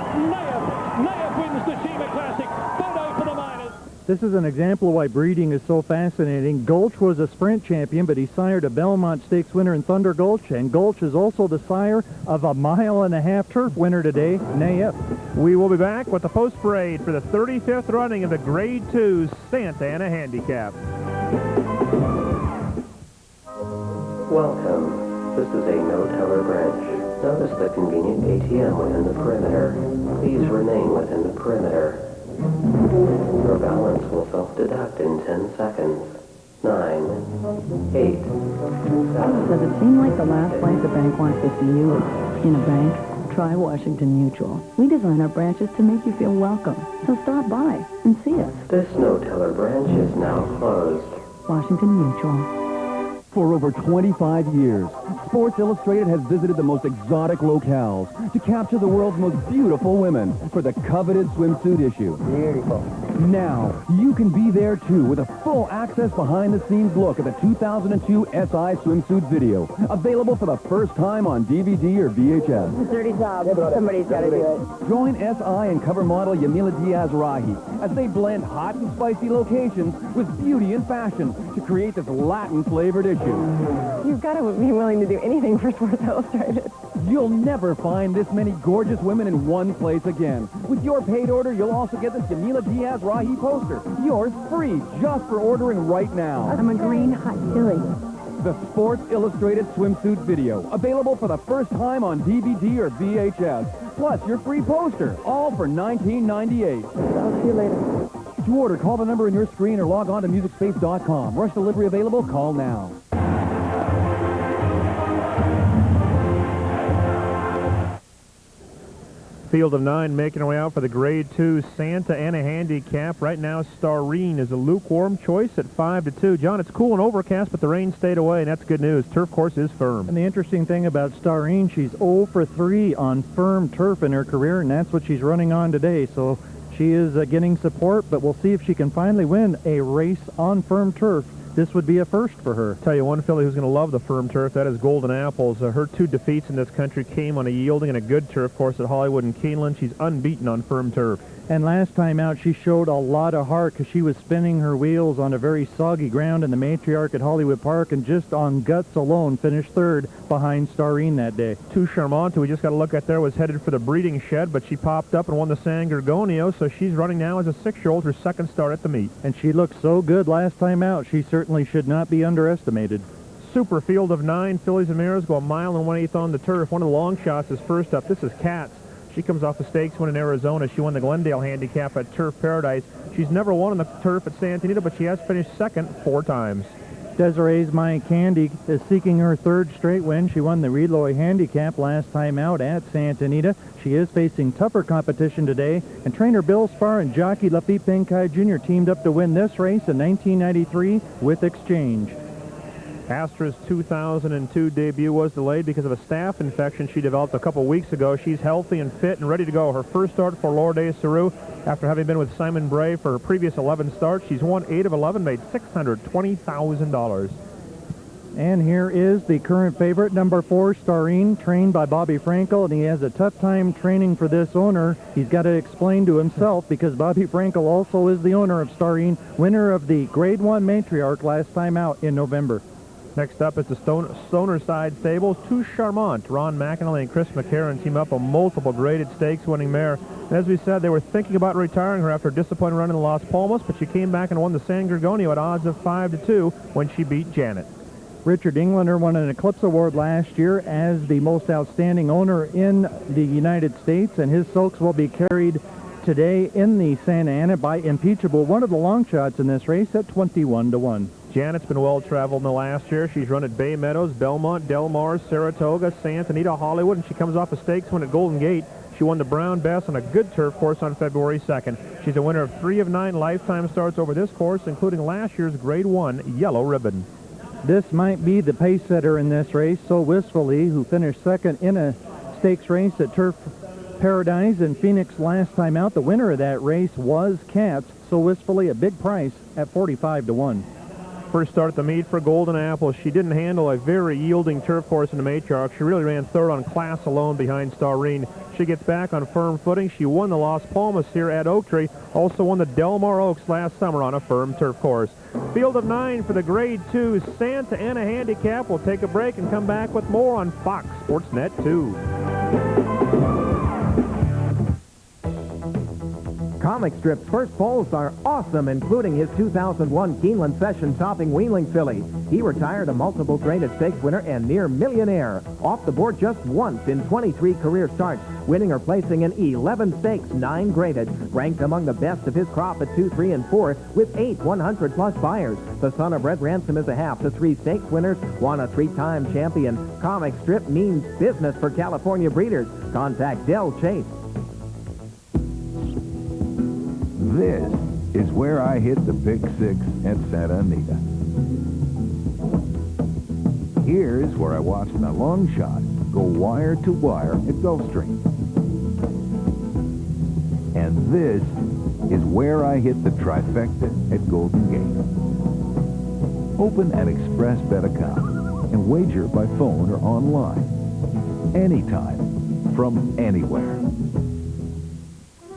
Nayef wins the Shima Classic. Photo for the miners. This is an example of why breeding is so fascinating. Gulch was a sprint champion, but he sired a Belmont Stakes winner in Thunder Gulch, and Gulch is also the sire of a 1.5-mile turf winner today, Nayef. We will be back with the post parade for the 35th running of the Grade 2 Santa Ana Handicap. Welcome. This is a no-teller branch. Notice the convenient ATM within the perimeter. Please remain within the perimeter. Your balance will self-deduct in 10 seconds. 9, 8, 7. Does it seem like the last place a bank wants to see you is in a bank? Try Washington Mutual. We design our branches to make you feel welcome. So stop by and see us. This no-teller branch is now closed. Washington Mutual. For over 25 years, Sports Illustrated has visited the most exotic locales to capture the world's most beautiful women for the coveted swimsuit issue. Beautiful. Now, you can be there too with a full access behind-the-scenes look at the 2002 SI swimsuit video, available for the first time on DVD or VHS. It's a dirty job. Somebody's got to do it. Join SI and cover model Yamila Diaz-Rahi as they blend hot and spicy locations with beauty and fashion to create this Latin-flavored issue. You've got to be willing to do anything for Sports Illustrated. You'll never find this many gorgeous women in one place again. With your paid order, you'll also get this Yamila Diaz-Rahi poster. Yours free, just for ordering right now. I'm a green hot chili. The Sports Illustrated swimsuit video, available for the first time on DVD or VHS. Plus your free poster, all for $19.98. I'll see you later. To order, call the number on your screen or log on to MusicSpace.com. Rush delivery available. Call now. Field of 9 making our way out for the Grade 2 Santa Ana Handicap. Right now, Starine is a lukewarm choice at 5-2. John, it's cool and overcast, but the rain stayed away, and that's good news. Turf course is firm. And the interesting thing about Starine, she's 0 for 3 on firm turf in her career, and that's what she's running on today. So she is getting support, but we'll see if she can finally win a race on firm turf. This would be a first for her. Tell you one filly who's going to love the firm turf, that is Golden Apples. Her 2 defeats in this country came on a yielding and a good turf course at Hollywood and Keeneland. She's unbeaten on firm turf. And last time out, she showed a lot of heart because she was spinning her wheels on a very soggy ground in the Matriarch at Hollywood Park, and just on guts alone finished third behind Starine that day. Two Charmant, who we just got to look at there, was headed for the breeding shed, but she popped up and won the San Gorgonio, so she's running now as a 6-year-old, her second start at the meet. And she looked so good last time out. She certainly should not be underestimated. super field of 9 fillies and mares go 1 mile and 1/8 on the turf. One of the long shots is first up. This is Katz. She comes off the stakes win in Arizona. She won the Glendale handicap at Turf Paradise. She's never won on the turf at Santa Anita, but she has finished second 4 times. Desiree's My Candy is seeking her 3rd straight win. She won the Reloy handicap last time out at Santa Anita. She is facing tougher competition today, and trainer Bill Spar and jockey Lafitte Benkai Jr. teamed up to win this race in 1993 with Exchange. Astra's 2002 debut was delayed because of a staph infection she developed a couple weeks ago. She's healthy and fit and ready to go. Her first start for Lourdes Saru after having been with Simon Bray for her previous 11 starts. She's won 8 of 11, made $620,000. And here is the current favorite, number 4, Starine, trained by Bobby Frankel, and he has a tough time training for this owner. He's got to explain to himself because Bobby Frankel also is the owner of Starine, winner of the Grade 1 Matriarch last time out in November. Next up is the Stoner Side Stables. Two Charmant. Ron McAnally and Chris McCarron team up a multiple graded stakes winning mare. And as we said, they were thinking about retiring her after a disappointing run in Las Palmas, but she came back and won the San Gorgonio at odds of 5-2 when she beat Janet. Richard Englander won an Eclipse Award last year as the most outstanding owner in the United States, and his silks will be carried today in the Santa Ana by Impeachable, one of the long shots in this race at 21-1. Janet's been well-traveled in the last year. She's run at Bay Meadows, Belmont, Del Mar, Saratoga, Santa Anita, Hollywood, and she comes off a stakes win at Golden Gate. She won the Brown Bess on a good turf course on February 2nd. She's a winner of 3 of 9 lifetime starts over this course, including last year's Grade 1 Yellow Ribbon. This might be the pace setter in this race, So Wistfully, who finished second in a stakes race at Turf Paradise in Phoenix last time out. The winner of that race was Katz, So Wistfully, a big price at 45-1. First start at the meet for Golden Apple. She didn't handle a very yielding turf course in the Matriarch. She really ran third on class alone behind Starine. She gets back on firm footing. She won the Las Palmas here at Oak Tree. Also won the Del Mar Oaks last summer on a firm turf course. Field of 9 for the Grade 2 Santa Ana Handicap. We'll take a break and come back with more on Fox Sportsnet 2. Comic Strip's first foals are awesome, including his 2001 Keeneland Session topping Wheeling filly. He retired a multiple graded stakes winner and near millionaire. Off the board just once in 23 career starts, winning or placing in 11 stakes, 9 graded. Ranked among the best of his crop at 2, 3, and 4 with 8 100-plus buyers. The son of Red Ransom is a half to 3 stakes winners, won a 3-time champion. Comic Strip means business for California breeders. Contact Del Chase. This is where I hit the Pick 6 at Santa Anita. Here's where I watched my long shot go wire to wire at Gulfstream. And this is where I hit the trifecta at Golden Gate. Open an ExpressBet account and wager by phone or online. Anytime, from anywhere.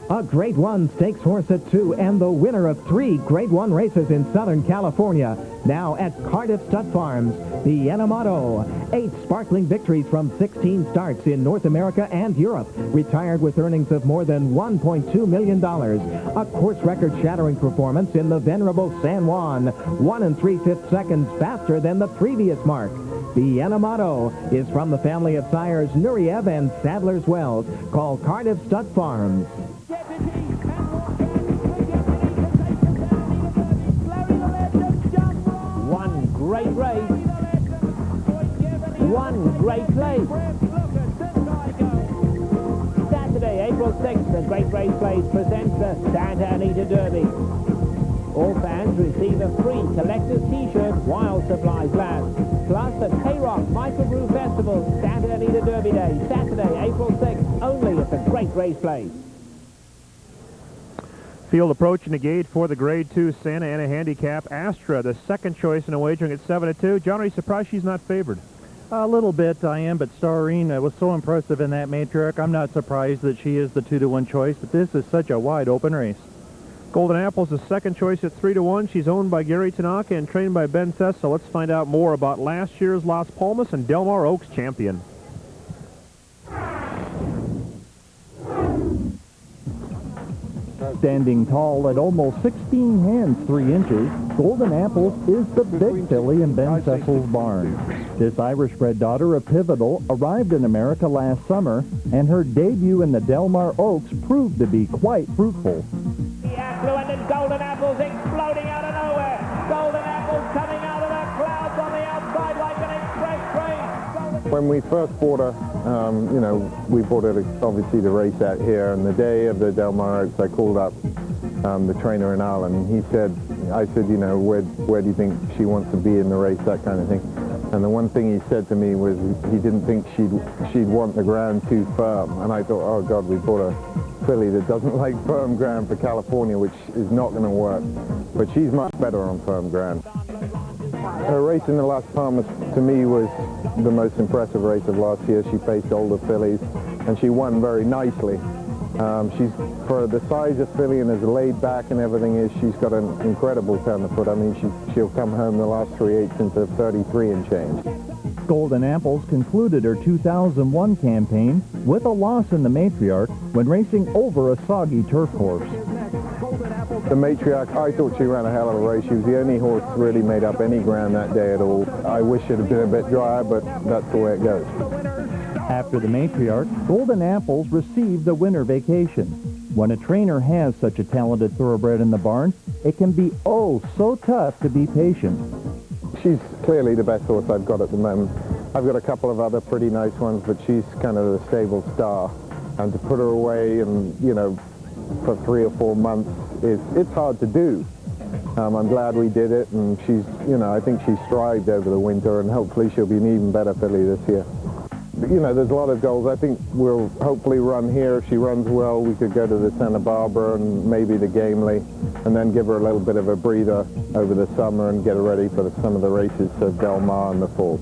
A Grade 1 stakes horse at 2 and the winner of 3 Grade 1 races in Southern California. Now at Cardiff Stud Farms, the Enamato. 8 sparkling victories from 16 starts in North America and Europe. Retired with earnings of more than $1.2 million. A course record-shattering performance in the venerable San Juan. 1 3/5 seconds faster than the previous mark. The Enamato is from the family of sires Nureyev and Sadler's Wells. Call Cardiff Stud Farms. One great race. One great place. Saturday, April 6th, the Great Race Place presents the Santa Anita Derby. All fans receive a free collector's t-shirt while supplies last. Plus the K-Rock Microbrew Festival, Santa Anita Derby Day, Saturday, April 6th, only at the Great Race Place. Field approaching the gate for the Grade 2 Santa Ana Handicap. Astra, the second choice in a wagering at 7-2. John, are you surprised she's not favored? A little bit, I am, but Starine was so impressive in that matriarch. I'm not surprised that she is the 2-1 choice, but this is such a wide open race. Golden Apple's the second choice at 3-1. She's owned by Gary Tanaka and trained by Ben Thess, so let's find out more about last year's Las Palmas and Del Mar Oaks champion. Standing tall at almost 16 hands 3 inches, Golden Apples is the big filly in Ben Cecil's barn. This Irish-bred daughter of Pivotal arrived in America last summer, and her debut in the Del Mar Oaks proved to be quite fruitful. The affluent and Golden Apples exploding out of nowhere. Golden Apples coming out of the clouds on the outside like an express train. When we first bought her, you know, we bought her obviously to race out here, and the day of the Del Mar Oaks, I called up the trainer in Ireland. He said, I said, you know, where do you think she wants to be in the race, that kind of thing. And the one thing he said to me was he didn't think she'd want the ground too firm. And I thought, oh God, we bought a filly that doesn't like firm ground for California, which is not going to work. But she's much better on firm ground. Her race in the Las Palmas, to me, was the most impressive race of last year. She faced older fillies, and she won very nicely. She's, for the size of filly and as laid back and everything is, she's got an incredible turn of foot. I mean, she'll come home the last 3/8 into 33 and change. Golden Apples concluded her 2001 campaign with a loss in the Matriarch when racing over a soggy turf course. The Matriarch, I thought she ran a hell of a race. She was the only horse that really made up any ground that day at all. I wish it had been a bit drier, but that's the way it goes. After the Matriarch, Golden Apples received the winter vacation. When a trainer has such a talented thoroughbred in the barn, it can be oh so tough to be patient. She's clearly the best horse I've got at the moment. I've got a couple of other pretty nice ones, but she's kind of the stable star. And to put her away and, you know, for 3 or 4 months, it's hard to do. I'm glad we did it, and she's, you know, I think she's thrived over the winter, and hopefully she'll be an even better filly this year. But, you know, there's a lot of goals. I think we'll hopefully run here. If she runs well, we could go to the Santa Barbara and maybe the Gamely, and then give her a little bit of a breather over the summer and get her ready for some of the races of Del Mar in the fall.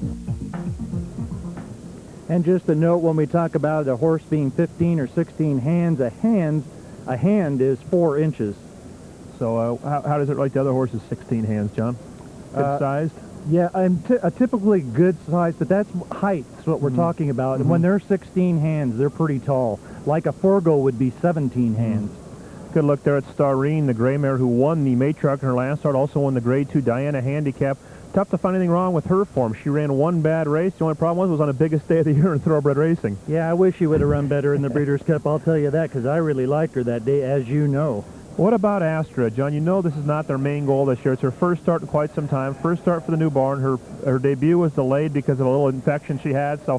And just a note, when we talk about a horse being 15 or 16 hands, a hand is 4 inches. So how does it relate to other horses, 16 hands, John? Good sized? Yeah, a typically good size, but that's height, is what we're talking about. And when they're 16 hands, they're pretty tall. Like a Forgo would be 17 hands. Good look there at Starine, the gray mare who won the Matriarch in her last start, also won the Grade 2 Diana Handicap. Tough to find anything wrong with her form. She ran one bad race. The only problem was on the biggest day of the year in thoroughbred racing. Yeah, I wish she would have run better in the Breeders' Cup, I'll tell you that, because I really liked her that day, as you know. What about Astra? John, you know this is not their main goal this year. It's her first start in quite some time. First start for the new barn. Her debut was delayed because of a little infection she had. So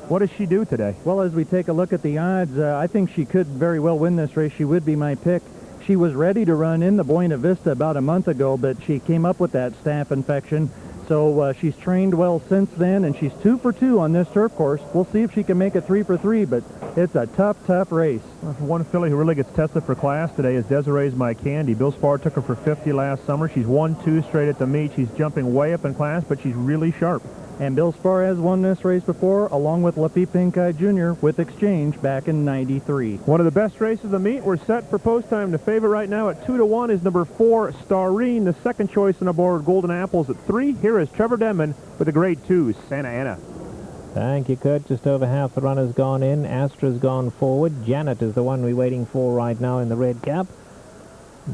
what does she do today? Well, as we take a look at the odds, I think she could very well win this race. She would be my pick. She was ready to run in the Buena Vista about a month ago, but she came up with that staph infection. So she's trained well since then, and she's 2 for 2 on this turf course. We'll see if she can make it 3 for 3, but it's a tough race. One filly who really gets tested for class today is Desiree's My Candy. Bill Spar took her for 50 last summer. She's won 2 straight at the meet. She's jumping way up in class, but she's really sharp. And Bill Spar has won this race before, along with Lafitte Pinkeye Jr. with Exchange back in '93. One of the best races of the meet. We're set for post time. The favorite right now at 2-1 is number 4, Starine. The second choice on aboard, Golden Apples at 3. Here is Trevor Denman with a Grade 2, Santa Ana. Thank you, Kurt. Just over half the runners gone in. Astra's gone forward. Janet is the one we're waiting for right now in the red cap.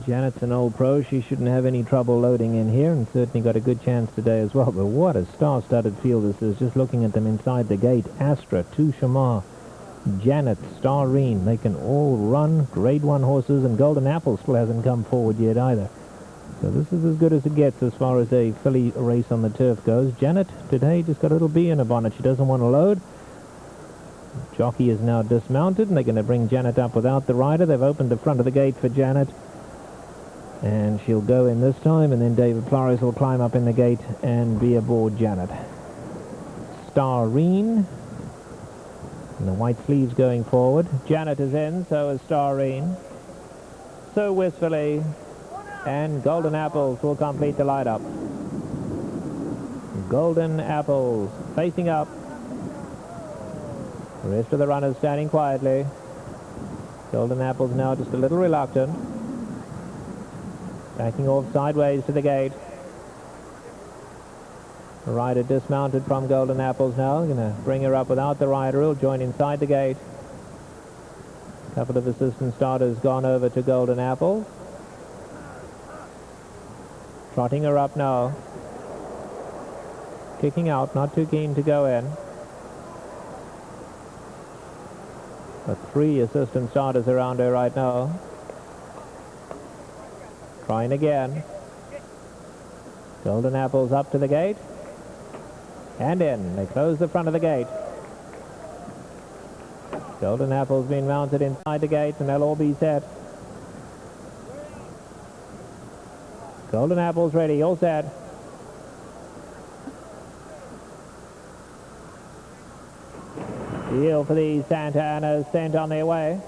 Janet's an old pro. She shouldn't have any trouble loading in here, and certainly got a good chance today as well. But what a star-studded field this is, just looking at them inside the gate. Astra, 2 Shamar, Janet, Starine, they can all run. Grade 1 horses, and Golden Apple still hasn't come forward yet either. So this is as good as it gets as far as a filly race on the turf goes. Janet today just got a little bee in her bonnet. She doesn't want to load. Jockey is now dismounted, and they're going to bring Janet up without the rider. They've opened the front of the gate for Janet. And she'll go in this time, and then David Flores will climb up in the gate and be aboard Janet. Starine. And the white sleeves going forward. Janet is in, so is Starine. So wistfully. And Golden Apples will complete the lineup. Golden Apples facing up. The rest of the runners standing quietly. Golden Apples now just a little reluctant. Backing off sideways to the gate. The rider dismounted from Golden Apples now. Going to bring her up without the rider. He'll join inside the gate. A couple of assistant starters gone over to Golden Apples. Trotting her up now. Kicking out, not too keen to go in. But 3 assistant starters around her right now. Trying again. Golden Apples up to the gate. And in. They close the front of the gate. Golden Apples being mounted inside the gate, and they'll all be set. Golden Apples ready, all set. Deal for the Santa Ana sent on their way.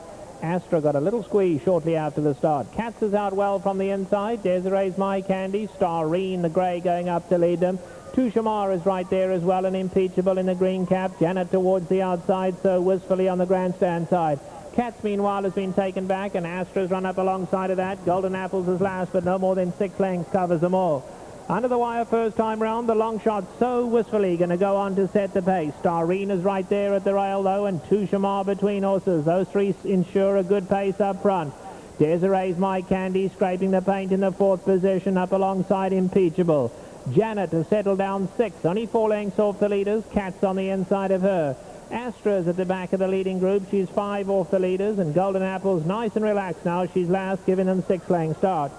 Astra got a little squeeze shortly after the start. Katz is out well from the inside. Desiree's My Candy. Starine, the grey, going up to lead them. Tushamar is right there as well, and Impeachable in the green cap. Janet towards the outside, so wistfully on the grandstand side. Katz, meanwhile, has been taken back, and Astra's run up alongside of that. Golden Apples is last, but no more than 6 lengths covers them all. Under the wire first time round, the long shot so wistfully going to go on to set the pace. Starine is right there at the rail, though, and Tushamar between horses. Those 3 ensure a good pace up front. Desiree's My Candy scraping the paint in the 4th position up alongside Impeachable. Janet has settled down 6, only 4 lengths off the leaders. Katz on the inside of her. Astra's at the back of the leading group. She's 5 off the leaders, and Golden Apple's nice and relaxed now. She's last, giving them 6 length start.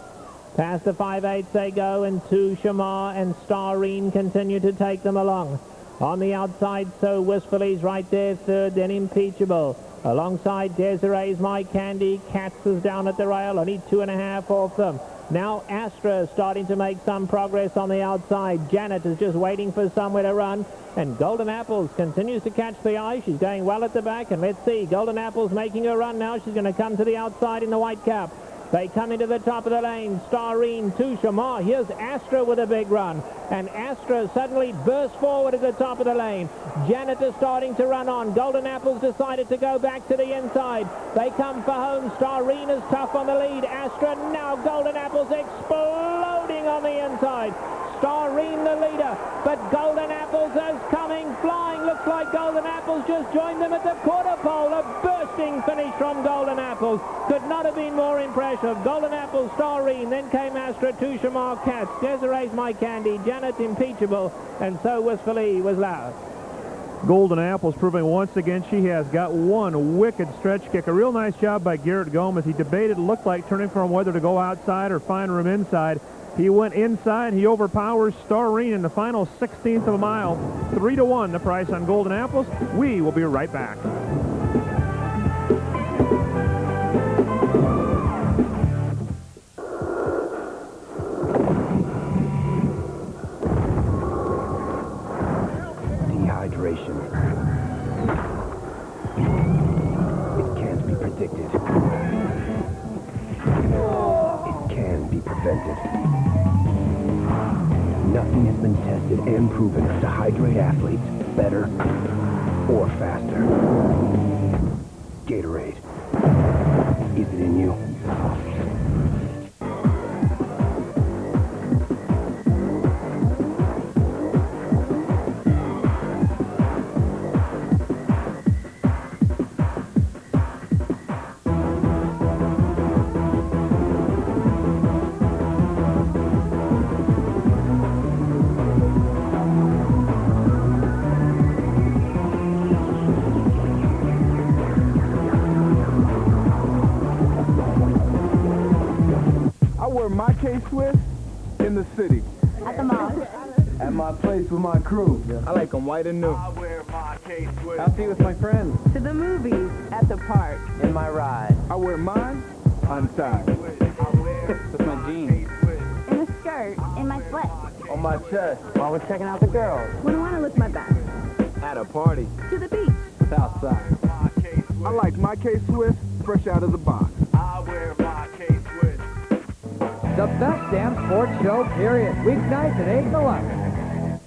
Past the 5/8 they go, and Tushamar and Starine continue to take them along. On the outside, so wistfully's right there, 3rd, then Impeachable. Alongside Desiree's My Candy. Katz is down at the rail, only 2.5 off them. Now Astra is starting to make some progress on the outside. Janet is just waiting for somewhere to run. And Golden Apples continues to catch the eye. She's going well at the back. And let's see, Golden Apples making her run now. She's going to come to the outside in the white cap. They come into the top of the lane. Starine, Tushamar. Here's Astra with a big run. And Astra suddenly bursts forward at the top of the lane. Janet is starting to run on. Golden Apples decided to go back to the inside. They come for home. Starine is tough on the lead. Astra now. Golden Apples exploding on the inside. Starine the leader, but Golden Apples is coming flying. Looks like Golden Apples just joined them at the quarter pole. A bursting finish from Golden Apples. Could not have been more impressive. Golden Apples, Starine, then came Astra, Tushamar, Katz, Desiree's My Candy, Janet Impeachable, and so wistfully was last. Golden Apples proving once again she has got one wicked stretch kick. A real nice job by Garrett Gomez. He debated, looked like turning from whether to go outside or find room inside. He went inside. He overpowers Starine in the final 16th of a mile. 3-1 the price on Golden Apples. We will be right back. Dehydration. It can't be predicted. It can be prevented. Nothing has been tested and proven to hydrate athletes better or faster. Gatorade. Is it in you? My K-Swiss in the city. At the mall. At my place with my crew. I like them white and new. I wear my K-Swiss. Out with my friends. To the movies, at the park. In my ride. I wear mine untied. With my jeans. In a skirt. In my sweats. On my chest. While we're checking out the girls. When I want to look my best. At a party. To the beach. Southside. I like my K-Swiss fresh out of the box. I wear my K-Swiss. The best damn sports show, period. Weeknights at 8 in the light.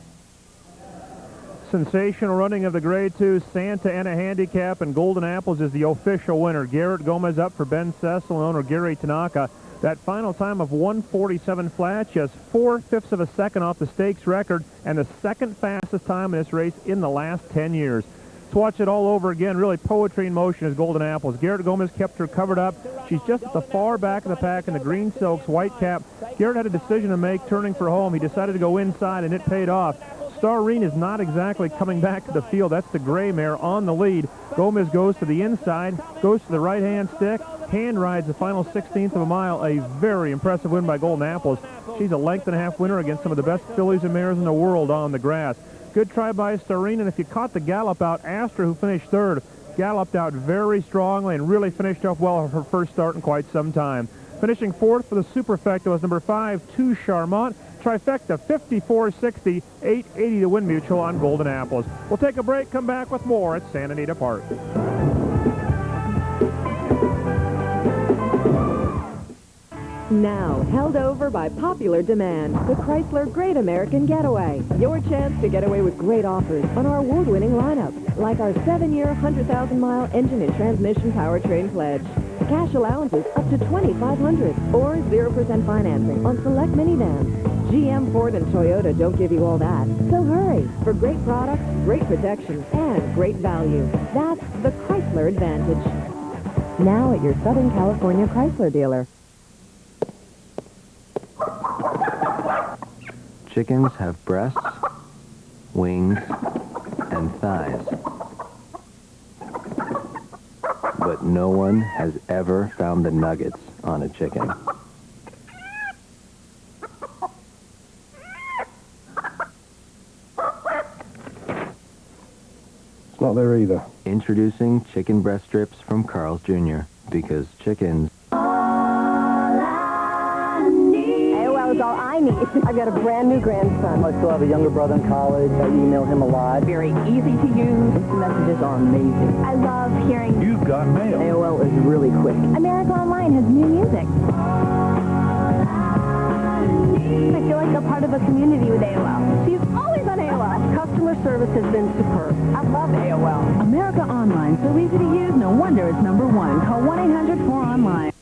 Sensational running of the Grade 2 Santa Ana Handicap, and Golden Apples is the official winner. Garrett Gomez up for Ben Cecil and owner Gary Tanaka. That final time of 1:47 flat, just 4/5 of a second off the stakes record, and the second fastest time in this race in the last 10 years. Let's watch it all over again. Really poetry in motion as Golden Apples. Garrett Gomez kept her covered up. She's just at the far back of the pack in the green silks, white cap. Garrett had a decision to make turning for home. He decided to go inside, and it paid off. Starreen is not exactly coming back to the field. That's the gray mare on the lead. Gomez goes to the inside, goes to the right-hand stick, hand rides the final 16th of a mile. A very impressive win by Golden Apples. She's a length-and-a-half winner against some of the best fillies and mares in the world on the grass. Good try by Starreen, and if you caught the gallop out, Astra, who finished third, galloped out very strongly and really finished off well her first start in quite some time. Finishing fourth for the Superfecta was number 5, Two Charmant. Trifecta, 54.60, 8.80 to win Mutual on Golden Apples. We'll take a break, come back with more at Santa Anita Park. Now, held over by popular demand, the Chrysler Great American Getaway. Your chance to get away with great offers on our award-winning lineup, like our 7-year, 100,000-mile engine and transmission powertrain pledge. Cash allowances up to $2,500 or 0% financing on select minivans. GM, Ford, and Toyota don't give you all that. So hurry for great products, great protection, and great value. That's the Chrysler Advantage. Now at your Southern California Chrysler dealer. Chickens have breasts, wings, and thighs. But no one has ever found the nuggets on a chicken. It's not there either. Introducing chicken breast strips from Carl's Jr. Because chickens... AOL is all I need. I've got a brand new grandson. I still have a younger brother in college. I email him a lot. Very easy to use. Instant messages are amazing. I love hearing... You've got mail. AOL is really quick. America Online has new music. I feel like a part of a community with AOL. She's always on AOL. Customer service has been superb. I love AOL. America Online, so easy to use, no wonder it's number one. Call 1-800-4ONLINE.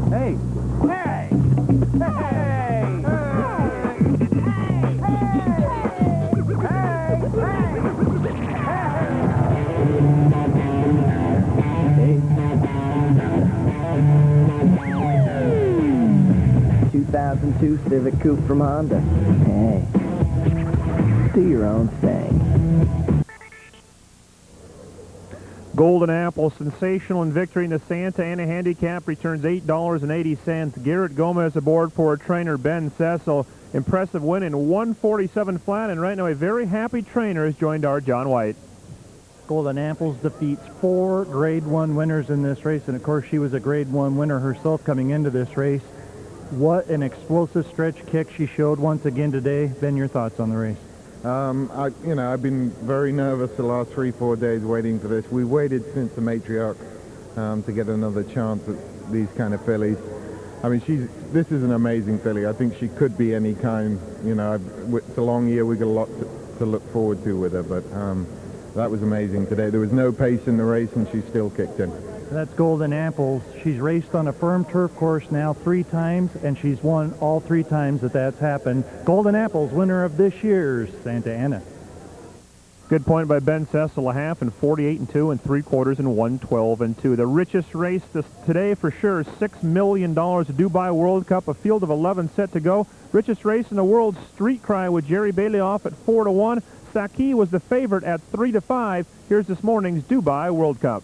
Hey! Hey! Hey. 2002 Civic Coupe from Honda. Hey. Do your own thing. Golden Apple, sensational in victory in the Santa Ana Handicap, returns $8.80. Garrett Gomez aboard for trainer Ben Cecil. Impressive win in 147 flat, and right now a very happy trainer has joined our John White. Golden Apples defeats 4 Grade 1 winners in this race, and of course she was a Grade 1 winner herself coming into this race. What an explosive stretch kick she showed once again today. Ben, your thoughts on the race? I've been very nervous the last 3-4 days waiting for this. We waited since the matriarch to get another chance at these kind of fillies. I mean, this is an amazing filly. I think she could be any kind. It's a long year. We've got a lot to look forward to with her, but that was amazing today. There was no pace in the race, and she still kicked in. That's Golden Apples. She's raced on a firm turf course now 3 times, and she's won all 3 times that's happened. Golden Apples, winner of this year's Santa Ana. Good point by Ben Cecil, a half and 48 and 2 and 3/4 and 112 and 2. The richest race today for sure, $6 million. Dubai World Cup, a field of 11 set to go. Richest race in the world, Street Cry with Jerry Bailey off at 4-1. Saki was the favorite at 3-5. Here's this morning's Dubai World Cup.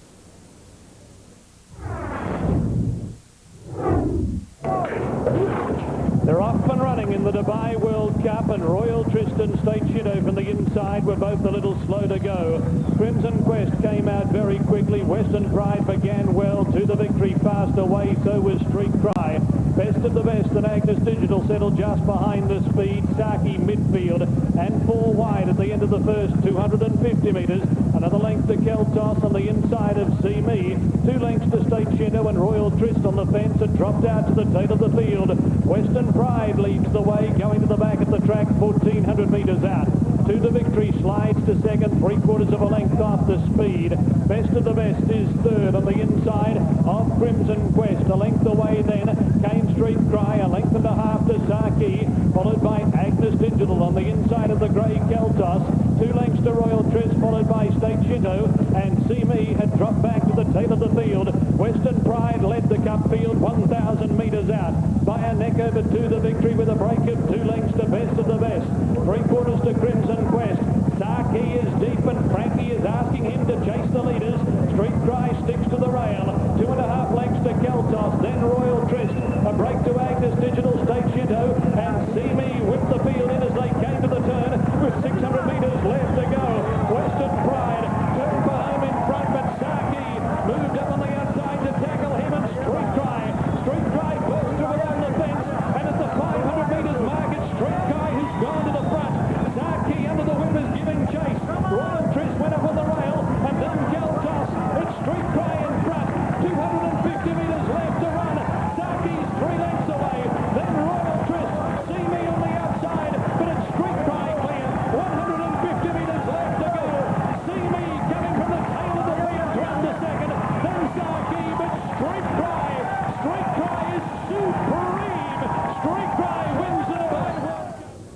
They're off and running in the Dubai World Cup, and Royal Tristan State Shadow from the inside were both a little slow to go. Crimson Quest came out very quickly. Western Pride began well to the victory, fast away, so was Street Cry. Best of the best, and Agnes Digital settled just behind the speed. Saki midfield and 4 wide at the end of the first 250 metres. Another length to Keltos on the inside of See Me. 2 lengths to State Shadow, and Royal Tryst on the fence had dropped out to the tail of the field. Western Pride leads the way, going to the back of the track, 1,400 metres out. to the victory, slides to second, 3/4 of a length off the speed. Best of the Best is third on the inside of Crimson Quest. A length away then came Street Cry, a length and a half to Saki, followed by Agnes Digital on the inside of the grey Keltos. 2 lengths to Royal Tris, followed by State Shinto, and See Me had dropped back to the tail of the field. Western Pride led the cup field 1,000 metres out by a neck over to the victory with a break of 2 lengths to Best of the Best. 3/4 to Crimson Quest. Saki is deep and Frankie is asking him to chase the leaders. Street Cry sticks to the rail. 2.5 lengths to Keltos, then Royal Tris. A break to Agnes Digital, State Shinto, and See Me whipped the field in as they came to the turn with 600 metres left to go. Western Pride turned for home in front, but Saki moved up on the outside to tackle him, and Street Cry burst through around the fence, and at the 500 metres mark it's Street Cry who's gone to the front. Saki under the whip is giving chase. Royal Tris went up on the rail, and then Keltos. It's Street Cry in front. 250 metres left to run. Saki's 3 lengths away. Then Royal Tris. See Me on the outside, but it's Street Cry clear. 150 metres left to go. See Me coming from the tail of the lead round to second. Then Saki, but Street Cry is supreme. Street Cry wins the divide.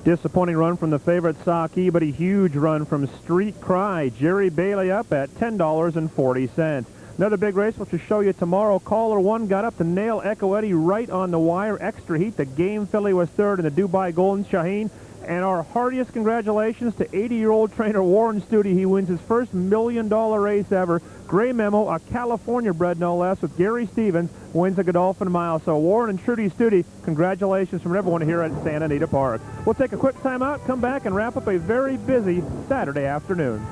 Disappointing run from the favorite Saki, but a huge run from Street Cry. Jerry Bailey up at $10.40. Another big race, which will show you tomorrow. Caller 1 got up to nail Echo Eddie right on the wire. Extra heat. The Game Filly was third in the Dubai Golden Shaheen. And our heartiest congratulations to 80-year-old trainer Warren Studi. He wins his first $1 million race ever. Gray Memo, a California bred no less, with Gary Stevens, wins the Godolphin Mile. So Warren and Trudy Studi, congratulations from everyone here at Santa Anita Park. We'll take a quick time out, come back, and wrap up a very busy Saturday afternoon.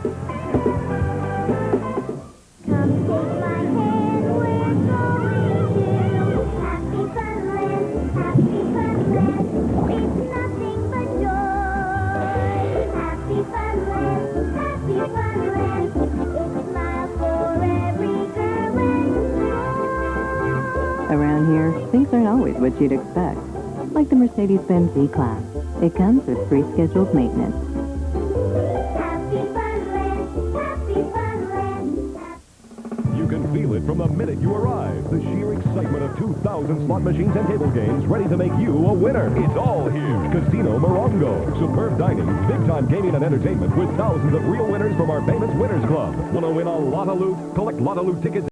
Around here, things aren't always what you'd expect. Like the Mercedes-Benz E-Class. It comes with free scheduled maintenance. You can feel it from the minute you arrive. The sheer excitement of 2,000 slot machines and table games ready to make you a winner. It's all here. Casino Morongo. Superb dining, big-time gaming and entertainment with thousands of real winners from our famous Winners Club. Want to win a lot of loot? Collect lot of loot tickets.